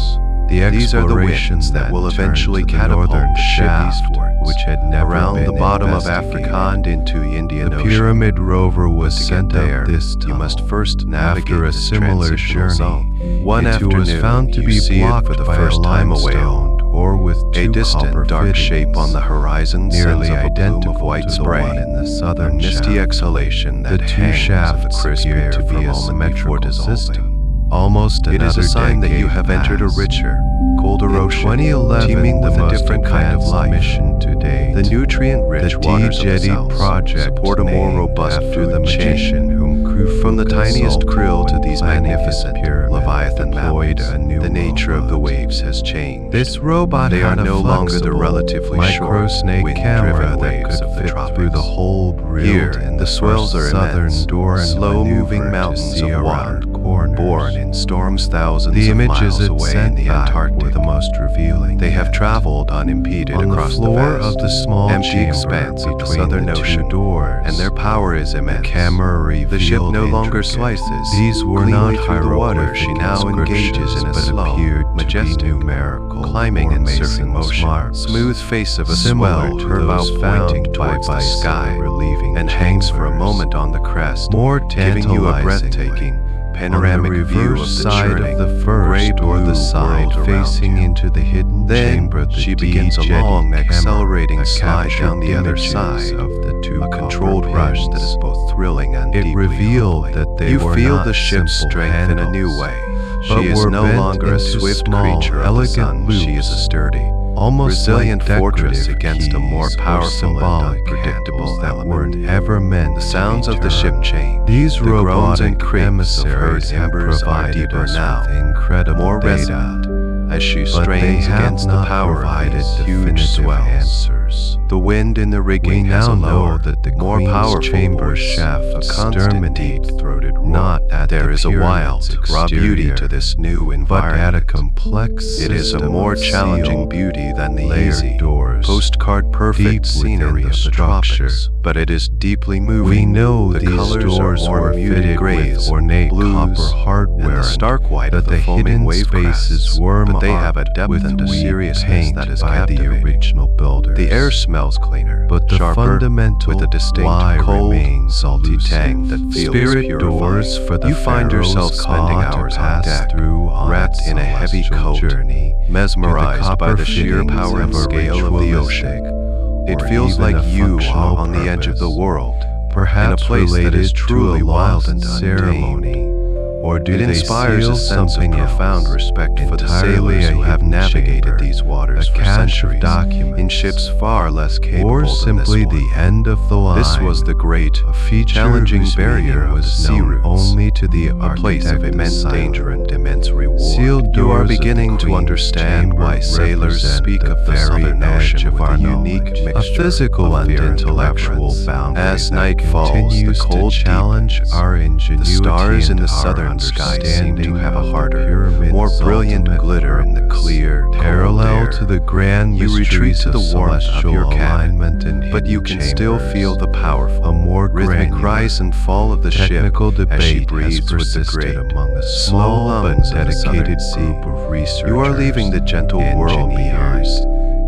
The These are the exploration winds that will turned eventually to the catapult northern the ship shaft, eastwards, which had never around been the bottom of investigated. Africa and into the Indian The Ocean. Pyramid Rover was To sent get there, up this you tunnel. must first navigate After a this similar transitional journey, zone. One it afternoon, was found to you be see it blocked for the by first a time a whale, limestone or with a two distant copper dark shape on the fittings, horizon nearly sends up a plume identical of white to the spray, one in the a southern misty shaft. exhalation that The two hangs in the shafts crisp appeared air to for be a moment before symmetrical dissolving. system. Almost It is another a sign that you decade have entered a passed. richer, colder In ocean, 2011, teeming with the a most different kind of advanced life. mission to date, The nutrient-rich the waters of the D-Jetty South project, support a more named robust after food the magician chain. whom Khufu From the tiniest consulted krill to when these planning his magnificent pyramid, Leviathan deployed mountains, a new the nature of the robot. waves has changed. This robot They had are a no longer the flexible, relatively short, micro-snake wind-driven camera that waves could of the fit tropics. through the hole drilled Here, in the swells first are southern immense, door and slow-moving maneuver to mountains see of around water, corners. born in storms thousands The of images miles it away sent in the back Antarctic. were the most revealing. They have yet. traveled unimpeded On the across floor the vast, of the small empty chamber expanse of the between southern the ocean, two doors, and their power is immense. the camera revealed The ship no longer intricate. slices These were cleanly not through the water. hieroglyphic She now engages in a but slow, appeared majestic, to be numerical, climbing or and surfing Mason's motion. marks. Smooth face of a Similar swell, to her bow those pointing found towards by the sky, relieving and hangs for a chambers. moment on the crest, More giving you a tantalizingly, breathtaking, panoramic on the view of reverse the side churning, of the first gray-blue or the side world around facing you. into the hidden Then chamber, the she begins a D-Jetty long, camera, accelerating a slide captured down the other images side, of the two a copper controlled rush that pins. is both thrilling and It deeply revealed humbling. that they you were feel not the ship's simple strength in a new handles, way. but She is were no bent longer a into swift small, creature of the elegant sun. She is a loops, sturdy, almost resilient like fortress decorative against a more keys or powerful symbolic and unpredictable handles that element. weren't ever meant The to sounds be of the ship turned. change. These The groans and robotic creaks of her emissaries have timbers are provided deeper us now, with incredible more data, resonant, as she but strains they have against the not power of provided these huge definitive swells. answers. The wind in the We rigging has now a know lower, that the more Queen's powerful chamber voice, shaft a constant exterminates deep-throated roar. not at There the is a wild, pyramid's raw beauty exterior, to this new but environment. at a complex It is a system more of challenging sealed, beauty than the layered easy, doors postcard perfect deep scenery within of the the structure. tropics, but it is deeply moving. We know the these colors doors are more were muted fitted grays, with ornate blues, copper hardware, and the stark white that of the the foaming hidden wave spaces crests, were but they have a marked depth with and a weed seriousness paint that is by the captivating. original builders. The air smells cleaner, but the sharper, fundamental with a distinct why cold, remains salty elusive. tang that feels Spirit purifying. doors for the You find yourself pharaoh's spending call to hours on pass deck, through on wrapped its in a heavy celestial coat, journey, mesmerized by the sheer fittings power and of a scale of the ritualistic ocean. It or feels even like a you are functional on the edge of the purpose, world, perhaps in a place that related is truly to a wild lost and ceremony, or do It they inspires seal a sense of something profound else, respect for the entirely sailors a who have hidden navigated chamber, these waters a for cache of centuries documents, in ships far less capable or than simply this one. the end of the line? This was the great, a feature challenging whose barrier meaning of the was sea known routes, only to the a place of architect immense silent. danger and immense reward. Sealed You are doors of the beginning to Queen's understand chamber why sailors represent speak the of the very southern edge ocean of with our a unique knowledge, mixture a physical of and fear intellectual reverence. boundary As that night falls, the continues cold to challenge deepens. our ingenuity The stars in and the our southern sky seem to understanding have a of the harder, pyramid's more brilliant ultimate glitter in the purpose. clear, Parallel cold to air. the grand You retreat mysteries to the of warmth of celestial your cabin, alignment and but you hidden can still chambers. feel the powerful, A more rhythmic granular, rise and fall of the ship technical as she debate breathes has with the persisted great, among a slow small but lungs of the dedicated southern group sea. of researchers, You are leaving the gentle world behind engineers,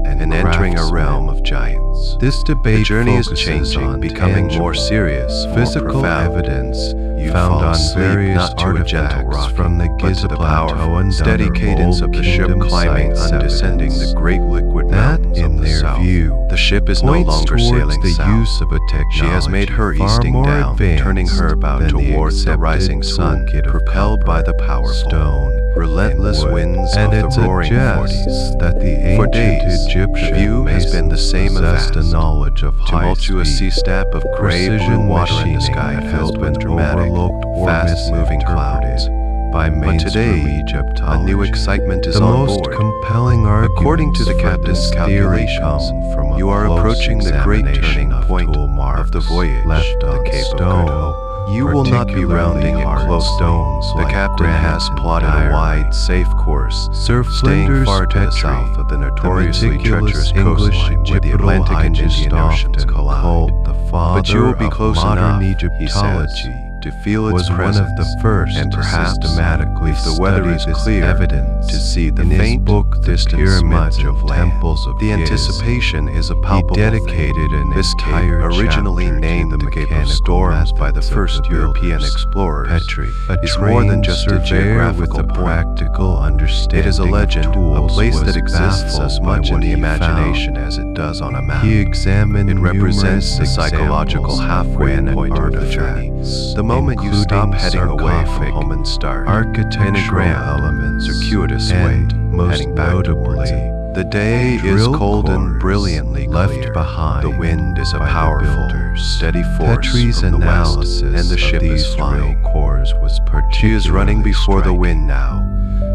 and entering a craftsmen. realm of giants. This debate The journey is focuses changing, on becoming more tangible, serious, more physical profound. evidence You found fall on asleep various not to a gentle artifacts rocking, from the but Giza to the Plateau powerful, and steady other cadence of the Old ship Kingdom climbing sites and descending evidence. the great liquid That, mountains in of the their south. view, The ship is no points longer towards sailing the south. use of a technology She has made her far easting more down, advanced turning her about than towards the accepted rising sun, toolkit of propelled by copper, the powerful, stone, relentless and wood. winds And of it the Roaring suggests Forties. that the For ancient days, Egyptian the view has been the same as possessed vast, a knowledge of tumultuous sea high-speed, step of gray blue precision water in the machining sky that has filled with been dramatic, overlooked or fast-moving clouds. misinterpreted by But mainstream today, Egyptology. a new excitement is the on most board. compelling arguments According to the for captain's this theory calculations, come from a you are close approaching the great examination turning of point tool marks of the voyage, left the on Cape of Good stone. Hope. You will not be particularly rounding it hard closely. stones The like captain granite has and plotted a diorite. wide, safe course, Sir staying Flinders far to the Petrie, south of the notoriously meticulous treacherous English coastline where the Egyptological Atlantic and Indian often Oceans collide. called the father But you will be of close modern enough, he Egyptology, says, to feel its was presence, one of the first and to perhaps, systematically if the weather study is this clear, evidence. to see the In his faint, book, The distant Pyramids smudge of and land. Temples of The Giza, anticipation is a he palpable dedicated thing. an This cape, entire originally chapter named to the the Cape of mechanical Storms by the methods of first the European builders. explorers, Petrie, a is more than trained just a surveyor geographical with a point. practical understanding It is a legend, of a tools, place was that exists baffled as by much in what the he imagination found. as it does on a map. He examined It represents numerous the psychological examples of halfway granite point of the journey. artifacts, The moment you stop including heading away from sarcophagic, home and start, architectural in a grand, elements, circuitous and, way, most heading back notably, towards it. The day is drill cold and cores brilliantly left clear. behind The wind is a by the powerful, builders. steady force Petrie's from the analysis west, and the of ship these is flying. drill cores was She is running particularly before the striking. wind now.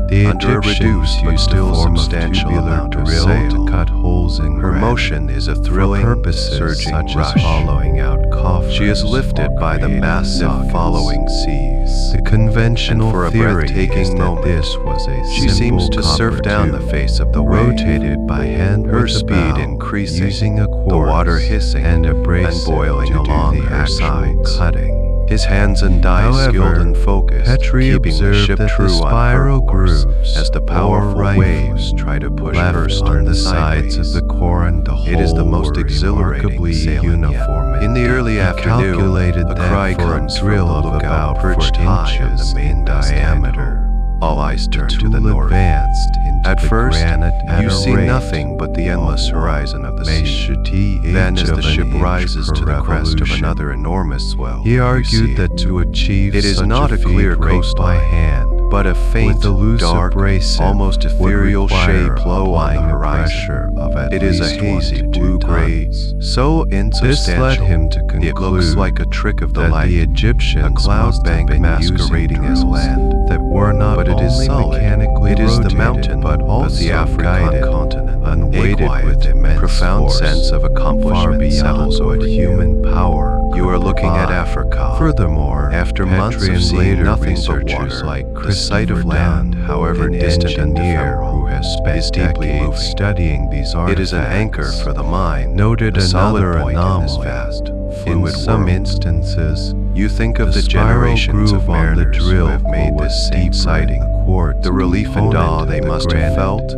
The Under a Egyptians reduced but used still a form of substantial tubular amount of drill sail. to cut holes in Her granite motion is a for thrilling, purposes surging such rush. as hollowing out coffers. She is lifted or by the creating massive sockets. following seas. The conventional And for a theory breathtaking is that moment, this was a she seems simple to surf copper down the tube face of the wave, rotated by hand her with the speed bow, increasing, using a the water quartz hissing and a brace and boiling to along do the her actual sides. cutting. His hands and eyes However, skilled and focused, Petrie keeping the observed ship that true the on her spiral course grooves as the or powerful rifles waves try to push left her on stern the sides sideways. of the core and the It is the whole most were exhilarating remarkably sailing uniform. yet. In the early He afternoon, calculated a that cry for comes a drill from of the lookout about perched 4 high on the inches main in diameter. diameter. All eyes turn The to the tool north. advanced into At the first, granite at you a see rate nothing but the endless of horizon of the sea. Meshiti Then, each as the of ship an inch rises per to the crest of revolution. another enormous swell, He you see argued it. that to achieve It is such not a feat clear rate by coastline, hand, but a faint, dark, almost ethereal shape low on the horizon. It is a hazy blue-gray, so insubstantial. This led him to conclude it looks like a trick of the light, the Egyptians a cloud bank masquerading as land. that were not But it is only solid. mechanically It is the rotated, mountain, but also the African guided, continent, unweighted a quiet, with immense profound force, sense of far accomplishment beyond settles over what you. human power You are could looking at provide. Africa. Furthermore, After months Petrie of and seeing later nothing but researchers water, like the sight of Christopher land, Dunn, however an distant and engineer ephemeral, who has spent is deeply decades moving. studying these artifacts, It is an anchor for the mind, noted a solid another point in this anomaly. vast, In fluid some world. instances, You think of the spiral generations groove of on the mariners drill who have made was this deeper deep sighting, in the quartz the relief and awe component they of the must have granite felt.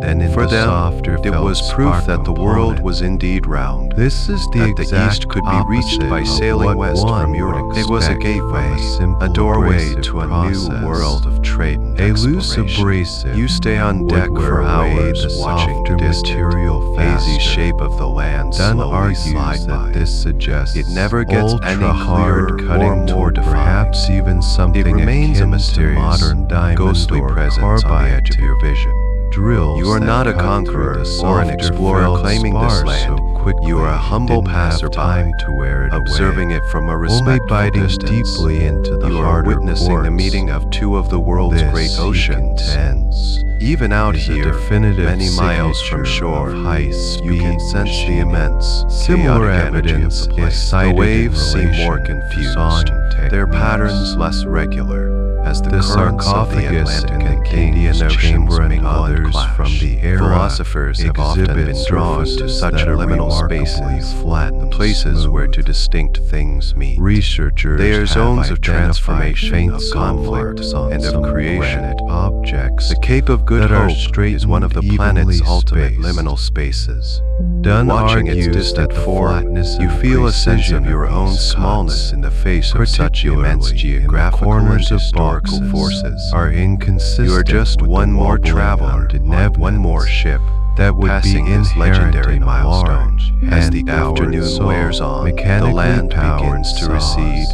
than in For the them, softer it was felt proof spark that the world component. was indeed round. This is the that the exact east could be reached opposite by of sailing what west one from would Europe. It was a expect from gateway, simple a doorway abrasive to a process. new world of trade and A loose exploration. abrasive You stay on deck would for wear away hours the watching the softer distant, material hazy faster. shape of the land Dunn slowly argues slide that by. this suggests It never gets any ultra-hard clearer cutting or more to defined. perhaps even something It remains a akin to mysterious, modern diamond ghostly or presence on the carbide edge of your vision. drills. You are that not a cut conqueror through the or an softer explorer felt claiming this spar land. so quickly You are a he humble didn't have passerby, time to wear it observing away. it from a Only respectful biting distance. deeply into the You are harder witnessing the quartz. meeting of two of the world's This, great he oceans. contends, Even out is a here, definitive many miles from signature shore, of high-speed you can sense the machining. immense, Similar chaotic energy of evidence the is place. cited The waves in seem relation more to confused, sawing their techniques. patterns less regular, as the The currents of the sarcophagus Atlantic in and the Indian King's Oceans Chamber and mingle and others clash. from the era Philosophers have often been exhibit drawn to surfaces such that are liminal remarkably spaces, flat and places where smooth. two distinct things meet. Researchers They are have zones of identified transformation, faint of saw conflict, marks on and of some creation. granite objects The Cape of Good that are Hope is one of the straightened planet's evenly ultimate spaced. liminal spaces. Dunn Watching its argues distant that the form, flatness you and feel a sense precision of your of own these smallness cuts, in the face of such immense particularly in the geographical corners and of historical boxes, forces. are inconsistent. You are just with one the more wobbling traveler on one more ship that would passing be this inherent legendary in a milestone. large As the hand-powered afternoon saw, wears on, the mechanically land powered begins to saws, recede,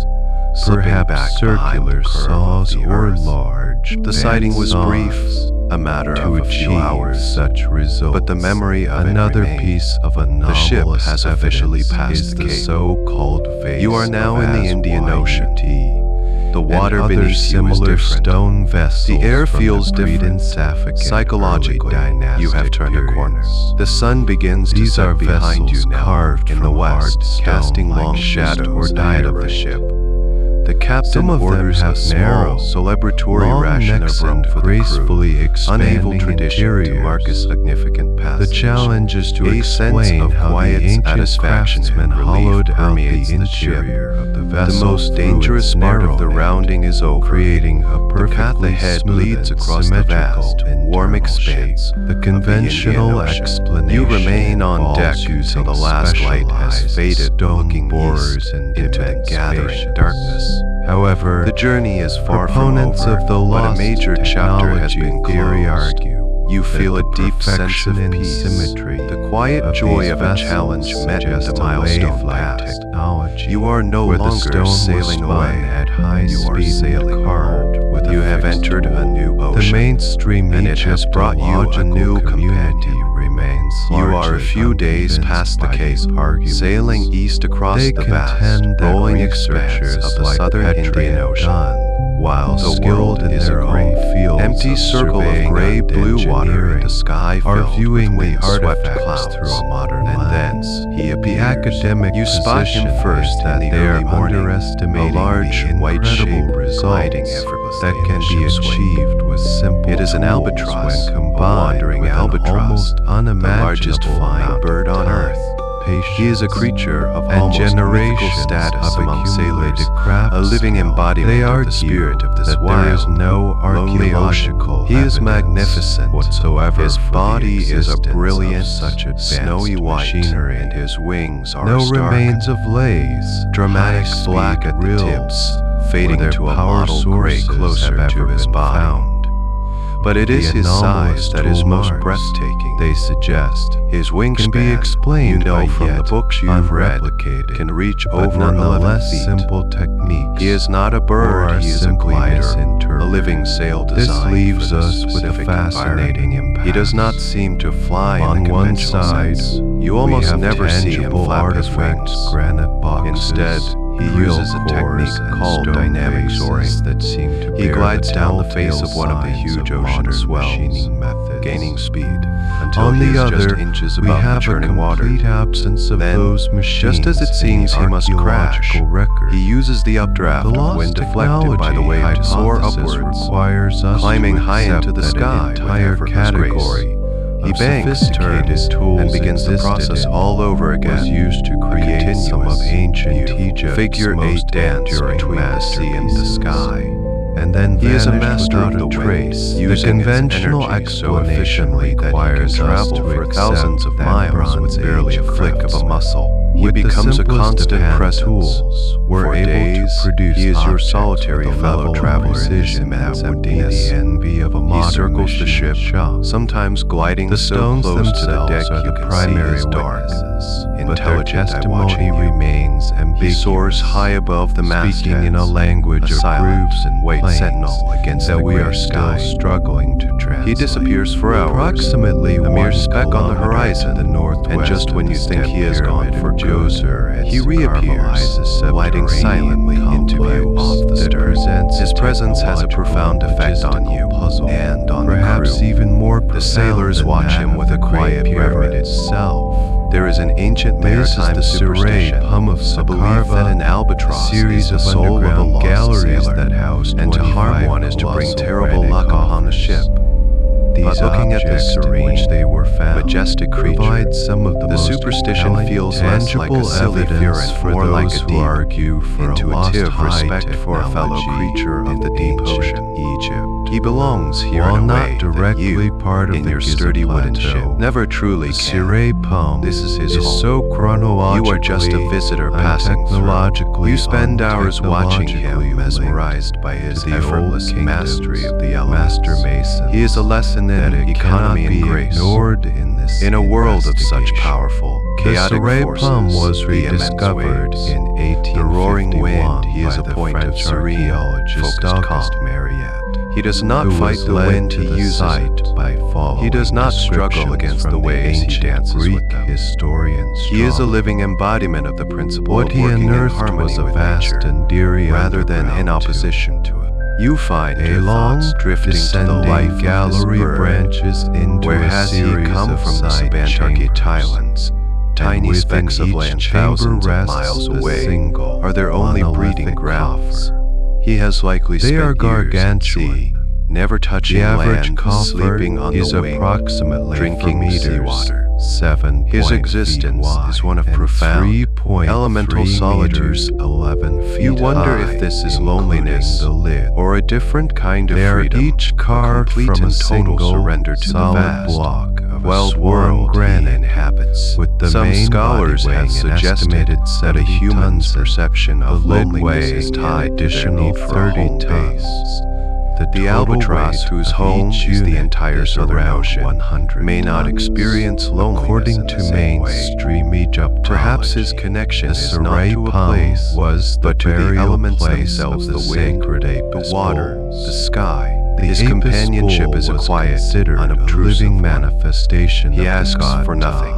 slipping perhaps back behind the circular curve saws of the or earth. large The sighting was band brief, saws a matter to of a achieve few hours, such results. but the memory of another it remained. piece of The ship anomalous has officially evidence passed is the the Cape. so-called vase You are now of in the Indian Ocean. Asyut. The water and other beneath you is similar different. stone vessels The air from feels the different. Pre-Sapphic and Psychologically, early dynastic you have turned a corner. periods. The sun begins to These set are behind you vessels now carved in the from west, hard stone casting like long schist shadows or ahead of the diorite. ship. The captain Some of them orders have a small, narrow, celebratory long ration necks of rum and for the gracefully crew, unable expanding tradition to mark a interiors. significant The passage. challenge is to A sense explain of how quiet the ancient satisfaction craftsmen and relief hollowed out the permeates the ship. interior of the The vessel most through dangerous its part of the narrow rounding is over, creating a the path perfectly ahead smooth leads and across the symmetrical vast, warm internal expanse shape. The of conventional the Indian Ocean. explanation You remain on deck involves until the using last light has specialized faded, stone looking borers east and into the immense gathering spaces. darkness. However, The journey is far proponents from over, of the but a lost major chapter has technology been theory closed. argue You feel that a the deep sense perfection of and peace, symmetry the quiet of joy these of a vessels challenge met in suggest the a milestone wave-like passed. technology You are no where the longer stone was sailing spun away. at high You are speed sailing hard with a You have fixed entered a tool. new The ocean, mainstream and it has brought you a new community companion. remains You are a largely few days unconvinced past the by Cape, these arguments. sailing east across They the vast, contend that rolling expanse researchers of the like southern Petrie Indian and Ocean. Dunn, While the skilled world in is their a own great, fields empty of circle of surveying gray and blue water in engineering, the sky are filled viewing with the wind-swept artifacts clouds. through a modern And lens. thence he The appears. academic You spot him position first is that in the they are early morning, underestimating a large the white incredible shape gliding results effortlessly that in can the be ship's wake. achieved with simple It is an tools albatross, when a combined wandering with albatross, an almost the unimaginable largest flying amount bird of on time, earth. patience, He is a creature of and almost mythical generations status of among accumulated sailors, craft a living skill. embodiment They of the argue spirit of this that wild, there is no lonely ocean. archaeological He is evidence magnificent whatsoever His for the body is a existence of brilliant, such advanced snowy white, machinery. and his wings are No stark, remains of lays, dramatic high-speed black at the reels, tips, where fading their to a power mottled gray sources closer have to ever his been body. found. But it is The his anomalous size that is tool most marks, breathtaking. they suggest, His can wingspan, be explained you know by from the yet books you've read, unreplicated, can reach but over 11 nonetheless feet. simple techniques. He is not a bird, or he is a simply glider. misinterpreted. a living sail This designed leaves for the us with a specific fascinating environment. impasse. He does not seem to fly On in the one conventional side, sense. You we almost have never see him tangible flap his artifacts, wings. granite boxes, Instead, he drill uses a cores, technique and called stone dynamic faces soaring. that seem to He bear glides the down the face telltale of one of the signs huge of ocean modern swells, machining methods. gaining speed until On he the is other, just inches we above have the churning a water. complete absence of Then, those machines. just as it seems in he the must crash, archaeological record. he uses the updraft The of lost wind deflected by the technology wave to soar hypothesis upwards, requires us climbing to high accept into the that sky an entire with effortless category grace. He of banks, sophisticated turns, tools and begins the existed process in all over again. was used to A create some of continuous, ancient beautiful Egypt's figure most eight dance enduring between the sea and the masterpieces. sky. And then He is a vanished master without of the a wind, trace. The using its conventional energy so explanation efficiently that he can requires us travel to for accept thousands of that miles Bronze with barely a Age flick of a craftsman. muscle. He With the becomes a simplest of constant hand presence. tools, we're For able days, to produce he is your objects solitary with a fellow level of traveler in this precision immense that would be emptiness. the envy of a He modern circles the machine ship, shop. sometimes gliding The so stones close to the themselves deck are you the can primary see his dark, witnesses, but their intelligent testimony watching you. remains He ambiguous. soars high above the mastheads, speaking in a language a of silent, grooves and white planes sentinel against that the we gray are still sky. struggling to translate. He disappears for hours, Approximately a mere 1 speck on the kilometer horizon, to the northwest and just when of you the think Step he has gone Pyramid for in good, Djoser, he its reappears, caramelized gliding silently into view complex off the that stern. presents His a presence has a technological profound effect on logistical you puzzle, and on perhaps the crew. even more The profound sailors than watch that him of with the a Great quiet Pyramid reverence. itself. There is an ancient This is maritime the serrated superstition, hum of a belief Sakarva, that an albatross a series is the of soul of a underground lost galleries sailor, that house and to harm 25 one is to bring colossal terrible granite luck upon the coffers. ship. These But looking at this objects in serene, which they were found majestic creature, provide some of the most superstition compelling, feels less like a tangible silly evidence fury, for more those like a who deep, argue for intuitive a lost respect for a fellow creature of the deep ocean. Egypt. He belongs here While in a not way directly that you, part of in the your Giza sturdy wooden Plateau, ship, never truly the can. Ciré Palm This is his is home. so chronologically You are just a visitor and passing through. technologically You spend hours watching untechnologically him, mesmerized by linked his to the effortless old mastery of the kingdoms, elements. master masons, He is a lesson that in it economy cannot and be grace. ignored in this In a world of such investigation. powerful, The chaotic Ciré forces, Palm was the immense rediscovered waves, in 1851 the roaring wind, he is by a the point of French serene, archaeologist focused Auguste calm. Mariette, He does not who fight was the led wind, to he the uses site it. by following He does not struggle descriptions against from the waves, he ancient dances Greek with them. historians. He is a living embodiment of the principle What of he working in unearthed harmony was a with vast nature, and dreary rather than in underground opposition to it. You find your long, thoughts drifting to the descending life of gallery this bird. branches into Where a has he series come of from the side subantarctic chambers? highlands? Tiny within specks of each land chamber thousands of rests miles a away single are their only breeding monolithic grounds. coffer. He has likely They spent are years at gargantuan. sea, never touching The average land, coffer sleeping on is the wing, approximately drinking 4 meters, seawater. 7 His feet existence wide, is one of and profound, 3.3 elemental solitude. meters, 11 feet You wonder high, if this is including loneliness the lid. or a different kind of They are freedom, each carved a complete from a and total single surrender to the solid vast, block of a wild sworn world he granite, inhabits. with the Some main scholars body have weighing an suggested estimated that a 70 human's tons, perception of the lid loneliness is weighing tied an to their additional need for a 30 home tons. base. The The total albatross, weight whose of home each is the unit entire is Southern around Ocean, 100 may not tons. experience loneliness According in the to same way. mainstream Egyptology, Perhaps his connection the is not Ciré to a Palm place, was the but to the burial elements place themselves, of the the wind, sacred the Apis water, bulls. the sky. The His Apis companionship bull is a was quiet, considered unobtrusive a living one. manifestation He of the asks god for nothing.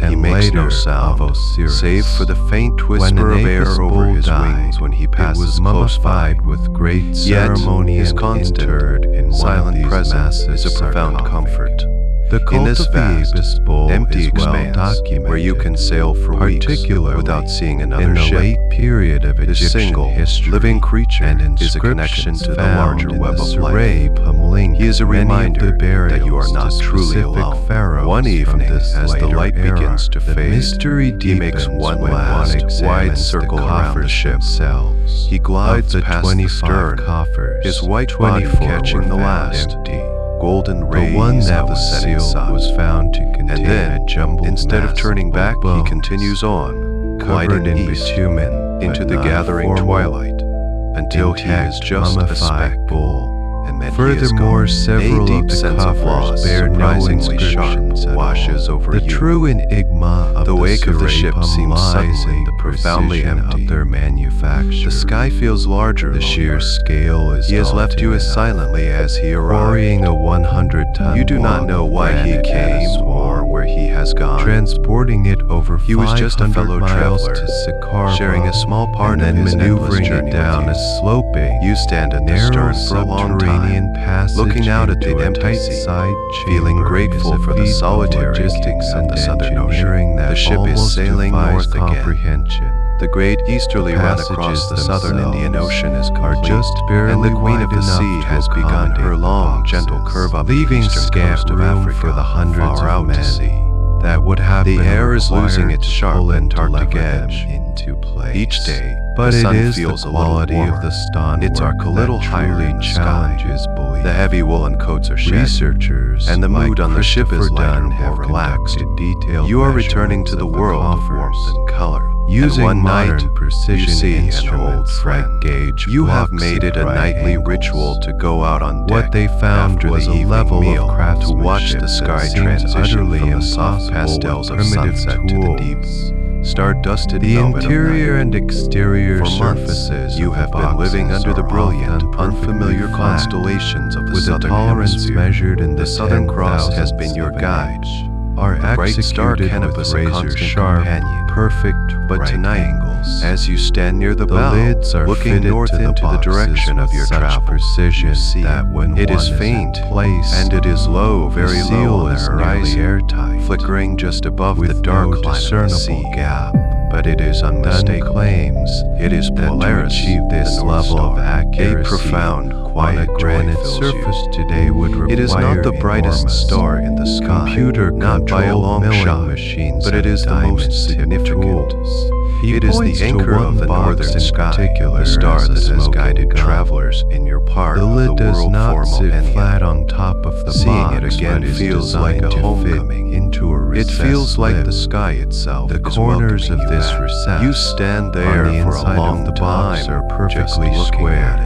and He makes no later sound, of Osiris. save for the faint When whisper an of air Apis over bull his died, wings when he it passes was close by. mummified with great Yet, ceremony his and constant, interred in silent one of these presence massive is a profound sarcophagi. comfort. The cult In this of the vast, Apis bull empty is well expanse, documented, where you can sail for weeks particularly without seeing another in the ship. late period of This Egyptian single, history, living creature and is a connection inscriptions to the found larger in web the of life. Ciré Palm link He is a many of reminder the that you are burials not to truly specific alone. pharaohs One from evening, this as the later light era. begins to The fade, mystery he makes deepens one when last, examines wide circle the around the coffers ship. themselves. He glides Of the past 25 the stern, coffers, his white body 24 catching were the found last, empty. golden rays The one that of the was setting sealed sun. was found to contain And then, a jumbled instead of mass turning back, he bones, continues on, covered gliding in east bitumen, into but the not gathering formal, twilight, until he is intact just a mummified speck bull, in and then Furthermore, several deep of the sense of covers loss, bear no surprisingly sharp, inscriptions at washes all. over The you. true enigma of The wake of the ship Serapum seems lies suddenly in the profoundly precision empty. of their manufacture. The sky feels larger. The sheer scale is He has left you as daunting silently as he arrived. Quarrying a 100-ton You do not know why he came or where he has gone. Transporting it over He was just a 500 fellow miles traveler, to Sikarva, sharing a small part and of then his endless maneuvering journey it down with a you. sloping, You stand at the narrow stern for a long subterranean time, passage looking out at the into a empty tight sea, side feeling chamber grateful is a for the feat of solitary logistics king of and the southern engineering ocean. that The ship is almost sailing defies north again. comprehension. The great easterly run across the southern Indian Ocean is complete, just barely and the Queen of the wide Sea enough to has begun her accommodate long, the gentle boxes, curve up leaving the eastern scant coast of room Africa for the hundreds far of out to men sea. that would have The been air is losing required its to sharp pull and Antarctic deliver them edge into place. Each day, But the it sun is feels the a little quality warmer. of the stonework Its arc a little that higher truly in the sky. challenges belief. The heavy woolen coats are shed, Researchers and the mood like on the ship is Christopher lighter, Dunn more have relaxed. conducted detailed You are returning to measurements the of world of coffers. warmth and color. Using and one modern night, precision you see an old instruments friend. like gauge You have blocks made at it a right nightly angles. ritual to go out on deck What they found after was the a evening level meal of to watch craftsmanship the sky that seems transition utterly from the soft impossible pastels with of primitive sunset to the deep, tools. star-dusted The velvet of interior night. and exterior For months, surfaces you of have the been living boxes under the are brilliant, often perfectly unfamiliar flat, constellations of the with a southern tolerance hemisphere. measured in The Southern Cross has been thousandths your of an guide. inch. Are The bright star executed canopus with a razor constant sharp, companion. perfect But right tonight, angles. as you stand near the The bow, lids are looking fitted north to the into the boxes direction of with your such travel, precision you see that when it one is faint, placed, and it is low, very the low seal on the is nearly horizon, airtight, flickering just above with the dark no line of the discernible sea. gap. But it is Dunn unmistakable. claims It is that to Polaris, achieve this the North level of Star. accuracy, A profound, on quiet a joy granite fills surface you. today would require It is not the brightest enormous star in the sky, computer not by a long milling shot, machines, but it and is the most diamond-tipped significant. tools. He It is points the to anchor one of the box northern in sky, particular the star as a that has smoking guided gun. travelers in your part The of lid the does world not for sit millennia. flat on top of the Seeing box, it again but is feels like designed a to homecoming. fit into a It recessed feels like lip. the sky itself The is corners of welcoming you this back. recess You stand there on the for inside a long of the box time, are just perfectly looking square. at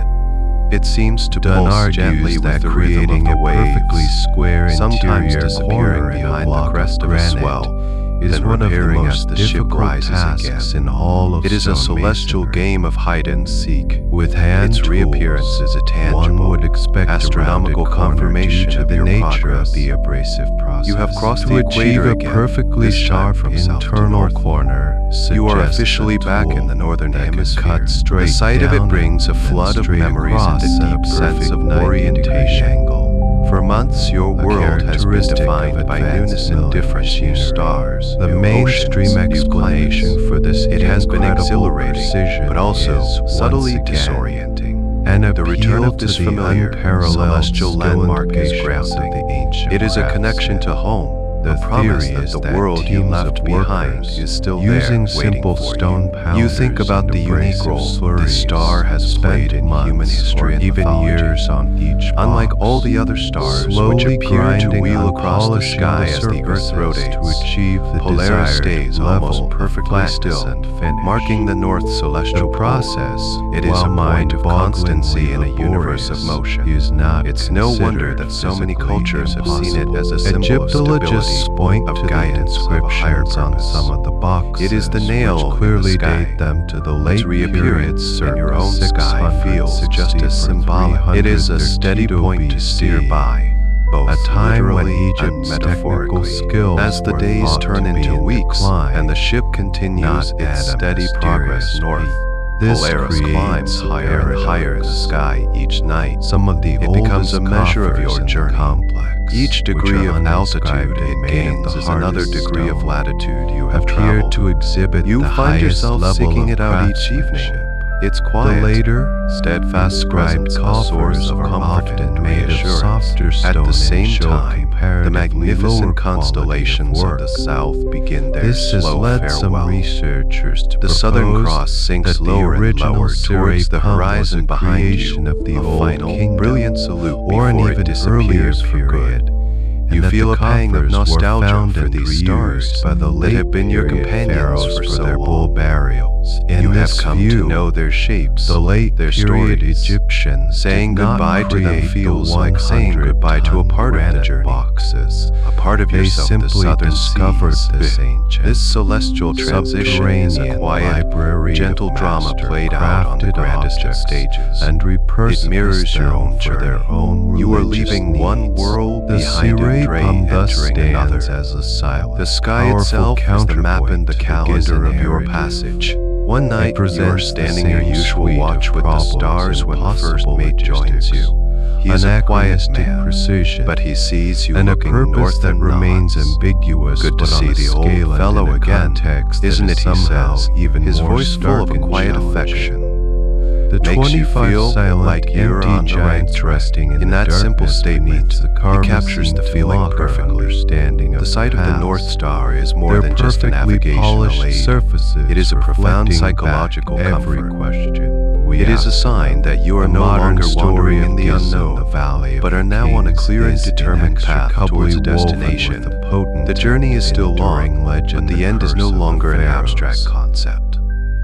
it. It seems to Dunn pulse gently argues with that the rhythm creating of the a waves, perfectly square sometimes interior disappearing corner in a behind the block crest of a granite swell, is then one of the repairing as most the ship difficult rises tasks again. in all of It is a celestial stonemasonry. game of hide and seek. With hand Its reappearance tools, is a tangible, one would expect astronomical a rounded corner confirmation due to of the your nature progress. of the abrasive process. You have crossed to the achieve equator a again, perfectly this time sharp from south to internal north. corner. You are suggests officially a back in the tool northern that could hemisphere. cut straight The sight of it down brings a and flood of straight memories across and a at deep sense of 90-degree orientation. angle. For months, your A world has been characteristic defined of by advanced newness and milling difference. New machinery. stars, The new mainstream oceans, new explanation planets. for this It has been incredible exhilarating, precision but also is, subtly once again, disorienting. an The return appeal of this to the familiar, unparalleled celestial skill and landmark is patience grounding. of the ancient It is a connection craftsman. to home, The a promise theory that is the that world you teams left of behind workers, is still using there, waiting simple for stone you. pounders You think about and the unique abrasive role slurries, this star has spent played in human months history or and even mythology. years on each Unlike box, all the other stars, which slowly appear to grinding wheel and across the polishing sky the as the Earth surfaces rotates, to achieve the Polaris desired stays level almost of perfectly flatness still, and finish. marking the North celestial The pole. process, It is while a point of constancy mind-bogglingly in a universe of laborious, motion. is not It's no wonder that so many cultures have seen it as a symbol of Egyptologists stability, point of to the guidance, of a higher inscriptions on purpose. some of the boxes, It is the nail which in the clearly sky. date them to the Its late reappearance period, in your own circa sky feels 660 just as for symbolic. It is a 300 steady point to steer BC. by, both A time when literally Egypt's and technical metaphorically. skills As the were days thought turn to be into in weeks decline, and the ship continues not at its a steady mysterious progress north, rate. This Polaris creates climbs higher and higher in the sky each night. Some of the It oldest becomes a measure of your coffers in the journey. complex, Each degree which are of altitude uninscribed and it made of gains the is another hardest degree of stone, latitude you have appear traveled. to exhibit You the find highest yourself level seeking of it out each evening. craftsmanship. Its The quiet, later, steadfast inscribed presence a coffers source of are comfort often and made of reassurance. softer stone At the and same show time, the comparatively lower magnificent quality constellations of work. the south begin their This has slow led some farewell. researchers to The Southern propose Cross sinks that the lower and original lower towards the Serapum horizon was a behind creation you, of the a old final, kingdom, brilliant salute or an before even it earlier disappears for good. period. You and feel a that the pang of coffers were nostalgia found for and these reused stars by the that late have been your period companions pharaohs for for so their bull long. burials. You have come to know their shapes, the late their period stories. Egyptians Saying goodbye to them feels like saying goodbye to a part of the journey. Boxes. A part of They yourself the simply southern discovered seas. this ancient, This celestial transition is a quiet, library gentle of drama master played out on the crafted grandest of objects, stages. and repurpose It mirrors your them own for journey. their own You are religious leaving one needs. world The behind and Sirip thus entering another. stands as a silent, The sky powerful itself is the map and the counterpoint to calendar of your narrative. passage. One night you are presents the standing your same usual suite watch of with the problems stars when the first impossible mate joins you. He is a quiet Anachronistic man, precision, but he sees you and a looking purpose north that and remains nods. ambiguous. Good to but on see a the old scale and fellow in a again, context that isn't is it? He somehow says, even his more voice full stark of a and quiet challenging. affection. The Makes you 25 feel silent, like you're empty on the right giants track. resting in that the simple darkness statement, beneath the he carving captures seem the to feeling mock our perfectly. understanding of The sight of the past. North Star is more Their than just a perfectly navigational polished aid. surfaces It is a profound reflecting psychological back every comfort. question we It is a ask sign that you are the no modern longer story wandering in of the Giza, unknown, the Valley of but are the now on a Kings clear and is determined path towards a inextricably woven destination. with the potent The journey is still long, enduring legend but the and end is no curse of the longer an pharaohs. abstract concept.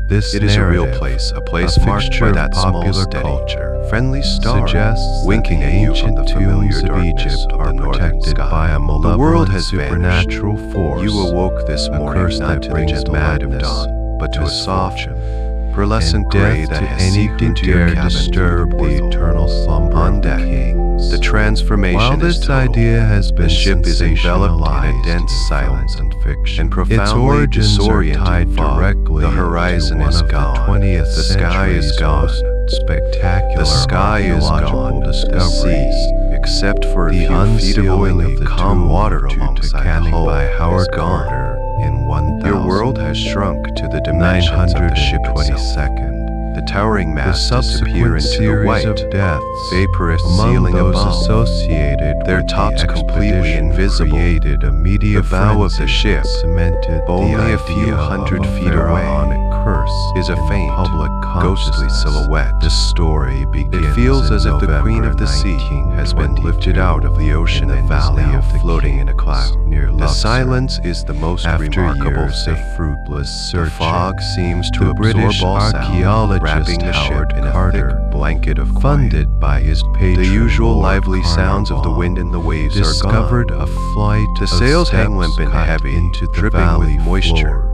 This It is a real narrative, place, a place a marked fixture by of that small, popular steady, culture, friendly star suggests winking that at the you from ancient the familiar tombs of darkness Egypt of are the northern protected sky. by a The malevolent world has supernatural vanished. force. You awoke this a morning curse not that to the brings gentle light of madness, dawn, but to a soft, misfortune, pearlescent and gray death that to has any seeped who into your dare cabin disturb through the portal. eternal slumber On of the deck, kings. the transformation While is this total. idea has been The ship is enveloped in a dense silence and fiction, and its profoundly origins are disorienting tied fog. directly The horizon to is one of gone. the 20th The sky is century's gone. most spectacular The sky is archaeological gone. The discoveries. sea, except for a The few feet of unsealing oily, of the calm tomb water due to alongside the canning hull by Howard is gone. Carter in 1000. Your world has shrunk to the dimensions of the ship itself. 922nd. The towering The masts disappear subsequent into the series white, of deaths vaporous among ceiling those above. associated Their with tops the completely expedition invisible. created a media The bow of the frenzy ship, that cemented only the a few idea hundred of a feet away, pharaonic curse is a in the faint, public ghostly consciousness. silhouette. The story begins It feels in as if the Queen of the Sea has been lifted out of the ocean in the and valley is now of the floating in a Kings cloud. near The Luxor. silence is the most After remarkable years thing. of fruitless The searching, fog seems to the absorb British all sound, archaeologist wrapping the Howard ship in a Carter, thick blanket of quiet. funded by his patron The usual Lord lively sounds of the Carnarvon, wind and the waves discovered are gone. a flight The of sails hang steps limp and cut heavy, into the dripping valley with moisture. floor.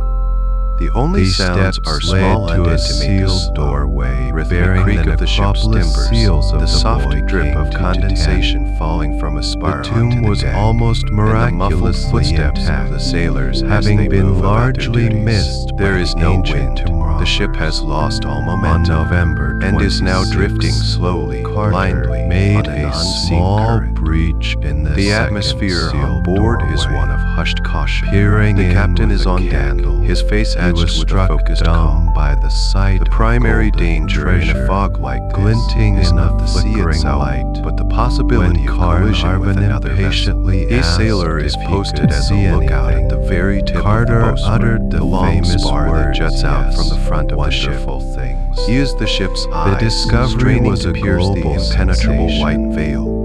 The only These sounds steps are led small to and a intimate, sealed doorway rhythmic bearing creak the of the ship's necropolis timbers, seals of the soft boy drip king of to condensation falling from a spire The tomb onto the was deck, almost and the muffled miraculously footsteps intact, of the sailors as having they been move about their largely duties. missed There by is the no ancient wind. tomb The ship robbers. has lost all On momentum November and is now 26, drifting slowly, Carter blindly made on an a unseen small current. breach in the The second atmosphere sealed on board is doorway. one of hushed caution. Peering The in captain with is a on deck, candle, his face he etched was with a struck focused dumb calm. by the sight The of primary golden danger in a treasure fog like this glinting is in not the the sea flickering itself, light. but the possibility When of collision with Carnarvon another vessel. impatiently A asked sailor if is he posted could as a see lookout anything, at the very tip Carter of the bowsprit, uttered the long famous spar that words, juts out from the "Yes, front of the ship. wonderful things." He is the ship's eyes, discovery straining was to a pierce the global impenetrable sensation. white veil.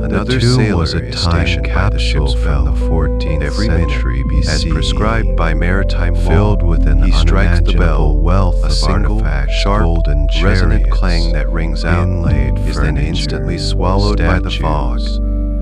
Another The tomb sailor was a is time stationed by the ship's capsule bow. from the 14th Every century minute, BCE, as prescribed by maritime law, filled with an he strikes the unimaginable bell. wealth A of single, artifacts, sharp, golden resonant chariots, clang that rings out inlaid is then furniture, instantly swallowed by the fog. statues,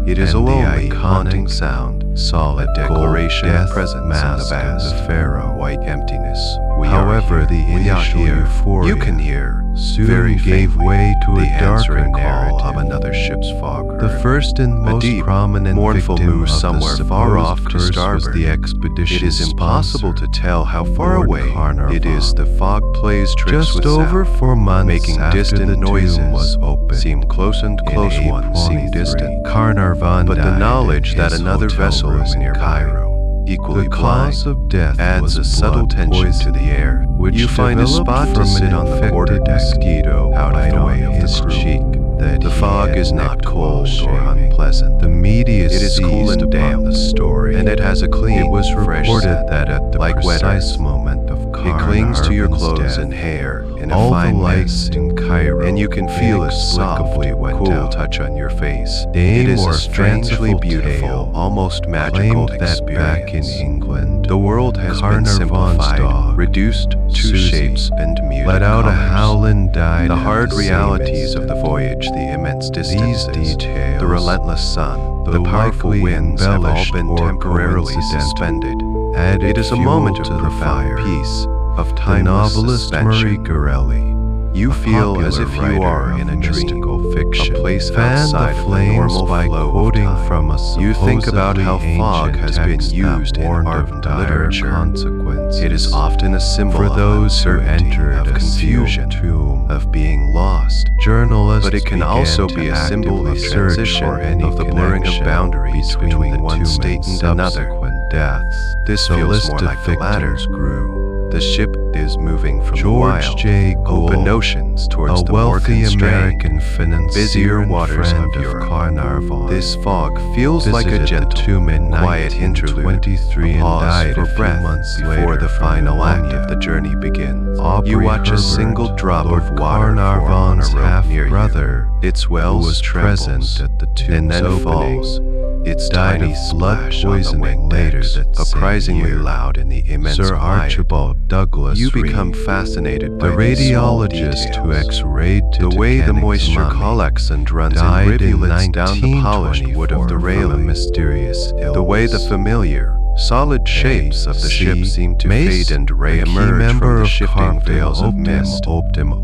It is a and the lonely, iconic haunting sound, solid a declaration gold of death presence in mask the of vast, the pharaoh. white emptiness. We However, are the here. We are initial here. euphoria You can hear, soon very gave faintly, way to the a darker answering call narrative. of another ship's fog. The first and A most deep, prominent mournful victim moose of somewhere the far supposed off to curse was starboard. the expedition It is impossible sponsor, to tell how far Lord away Carnarvon. it is. The fog plays tricks Just with over sound, 4 months making after distant the noises tomb was opened, seem close and close in ones seem 823, distant. Carnarvon But the died knowledge in that his another hotel vessel room is in nearby, Cairo. equally The blind, cause of death adds was a subtle blood tension to the air. which You find a developed spot to from sit an on the infected quarterdeck, mosquito out of right the way on of his the crew. cheek. That The he fog had is not necked cold while or shaving. unpleasant. The media It is cool seized and upon damp, the story, and it has a clean, it was fresh reported scent, that at the like wet precise earth. moment of It clings to your Carnarvon's clothes death, and hair in a all fine the lights mist, in Cairo and you can feel its soft, inexplicably went cool out. touch on your face. Dame It is or a strangely fanciful beautiful, tale almost magical claimed that experience. back in England, The world has been Carnarvon's simplified, dog, reduced reduced to Susie, shapes and muted let out a colors. howl and died The at hard the same realities of the instant. voyage, the immense distances, These details, the relentless sun, the though powerful likely winds have all embellished been or temporarily coincidental, suspended. added It is a fuel moment of to the profound fire. peace, of The timeless novelist Murray suspension. Corelli, You a feel as popular if you writer are of in a mystical dream, fiction, a place fanned outside the of the flames normal by flow quoting of time. from a You think about how supposedly fog ancient has been text used that in warned art of and dire literature. consequences. It is often a symbol for of those who uncertainty, entered of a confusion, sealed tomb. of being lost. Journalists But it can began also to be a symbol actively of search transition, for any of the blurring of connection boundaries between the one tomb state and another. subsequent deaths. This The feels list more of like the latter. victims grew. The ship is moving from the George wild, J. open Gould, oceans towards a the more wealthy constrained, American financier busier and waters friend of Europe. Carnarvon. This fog feels like a visited the gentle, tomb in quiet interlude, 1923 a and pause died for a few breath months before later the from final act pneumonia. of the journey begins. Aubrey You watch a Herbert, single drop Lord of water form on Carnarvon's a rope near half-brother, you. Its who wells was trembles, present at the tomb's and then opening, falls. Its died tiny of blood splash on the poisoning wing later decks, that same surprisingly year. loud in the immense Sir quiet. Archibald Douglas You become Reed, fascinated by the these small radiologist who details. X-rayed The way the Titanic's moisture mummy, collects and runs in died in rivulets down the polished wood of the 1924 from a railing. mysterious illness. The way the familiar, solid shapes of the ship seem to Mace, fade and a key re-emerge member from the of shifting veils of Optim mist.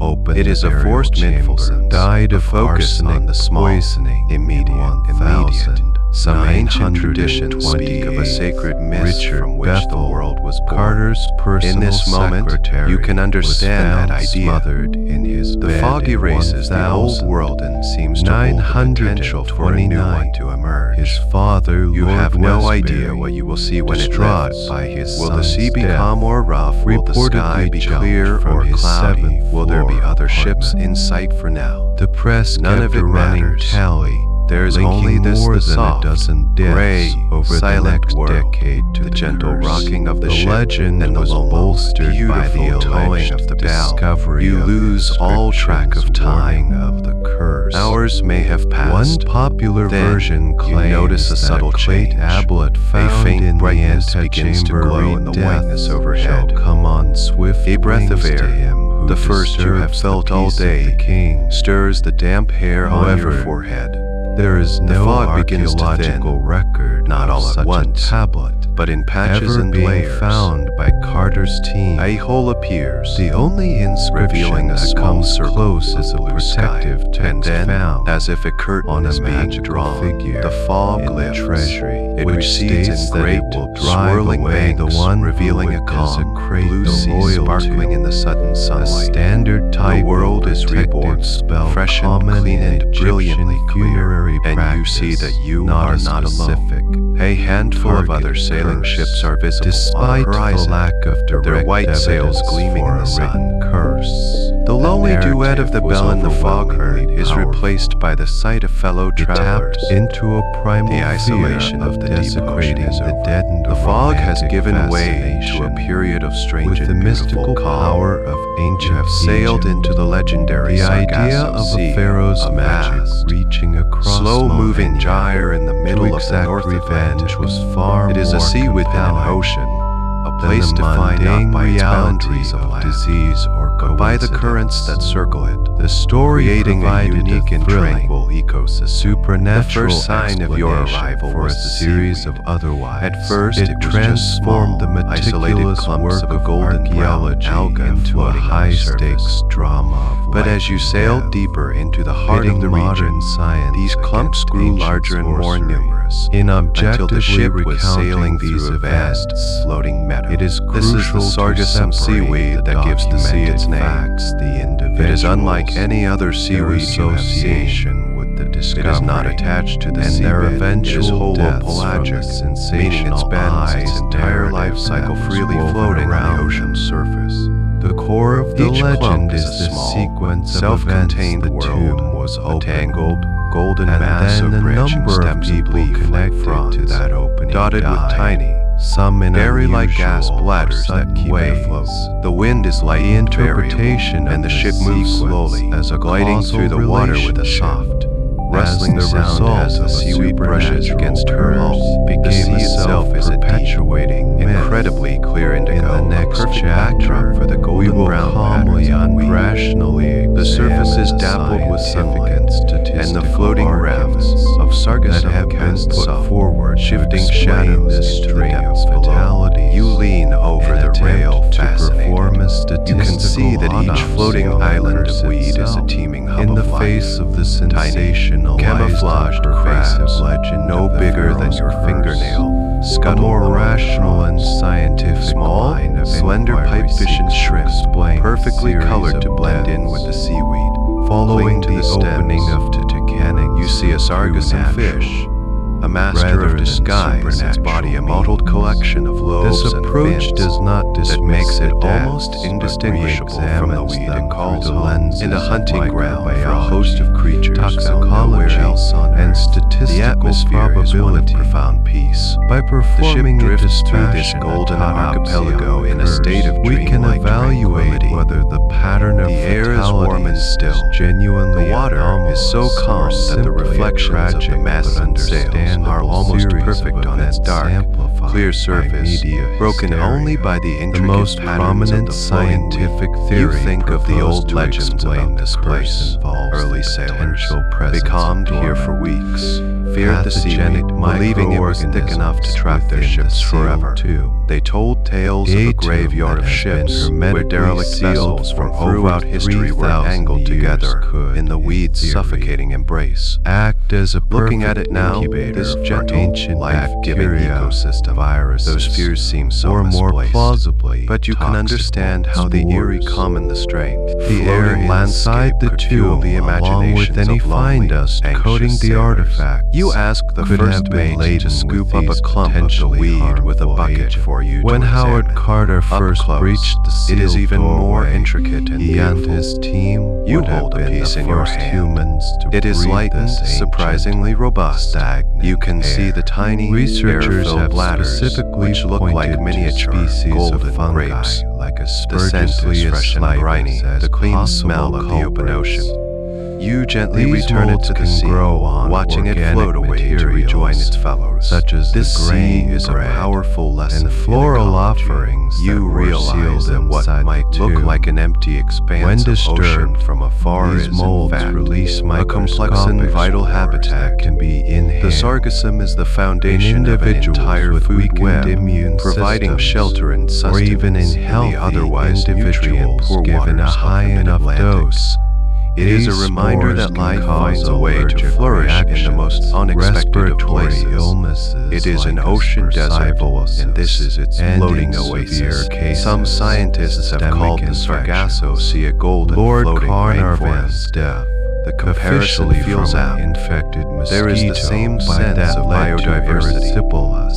opened It is the a burial forced chamber, mindfulness, died a of focus on arsenic the small, poisoning immediate. Some ancient traditions speak of a 928. sacred mist Richard from which the Bethel, world was born. Carter's personal In this moment, secretary, you can understand was that found idea. smothered in his The bed fog in erases the old 1000. world and seems to hold the potential for a new one to emerge. His father, You Lord have no Westbury, idea what you will see when it distraught lifts. by his Will the son's sea be death, calm or rough? Will the sky reportedly be jumped clear from or his cloudy? 7th Will there be floor other ships apartment. in sight for now? The press None kept of it a running matters. tally. There is linking only this more the than soft, a dozen deaths gray, over silent the next world, decade to the gentle curse. rocking of the ship, legend and the was low bolstered by the beautiful towing alleged of the bow. discovery You of lose all track of time. of the curse. Hours may have passed. One popular Then version you claims notice a that subtle clay change. tablet found A faint in brightness the begins to antechamber glow in the whiteness overhead. shall come on swift A breath of wings to air, him who the first you have disturbs felt the all peace of day, the king. stirs the damp hair on your However, forehead. There is The no fog begins to archaeological thin, record not of all at such once, a tablet but in patches ever and being layers. found by Carter's team. A hole appears, The only inscription revealing a that small comes circle close of is a blue sky, protective and text then, found as if a curtain on a is being magical drawn, figure the fog in the lifts. treasury, It which recedes states in that great, it will drive swirling away banks, the one revealing who a would calm, desecrate blue the sea loyal sparkling to in the sudden a sunlight. standard type The world of is reborn, protective spell fresh and common clean in and brilliantly Egyptian clear, funerary and you practice, see that you not are a not specific alone. A handful of target other sailing curse. ships are visible Despite on the horizon, the lack of direct their white sails evidence gleaming for in the a sun. written curse. The lonely duet of the narrative was bell and the fog overwhelmingly herd is powerful. replaced by the sight of fellow It travelers. tapped into a primal The isolation fear of the deep desecrating ocean is the over. dead and The fog has romantic given way to a fascination period of strange with the and mystical beautiful calm. power of ancient You have sailed Egypt. into the legendary The idea Sargasso of Sea, a pharaoh's a magic vast, reaching across slow-moving millennia gyre in the middle to of the exact North revenge Atlantic. was far It is more a sea within an compelling ocean, a than place the defined not mundane by its reality boundaries of land, disease or but by the coincidence. currents that circle it, The story creating a provided unique and thrilling, tranquil ecosystem. supernatural The first sign of your explanation arrival for was a the series seaweed. of otherwise. At first, it it was just transformed small, the isolated meticulous clumps work of a of golden brown archaeology alga into a floating on the high-stakes surface. drama of But life as you and sailed death, deeper into the heart pitting of the modern region, science these clumps against grew ancient larger and more sorcery. numerous, In until objectively the ship was recounting sailing these through a vast, events, floating meadow. it is This is crucial the to Sargasso separate seaweed the that gives the sea its name. facts, the individuals, It is unlike any other their seaweed you have seen. association with the discovery, It is not attached to the and their seabed. It is eventual deaths from holopelagic, the meaning it sensational spends its eyes entire life narrative cycle that was freely woven floating on around the ocean's them. surface. The core of the Each legend clump is is a the small, sequence of self-contained events. The world, tomb was a opened, tangled, golden and mass then of the branching number of stems and people leaf-like connected fronds, to that opening dotted with died. tiny, Some in berry-like gas unusual or bladders that sudden keep it ways. afloat. The wind is light The and interpretation variable, of and the the ship moves sequence slowly, as a gliding causal through the water with a relationship soft, rustling sound as the seaweed brushes against her hull. The sea itself is perpetuating, incredibly clear indigo. In the next chapter, for the golden brown calmly rationally, the surface is dappled with sunlight, and the floating rafts of sargassum that have been put forward, shifting shadows into the depths below. You lean over the rail, fascinated. You can see that each floating island of weed is a teeming hub of life. In the face of the sensational, camouflaged crabs, legend no bigger than your fingernail, scuttle more rational and scientific, small, slender pipefish and shrimps, perfectly colored to blend in with the seaweed. Following to the opening of Titanic, you see a sargassum fish, a master of disguise, its body a mottled collection of lobes and fins. This approach does not that makes it almost indistinguishable from the weed and calls home in a hunting ground for a host of creatures toxicology else on Earth. And statistical probability of profound peace. By performing the ship drifts through this golden archipelago in a state of we can evaluate whether the pattern of the air is warm and still. Genuinely, the water is so calm that the reflections of the masts and sails are almost perfect on its dark, clear surface, broken only by the intricate prominent scientific theory. You think of the old legends about this place. Early sailors, becalmed here for weeks, feared the seaweed, believing it was thick enough to trap their ships forever. They told tales of a graveyard of ships where derelict vessels from throughout history were angled together in the weed's suffocating embrace. Act as a looking at it now, this gentle, life-giving ecosystem, those fears seem so misplaced. Plausibly, but you can understand how the eerie common the strength. The air inside the tomb, the along with any fine dust coating the artifact, you ask the first mate to scoop up a clump of the weed with a bucket for you to examine. When Howard Carter first breached the seal, it is even more intricate and he and his team you hold a piece in your hand. It is light and surprisingly robust. You can see the tiny air-filled bladders, which look like miniature golden grapes. The scent is fresh and briny, the clean smell of the open ocean. You gently return it to the sea, watching it float away to rejoin its fellows. Such as this sea is a powerful lesson in floral offerings. You realize that what might look like an empty expanse of ocean from afar is in fact a complex and vital habitat can be inhaled. The sargassum is the foundation of an entire food web, providing shelter and sustenance, or even in the otherwise nutrient-poor given a high enough dose. It is a reminder that life finds a way to flourish in the most unexpected of places. It is an ocean desert, and this is its floating oasis. Some scientists have called the Sargasso Sea a golden floating rainforest. The comparison feels out. There is the same sense of biodiversity,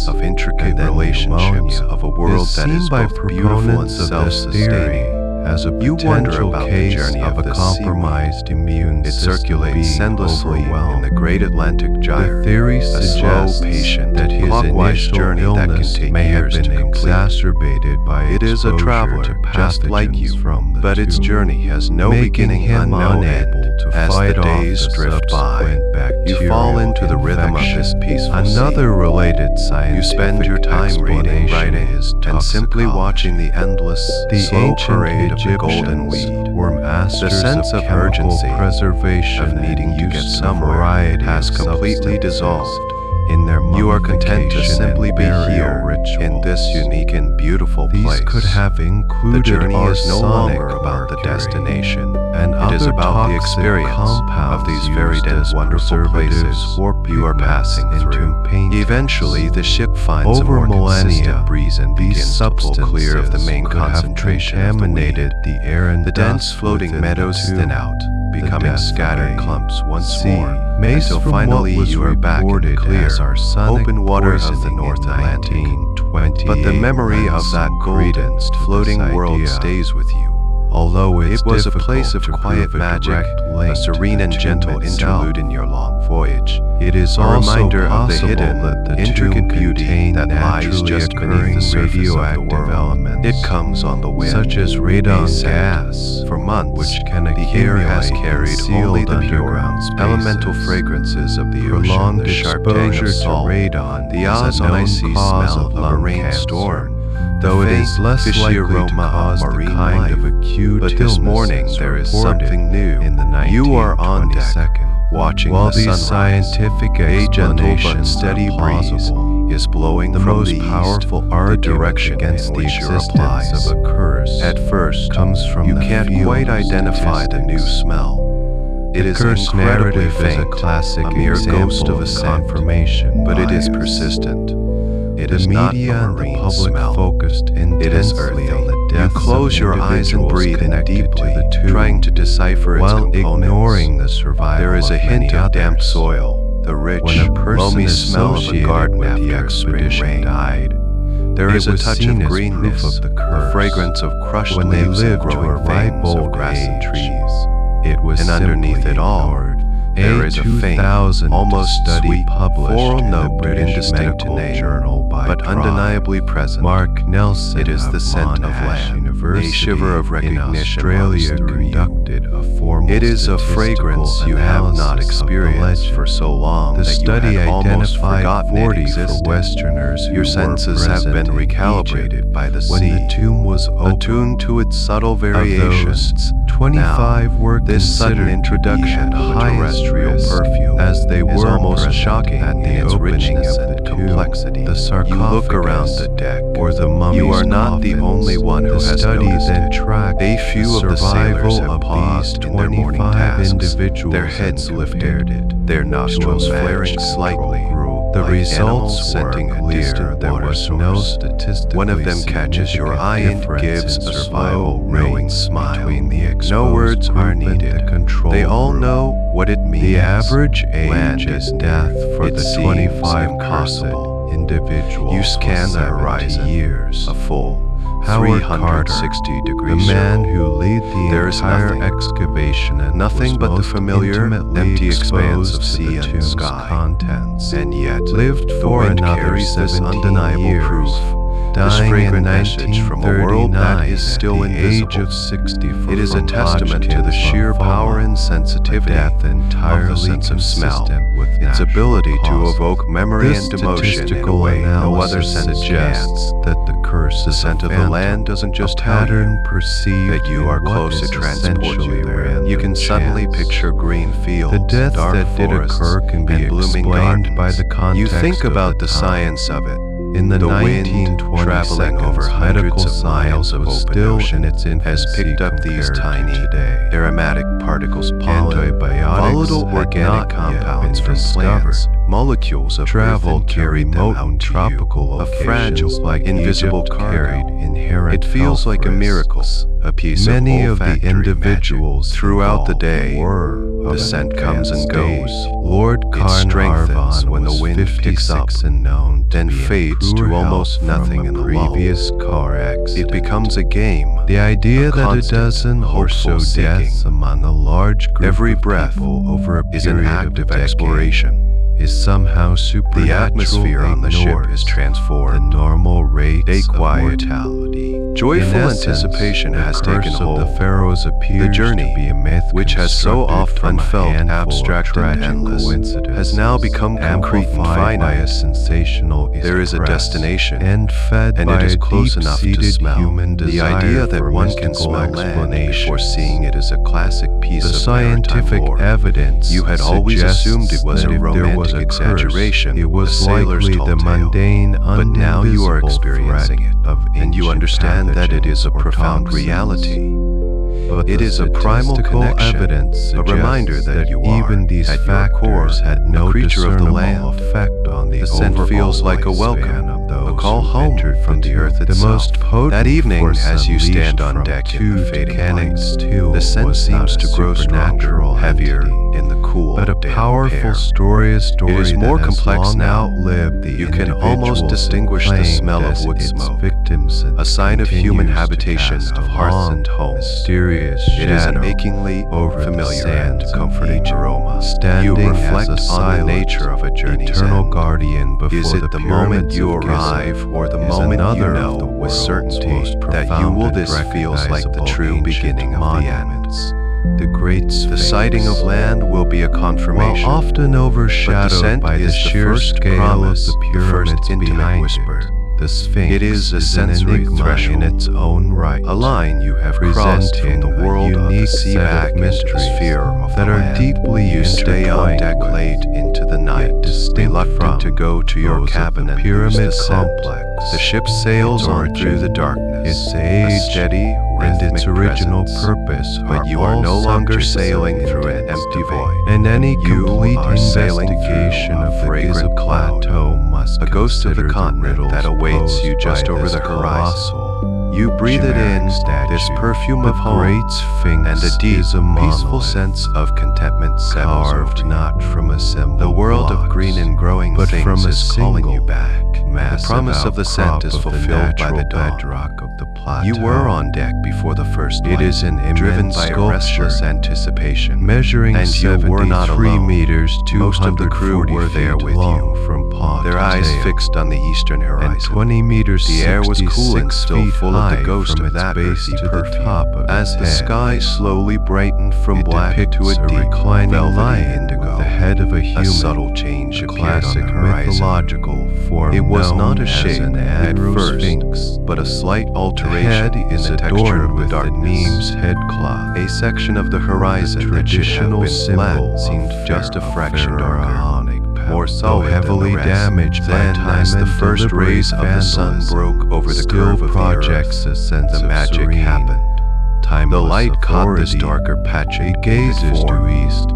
of intricate relationships, of a world that is both beautiful and self-sustaining. As a potential case of a compromised immune system, it circulates endlessly in the great Atlantic gyre. The theory suggests patient that his initial journey illness may have been exacerbated by it is a traveler just like you, but its journey has no beginning and no end. As the days drift by, you fall into the rhythm of this peaceful Another related scientific you spend your time reading, writing, and simply watching the endless, slow parade of the golden weed. The sense of urgency, preservation, of needing to get somewhere has completely dissolved. You are content to simply be here in this unique and beautiful place. Could have included the journey is no longer about the destination, and it is about the experience of these varied and wonderful places you are passing through. Eventually, the ship finds a more consistent breeze and begins to pull clear of the main concentration of the weed. The dense floating meadows thin out, becoming scattered clumps once more, until finally you are back in the clear, open waters of the North Atlantic. But the memory of that golden, floating world stays with you. Although it was a place of quiet magic, a serene and gentle interlude in your long voyage. It is a reminder of the hidden, intricate beauty that lies just beneath the surface of the world. It comes on the wind, such as radon gas, for months, which can the air has accumulate carried in only sealed the pure, underground spaces. elemental fragrances of the ocean, Prolonged the sharp tang exposure of to salt, radon the is a known ozone cause smell of of a lung rainstorm, cancer, the though it is faint, less fishy likely to aroma cause of the marine kind life. of acute But this morning illnesses there is reported something new. in the You are on deck, 19th-22nd. watching While the these sunrise. scientific A gentle but explanations steady are breeze plausible, is blowing the from most the powerful east, the argument direction against in the which you're existence applies. of a curse At first, comes from you the can't field quite of identify the new statistics. smell. It The is curse incredibly narrative faint, is a classic a mere example ghost of a scent, confirmation but it is bias. persistent. It The is not media a and the marine public smell. focused It is intensely earthy. on the You deaths close of your eyes and individuals breathe in connected deeply, to the tomb, trying to decipher its while components. ignoring the survival There is a of hint many of damp others. soil, the rich, When a person loamy smell of a associated garden with the after a spring expedition rain. died, There it is a was touch seen of as greenness, proof of the the curse. fragrance of crushed When they leaves and lived to a growing ripe things of old grass and age, trees. it was And underneath simply it all, ignored. there is a faint, 2000 almost study sweet, published floral in the note British indistinct to Medical name, Journal by but Pride. undeniably present. Mark Nelson It is of the scent of Monash land, University a shiver of in recognition Australia runs through you. conducted a formal It is a statistical fragrance you have not analysis of the experienced legend. for so long The that you study had almost identified forgotten 40 it existed. for Westerners who Your were senses have present been in recalibrated Egypt by the when sea, the tomb was opened. attuned to its subtle Of variations. those, 25 were This sudden considered introduction to be of at a highest terrestrial risk, perfume as they is were almost present shocking at in the its opening richness of the and tomb. complexity. The You look around sarcophagus, the deck, or the mummy's you are not the coffins. only one who The has study noticed then it. tracked A few the of the sailors survival have of paused these in their morning 25 tasks, individuals their heads and lifted, compared it their nostrils to a flaring match slightly. control group. The like results animals were scenting a clear. distant There water was no source. statistically One of them catches your significant eye and difference gives in a survival slow, knowing rates smile. between the No exposed words are group and needed. the control They all group. know what it means. The average Land age is and near. death for It the seems 25 impossible. individuals You scan was the 70 horizon, years. a full Howard 360 Carter, degrees the man circle. who led the There is entire nothing. excavation and Nothing was but the most familiar, intimately empty expanse exposed of to sea the and tomb's sky. contents, And yet, lived the for wind another carries this 17 undeniable years, proof, this dying fragrant in message from a world that 1939 is still at the invisible. age of 64. It is a from testament to the Hodgkin's sheer lymphoma, power and sensitivity a death of entirely the sense of smell, consistent with its natural ability to causes. evoke memory This and emotion in a statistical way no other analysis sense suggests can. that the curse The is scent a of the phantom, land doesn't just a tell pattern you perceived that you in are what close to is transport essentially you there. random You can suddenly chance. picture green fields, The deaths dark that did forests, occur can be and blooming explained gardens. by the context You think of about the the time. science of it. In the The wind, 1920 traveling over medical hundreds of miles science of was open still ocean, in its infancy has picked up these compared to tiny, today. aromatic particles, pollen, Antibiotics volatile had organic not yet compounds been from discovered. plants, molecules of Travel earth, to carried them remote out and to tropical you, a locations fragile, like invisible Egypt cargo. carried inherent It feels health like a miracle, risks. a piece Many of of the olfactory individuals magic. Throughout the involved day, were of the scent comes and advanced goes. age. Lord It strengthens Carnarvon when the was wind picks up, 56 and known to then be in fades poor to almost health nothing from in a the lull. previous car accident. It becomes a game. The idea a that a constant, dozen or so hopeful deaths seeking. among a large group Every of breath people over a is an period act of a decade exploration. is somehow supernatural. The atmosphere on the ship is the transformed. normal rates A of quiet, mortality. joyful In essence, anticipation the has curse taken of hold. the pharaohs appears The journey, to be a myth which has so constructed often from a felt handful of abstract and tragic endless, coincidences, has now become concrete and amplified by a finite. sensational There is a press, destination, and fed and by it is a close enough to deep-seated smell. human The desire idea that for one can mystical smell land before explanations. seeing it is a classic piece The of scientific maritime lore. evidence You had always suggests assumed it was that a if there was romantic a curse, exaggeration, it was a sailor's likely tall the tale. mundane, But now you are indivisible experiencing threat it, of and you ancient understand that it is a pathogens or profound toxins. reality. But It the is a primal statistical connection, evidence a suggests reminder that you are, even these at your factors core, had a no creature of the discernible land, effect on on the scent feels like a welcome, a call home from the earth itself. That evening, as you stand on deck in the fading light, the scent seems to grow stronger, heavier in the cool, but a powerful story, it is more complex now. You can almost distinguish the smell of wood smoke, a sign of human habitation, of hearths and homes. It is an achingly familiar and comforting aroma. You reflect on the nature of a journey's eternal end. guardian before Is it the moment you arrive, or the moment you know with certainty that you will? This feels like the true beginning of the end. The sighting of land will be a confirmation, while often overshadowed by the sheer scale of the pyramids behind it. The Sphinx it is a sensory threshold in its own right, a line you have crossed from the world of the sea back into the sphere of that the are land. deeply You stay on deck late into the night, reluctant to go to your cabin and lose the complex. The ship sails on through the darkness, its age, steady, and its original presence. purpose, But you are no longer sailing through an empty void. And any You complete are sailing investigation through of a the fragrant cloud, plateau must a ghost of the consider continent that awaits you posed just by over this the horizon. colossal, You breathe it in, statue. this perfume The of home, great Sphinx and a deep, is a peaceful monolith, sense of contentment settles carved over you. not from assembled The world blocks, of green and growing but things from a is calling you single back. The massive promise of the scent is outcrop of fulfilled by the natural dawn. bedrock of the plateau. You were on deck before the first It light, is an driven immense by a sculpture, restless anticipation, measuring and you were not 73 alone. meters, Most of the crew 240 were there feet with long you, from paw their to eyes tail, fixed on the eastern horizon, and 20 meters. The air was cool and 66 still feet full of the high ghost from of its that base earthy to the perfume. top of As its the head. sky slowly brightened from It black to a depicts a deep reclining velvety lion indigo, with the head of a human, a subtle change a appeared on classic the horizon. mythological form. It was known not a as shape an at first, Sphinx, but a slight the alteration head in is the texture adorned of the with the darkness. Neme's headcloth, A section of the horizon that should have traditional been flat symbol seemed of just a fraction pharaonic darker, power, more though solid heavily than the rest. damaged by Then, time as the and first deliberate rays of the sun vandalism, broke over the still curve of projects the earth, a sense the of magic serene, happened. timeless The light caught this authority. darker patch It gazes due east,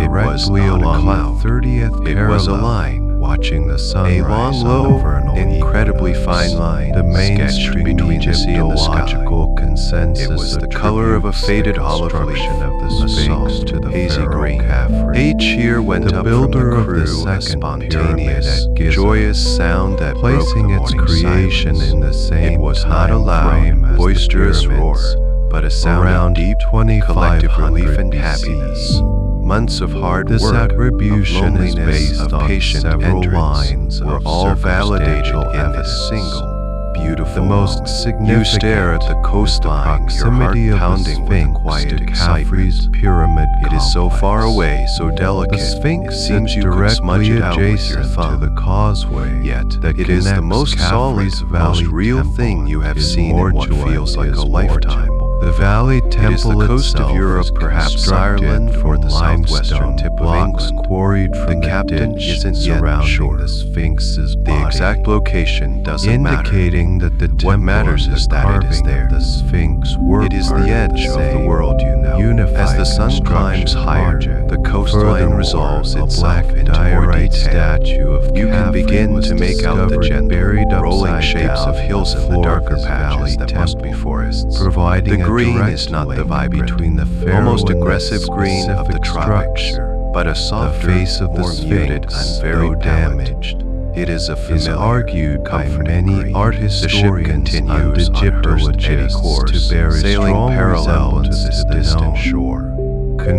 It was directly not a along cloud. the 30th It parallel, was a line, watching the sunrise a long, on low, the vernal incredibly equinox. fine line The sketched mainstream between the sea and the sky. Egyptological consensus It was the color of a faded olive leaf, construction of the a Sphinx soft, to the hazy pharaoh green. Khafre. A cheer went The up builder from of the the crew, a second spontaneous, pyramid at Giza, joyous sound that broke placing the its morning creation silence. in the same It was not a time loud, frame as the boisterous roar, pyramids, but a sound around of deep, 2500 collective relief and BC. happiness. Months of hard This work, attribution of is loneliness, based of on patient several endurance, lines were of all validated circumstantial in this evidence. single, beautiful The most moment. significant You stare at the coastline, your heart proximity of the pounding with a Sphinx quiet to excitement. Khafre's pyramid It is so complex. far away, so delicate. The Sphinx it seems you could directly smudge it out with your adjacent to thumb. the causeway, Yet that it is the connects most solid, Khafre's most Valley real Temple thing you have is seen in what mortuary, feels like is a lifetime. mortuary. The Valley Temple It is the coast of itself Europe, is perhaps constructed Ireland, or from the southwestern limestone tip of blocks England. quarried from The captain ditch isn't yet surrounding sure. the Sphinx's The body, exact location doesn't matter. indicating that the temple What matters and is the that it is carving there. of the Sphinx were It is part the edge of the same world you know. unified As the sun climbs construction higher, project. the coastline Furthermore, resolves a itself black into more diorite detail. statue of You can Khafre begin was to make out the discovered gentle, buried rolling upside shapes down of hills on in the floor darker of this patches valley that must be temple, forests. providing The a green direct is not the link vibrant, between the pharaoh almost and the aggressive green of the specific tropics, structure. but a The softer, face of the more muted Sphinx, and very though damaged. It is a is familiar, argued by comforting many green. art The ship historians and continues on her steady Egyptologists course, to bear a sailing strong parallel to resemblance this to the distant known shore.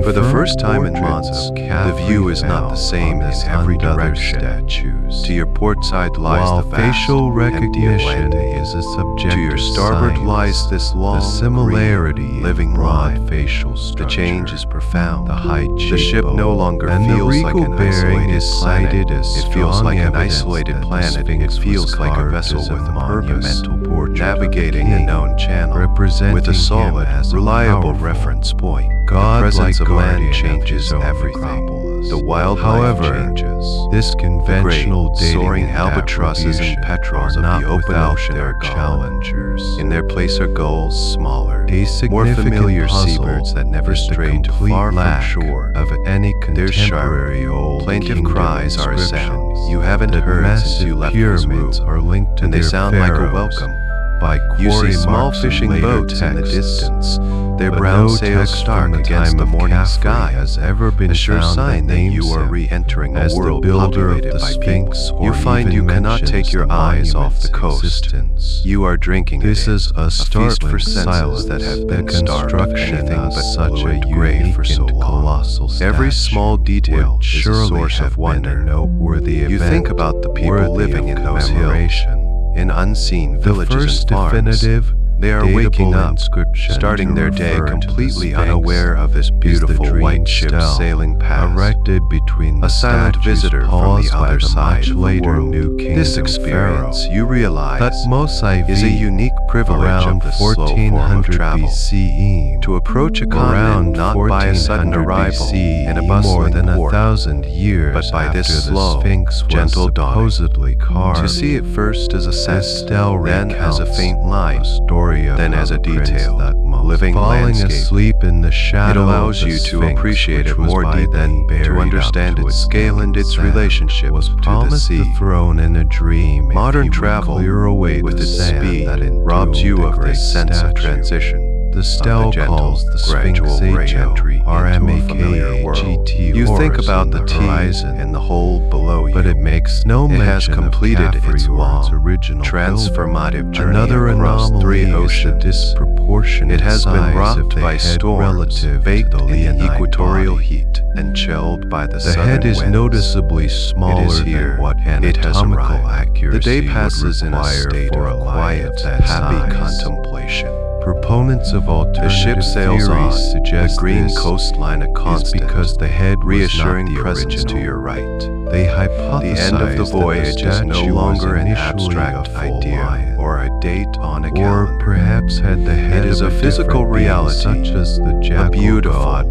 For the first time in months, the view is not the same in every direction. Statues. To your port side lies While the vast, facial empty recognition Atlantic. is a subject To your of starboard science, lies this long, the similarity green, in living broad line. facial The structure, change is profound. the high The ship cheekbone, no longer and feels the like regal an bearing isolated is planet. cited as It feels strong like an evidence isolated that the planet. It Sphinx feels was like a carved vessel as with a purpose, monumental portrait of the navigating a king, known channel, representing with a solid, him as a reliable powerful, reference point. The God-like presence of land guardian of changes his own everything. acropolis. The wildlife changes. This conventional The great, soaring dating albatrosses and attribution petrels are of not the open without ocean their are gone. challengers. In their place are gulls, smaller, A more significant familiar puzzle seabirds that never is the stray too complete far from lack shore. of any Their sharp, contemporary old plaintive kingdom cries are a sound inscriptions. you haven't The heard since you massive left Fuzhou, pyramids are linked to and they their sound like a pharaohs welcome. by You see quarry small marks and fishing later boats in the texts, distance, their but brown no sails text stark from the against time the of morning Caffrey sky, has ever been a sure found sign that you names are him re-entering a as the world builder of populated the by Sphinx, people. or You find even you cannot mentions take your the eyes off the monument's coast. existence. You are drinking This it in, is a feast startling for senses silence that have been the starved of construction anything of but such blue a and gray unique for so and long. colossal Every statue small detail would is a surely source have of wonder. been a noteworthy You event, think about the people worthy living of in those hills, commemoration. in unseen The villages first and farms. definitive, They are waking datable up, inscription starting to their day refer to the completely Sphinx unaware of this is the beautiful dream white ship stele sailing past. erected between the A silent statue's visitor from paws the by other the side much of the later world. New Kingdom This experience, pharaoh you realize, Thutmose is a unique privilege around of the slow form of 1400 travel. BCE. To approach a Around continent not by a sudden 1400 arrival BCE, in a more bustling than port, 1,000 years but by after this the slow, Sphinx was gentle dawning. supposedly carved. To see it first as a This scent, stele then as a recounts faint line, the story of then as a Prince detail, Thutmose living falling landscape. asleep in the shadow It allows of the you to Sphinx, appreciate which it was more by deeply, then buried to up understand to its scale and its sand, relationship was to the promised sea. the throne in a dream. Modern if you would travel, clear away with the its sand speed, that robs entombed you the of great this sense of statue. transition. The stele gentle, calls the Sphinx gradual re-entry into a familiar world. RMAKAGT You think horse about in the tea horizon, and the hole below you, but it makes no It has mention completed of Caffrey its or long, original transformative journey Another across anomaly 3 is the oceans. disproportionate It has been size of rocked the by head storms, relative baked to the in the leonine equatorial body. heat, and chilled by the The southern head is winds. noticeably smaller It is here. than what It has anatomical arrived. accuracy The day would passes in a require state for of a quiet, lion of that happy size. contemplation. Proponents of The alternative ship sails theories on, the suggest green this coastline a is constant, because the head was reassuring not the presence original. to your right. They hypothesize The end of the voyage is no longer an abstract idea or a date on a or calendar. perhaps had the head It is of a physical different being, reality, such as the jackal a beautiful god,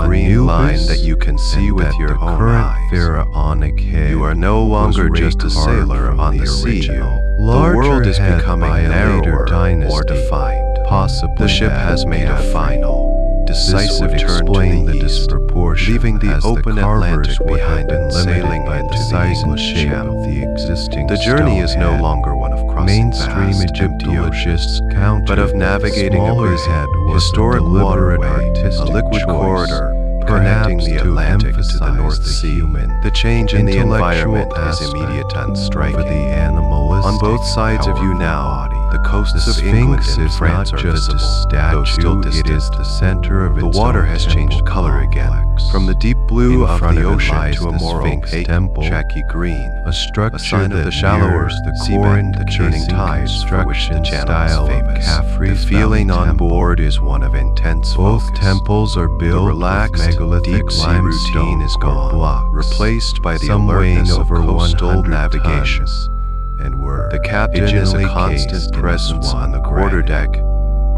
green Anubis, line that you can see and with that your the own current eyes. pharaonic head You are no longer was just a recarved sailor from on the the sea. original. The Larger world is head becoming by a later narrower, dynasty, more defined. possibly The ship that has of made a Caffrey. final, decisive This would turn explain to the the east, disproportion, leaving the as open the carvers Atlantic would behind have and been limited sailing by into the the size and English shape Channel. of the existing The journey is no stone longer one of crossing Mainstream vast, empty oceans, Egyptologists counter but of navigating a smaller great, head was historic a deliberate waterway, a artistic liquid choice, corridor connecting perhaps the to Atlantic to the emphasize North the Sea. human, The change in the intellectual environment is aspect immediate and for striking. the animalistic On both sides of you now, the coasts the of England Sphinx and is France not are just visible, a though still statue, distant. it is the center of The its water own has changed temple color again, complex. from the deep blue In of front the of it ocean lies to a the more Sphinx opaque, temple, shaky green, a structure a sign of that the shallower mirrors the seabed, Corinth the churning casing tides for which the construction channel is style of famous. Caffrey's The feeling Valley on Temple. board is one of intense Both focus. temples are built The relaxed, with megalithic deep sea limestone routine is core gone, blocks, replaced by the some weighing alertness of over coastal 100 navigation. tons, and were The captain is originally a constant cased in presence swan on the granite. quarterdeck,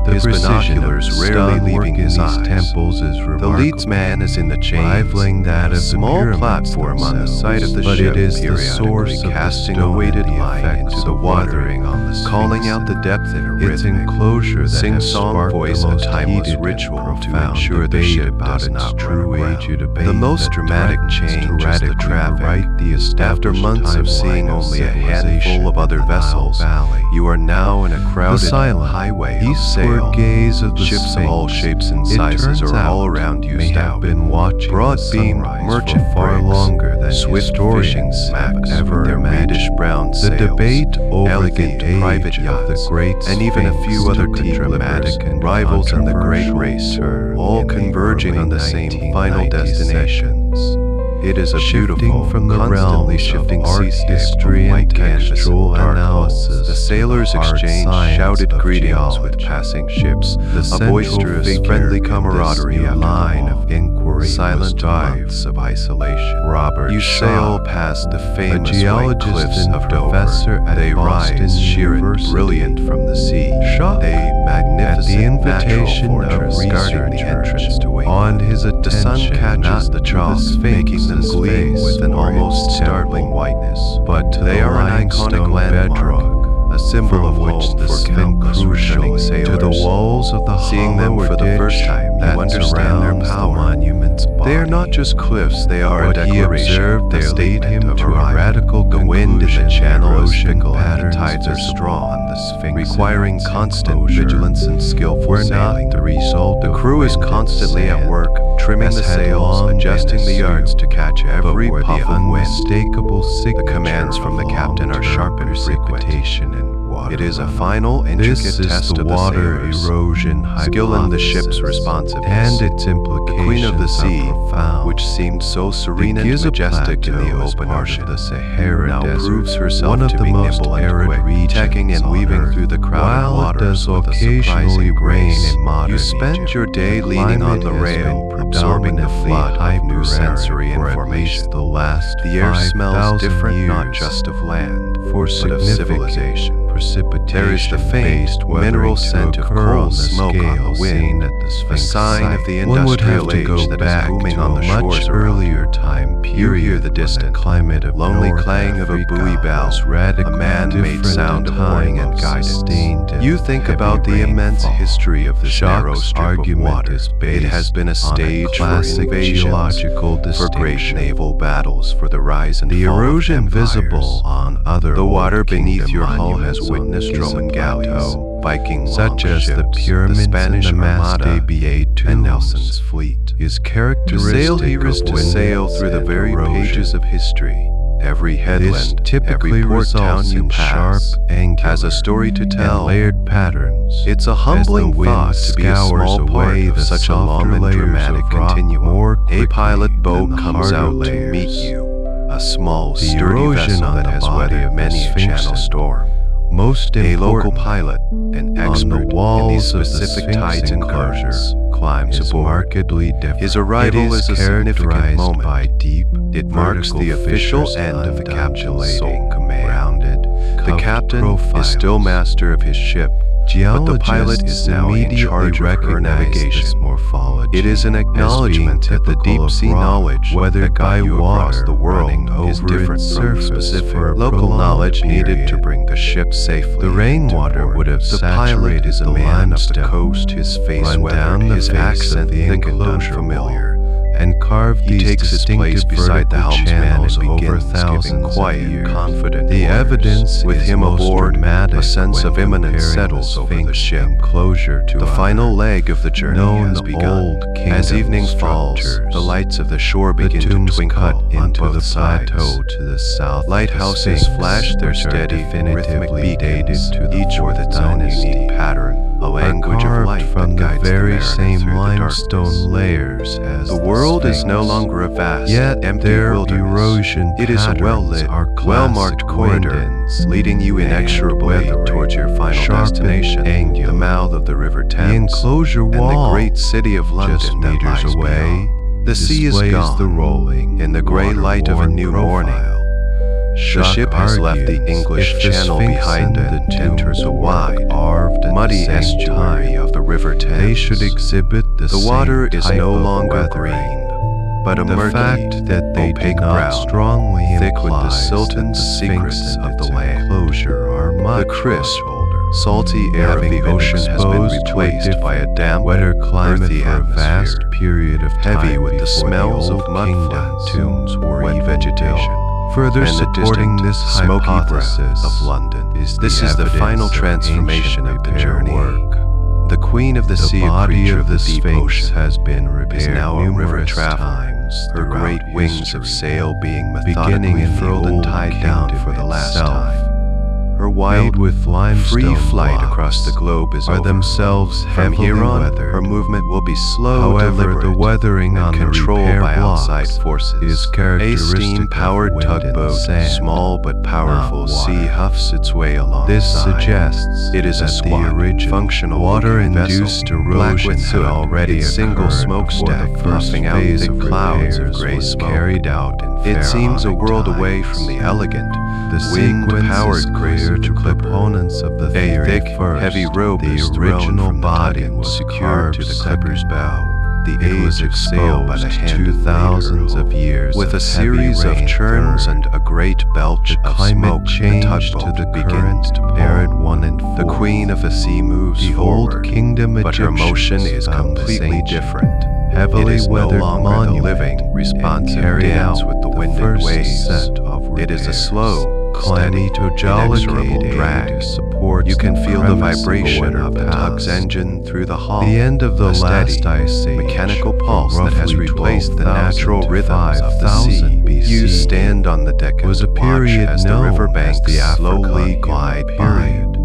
The his precision binoculars of the rarely stonework leaving in his these eyes. temples is The remarkable, leadsman is in the chains, rivaling that of the small pyramids platform on the themselves. side of the but ship, it is the periodically source of casting the a stone weighted and the line effects into the of water, watering on the calling Sphinx. out the depth in a Its rhythmic, enclosure that has sing-song sparked voice, the a most timeless heated ritual and to profound ensure the debate ship about does its not true run age, aground. a debate The most that dramatic threatens change to is the radically traffic. rewrite the After established months of seeing timeline only a civilization handful of other in the Nile vessels, Valley. you are now in a The crowded silent, highway of eastward sail. gaze of the Ships Sphinx, of all shapes and it sizes turns are all out, around you may have stout. been watching Broad-beamed the sunrise merchant for far brigs, longer than swift fishing historians have smacks ever with their imagined. reddish brown The sails, debate over elegant the age private of yachts, the great and even a Sphinx few other took a dramatic and rivals in the great controversial race, turn all in the converging on the early same final 1990s destination. sessions. It is a Shifting beautiful, from the constantly realms shifting of art seascape history of and white canvas textual and dark analysis hulls. The to sailors the hard exchange science shouted of greetings with geology. passing ships, The a central boisterous, figure friendly in this camaraderie new after the line long, of inquiry silent was dive. months of isolation. Robert You sail Shaw, past the a famous white geologist cliffs and of professor Dover. at They Boston rise sheer and University. brilliant from the sea. Shaw They magnificent invitation natural of fortress guarding the entrance to Wayne. On his attention, The sun catches the chalk, making them gleam with an almost startling whiteness. But they are an iconic landmark, a symbol of which the countless returning sailors. To the walls of the seeing them for the first time, you understand their power. They are not just cliffs; they are a declaration, a statement of arrival. The wind in the channel is fickle, and the tides are strong, requiring constant vigilance and skillful sailing. The crew is constantly at work, trimming the sails, adjusting the yards to catch every puff of wind. The commands from the captain are sharp and frequent. It is a final, intricate test of the sailors' erosion skill in the ship's responsiveness. and its implications. The queen of the sea, profound. which seemed so serene and majestic in the open ocean, the Sahara now Desert, proves herself one of to the be most nimble and arid quick, regions tacking and on weaving Earth. through the crowded While it waters does with a occasionally surprising rain grace. in modern You spend Egypt, your day the leaning on the climate has rail, been absorbing the predominantly flood of new hyperarid sensory for at information. least the last The air smells 5,000 different, not years. just of land, For but of significant civilization. precipitation. There is the faint mineral scent of coal smoke on the wind, a sign of the industrial age that is booming on the shores around you. time You hear the distant, climate of lonely North clang of a Africa buoy bell, was a radically man-made different sound of time warning and of guidance. sustained and You think heavy about the immense rainfall. history of this narrow Shark's strip of argument water. is It based has been a stage for classic invasions, geological for great distinction. naval battles, for the rise and The fall erosion of empires. visible on other The water Old beneath Kingdom your hull has monuments witnessed on Roman Pisa galleys, Plateau, Viking such as the longships, pyramids the Spanish and the Armada, Mastaba tombs, and Nelson's fleet. is To characteristic sail here is of to sail winds through the and very erosion. pages of history. Every This headland, typically every port town results you in pass sharp, angular, has a story to and tell. layered patterns. It's a As humbling the wind thought to be a scours small part away of the such a softer long and layers dramatic of rock continuum. more A quickly pilot than boat the comes harder out to layers. meet you, a small, The sturdy erosion vessel on that the has body weathered of the many a Sphinx channel and storm. Most A local important, pilot, an on expert the in these walls of the specific Sphinx tides and enclosure currents, climbs is aboard. markedly different. His arrival is a significant characterized moment. by deep, It marks the vertical official fissures, end of the captain's undulating, sole command. rounded, The cupped captain profiles. is still master of his ship, but the Geologists pilot is now in immediately charge of her recognize navigation. this morphology It is an as being acknowledgement that the typical deep of sea rock, knowledge weathered that got by you across water the world running is over different its from the surface specific for a local prolonged knowledge needed to period. bring the ship safely. The into rainwater port. would have The pilot saturated is a the man of the limestone, coast, his face run weathered, down the his face accent of the thick and enclosure unfamiliar. and carved He these takes his place distinctive beside the vertical helmsman and channels over begins giving thousands of quiet, years. confident The orders. evidence With is him most aboard, dramatic a sense when of imminence comparing settles the over the Sphinx ship. enclosure to The other final leg of the journey known has begun. Old Kingdom As evening falls, structures. the lights of the shore The begin to tombs twinkle cut on into both the sides. plateau to the south. of the Lighthouses Sphinx, flash their which are steady, rhythmic definitively dated beacons, to the each with its own dynasty. unique pattern, a language of Carved light from that the guides very mariner same through the limestone darkness. layers as The world is no Sphinx. longer a vast, Yet empty their wilderness. erosion It is a patterns well-lit, are well-marked classic corridor, wind-ends, leading you and inexorably weathering, towards your final sharp and destination, angular. the mouth of the River The Thames, enclosure and wall, the great city of London just that meters lies away, beyond. The sea is displays gone the rolling, in the gray light of a water-worn new profile. morning. The Schuck ship has left the argues English if the Channel Sphinx behind and and the entered tombs the were wide, carved at muddy the same estuary time, of the River Thames. they should exhibit the The same water is type no of longer weathering. green, but a The murky, fact that they do opaque not brown, strongly thick with the implies Sultan's that the secrets Sphinx and of its the land. enclosure are much, The crisp, much older. salty air of Having the been ocean has been exposed to a replaced by a different, damp, wetter climate earthy for a vast atmosphere, period of time heavy with the before smells Old of mud Kingdom flats, tombs were wet even vegetation, built. Further and the supporting distant, this smoky breath hypothesis of London. is This is the evidence final of transformation ancient of the repair journey. work. The queen of the sea, The a body creature of the deep Sphinx ocean, has been repaired is now a river numerous traveler, times her throughout great wings of history, sail being beginning methodically in the furled and Old tied down Kingdom for the last itself. time. Her Made wild, with limestone free flight blocks across the globe is are over. themselves From heavily here on, weathered. her movement will be slow, However, deliberate, the weathering and on the controlled repair by blocks outside forces. is A characteristic steam-powered of wind and tugboat, sand, small but powerful, not sea water. huffs its way along. This suggests it is a that squat, the original functional water-induced vessel, black erosion with had soot, already its single occurred smokestack before the first puffing out phase thick of clouds of repairs gray was smoke. carried out in It seems a pharaonic world away times. from the elegant, The sequence is clear to proponents of the theory. A thick, First, heavy rope the is original thrown from the body tug and was secured to the clipper's bow. The It was age exhaled by the exposed hand to of thousands later, of years with a of series heavy of rain churns third. and a great belch The of climate smoke. The changed to tugboat the begins current to arid pull. one and The fourth. queen of the sea moves The forward, old kingdom but her motion Egyptians is found this completely ancient, different. heavily It is no weathered longer the monument living, responsive and carried dance out with the the wind and first waves. set of It is a repairs. slow, steady, Climatological inexorable drag. data supports You can the feel the premise of vibration order of the tug's past. engine through the hull. The end of the a last steady, ice age, mechanical from pulse that has roughly replaced the 12,000 natural to rhythms of the 5,000 sea. BCE You stand on the deck and was a watch period as the known riverbanks as the slowly African glide period. by.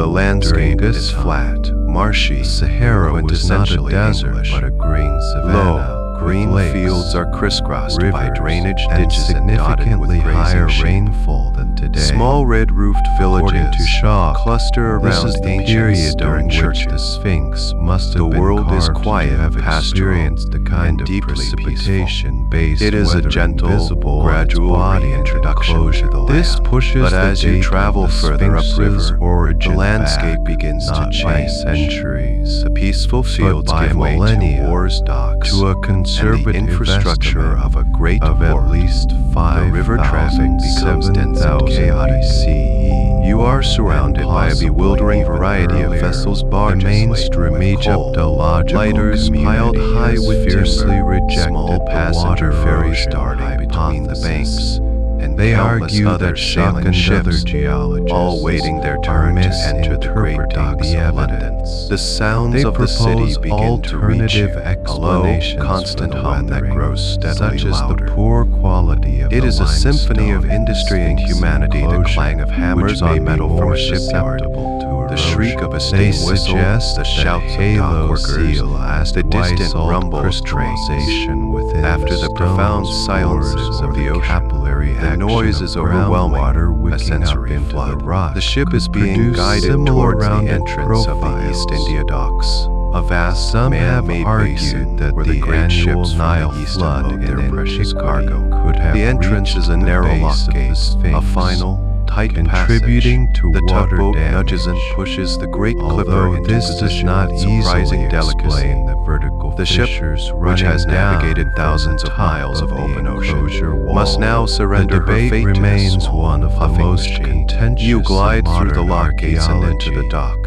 The landscape During is this flat, marshy. The Sahara was not a quintessentially desert, English. but a green savanna. Low, green lakes, fields are crisscrossed by rivers, drainage and ditches and dotted with significantly higher grazing sheep. rainfall than today. Small red-roofed According villages to Shaw, cluster this around is the ancient period stone during which the churches. Sphinx must have The been world is carved quiet, to have pastoral, experienced the kind and of deeply precipitation-based It is a weathering gentle, visible gradual on its body and reintroduction enclosure. to the This land. pushes But the as you date travel of the further Sphinx's upriver, origin the landscape back, begins to not by change. centuries, The peaceful fields by give way millennia, to wars docks, to a and conservative the infrastructure estimate of a great of port. at least 5,000 The river traffic becomes dense and chaotic. BCE. You are surrounded by a bewildering variety of vessels, barges, the mainstream laden with coal, Egyptological lighters piled community high has with fiercely timber, rejected small the passenger water ferries erosion darting between the banks, and They countless argue other that Shock sailing and ships, other geologists all waiting their are turn to enter the great misinterpreting docks the of London. evidence. The sounds They of the city propose begin to reach you, alternative a low, explanations constant for the hum that weathering, grows steadily such as louder. the poor quality of It the is a symphony of limestone industry and Sphinx humanity, the enclosure, clang of hammers which may on be metal from more a shipyard, susceptible to the erosion. shriek of a They steam whistle, suggest the that shouts of halo dock workers, seal asked the why distant salt rumble of trains. crystallization within After the profound stones silences pours, of or the ocean, capillary the action noise of is overwhelming, groundwater a wicking sensory up into flood. the rock. The ship is could being produce guided similar towards the rounded entrance of the East profiles. India docks, a vast Some have man-made argued basin that where the the great annual ships Nile from the east flood unload in their precious antiquity cargo. could have The entrance reached is a the narrow base lock of the gate, a Sphinx, final, tight contributing passage. to The water tugboat damage. nudges and pushes the great clipper Although into this position does not with easily surprising delicacy. explain the vertical The ship, fissures which has running down navigated from thousands the of top miles of the open ocean, enclosure wall, must now surrender the debate her fate remains to the small, one of the puffing most machine. contentious You glide of through the modern lock gates and into the archaeology. dock.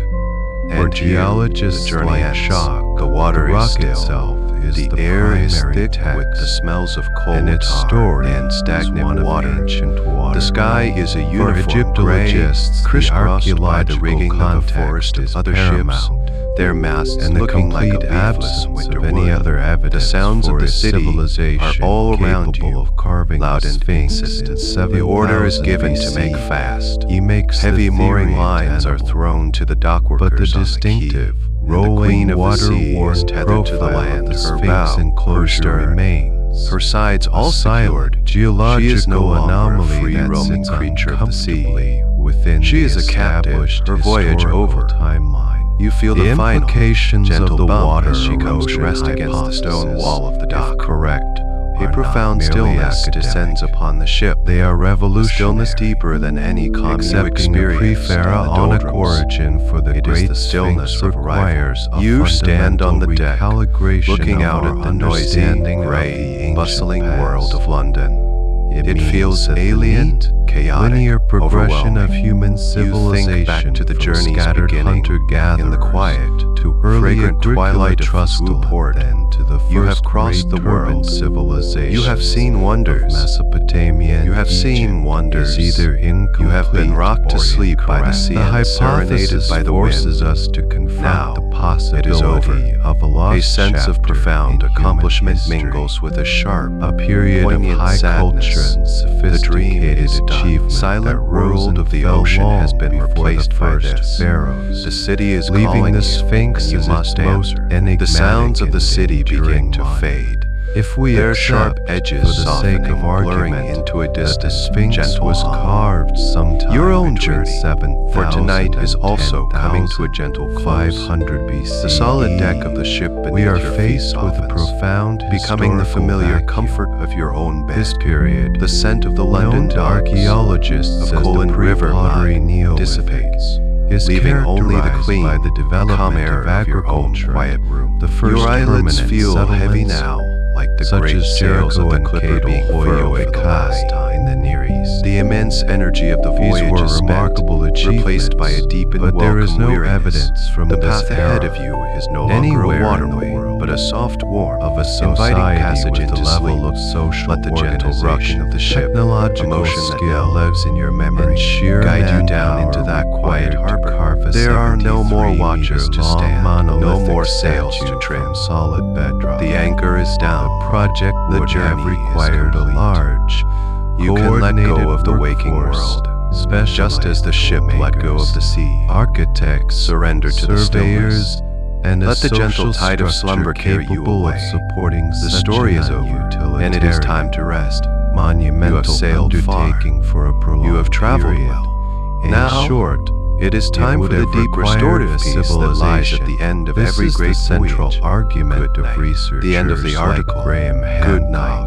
For And geologists the journey like ends. Shock, The water the rock is still. itself is The the air is primary thick text, with the smells of coal and its tar story and stagnant is one water. of ancient water. The sky is a For uniform gray, Egyptologists, the crisscrossed by the archaeological rigging of a context forest of is other paramount, ships, their masts and the looking like a complete leafless absence winter of any wood. other evidence The sounds for of the a city civilization are all around capable you, of carving loud the and Sphinx insistent. in 7,000 The order is given to BC. make fast. He makes Heavy the mooring theory lines are untenable. thrown to the dock workers But the on distinctive, the quay, rolling and the queen of the water sea is worn tethered to the profile land. of the Her Sphinx bow, her enclosure stern, remains. her sides A all silent, secured. geological She is no longer a anomaly free that roaming sits creature of the sea. uncomfortably within She the is a captive, established her voyage historical over. timeline. You feel the final, implications gentle of the bump water as she comes to erosion rest against the stone hypothesis, wall of the dock. if correct, A are profound not merely stillness academic. descends upon the ship. They are A revolutionary, stillness deeper than any calm you accepting a experience in the pre-pharaonic doldrums. origin for the It is great the stillness Sphinx of arrival. requires a You stand on the deck, recalibration looking of out our at the noisy, understanding of the gray, ancient bustling past. world of London. It means feels that the alien, neat, chaotic, linear progression of overwhelming. human You civilization think back to the from journey's scattered beginning hunter-gatherers in the quiet, to early fragrant twilight of Fuzhou Fuzhou port. then to the You have first crossed great the world. turban civilization. You have seen wonders. Mesopotamia and You have seen Egypt wonders. is either incomplete You have been rocked to or sleep by the incorrect. sea The and serenaded hypothesis by the forces wind. us to confront Now, the possibility it is over. of a lost A sense of chapter profound in human accomplishment history. mingles with a sharp, A period of poignant high sadness. culture and The dream sophisticated is done. achievement. Silent that rose world and of the fell ocean has long been before replaced the by first this. pharaohs. The city is leaving calling the you, Sphinx and you as must its most answer. enigmatic The sounds of the and city begin enduring to monument. fade. If we their accept, sharp edges for the sake softening, of blurring argument, into a that distant, the Sphinx gentle was hum. carved sometime Your own between journey 7,000 for tonight is and also coming to a 10,000, gentle close. 500 BC. The solid deck of the ship beneath We are your feet faced with a softens, profound becoming the historical familiar vacuum. comfort of your own bed. This period, The scent of the London known to docks archaeologists of as Colin the River pre-pottery mud Neolithic, dissipates, is leaving only the characterized clean, by the calm development air of of your own agriculture, quiet room. the first Your eyelids permanent feel heavy settlements, now, like the such great as sails of Jericho the and clipper Cato being furled Hoyo for the last time in the Near East. The immense energy of the These voyage were is spent, remarkable replaced by a achievements, deep and but there is welcome no weariness. evidence from The this path ahead era of you is no longer anywhere a in the waterway, world but a soft warmth of a inviting society passage with the into level sleep. of social Let the gentle rocking of the ship, technological emotion that skill now lives in your memory, and sheer guide you down manpower into that quiet required to harbor. carve a There are no more 73 watchers to meter-long stand, no monolithic more sails statue to trim. from solid bedrock. The anchor is down. The project The would journey have is required a complete. large, You can let go coordinated of the waking workforce, world, just as the ship let go of the sea. Architects, Surrender to the surveyors, stillness. and a Let the gentle social tide of slumber structure carry you capable away. of supporting The such story an is over, and it utilitarian, is time to rest. monumental sailed far. undertaking for a prolonged You have traveled period. well. In Now, short, it is time would for the have deep required restorative a peace that lies at civilization. the end of This every is great the central voyage. argument Good of night. researchers The end of the like article. Graham Good Hancock. night.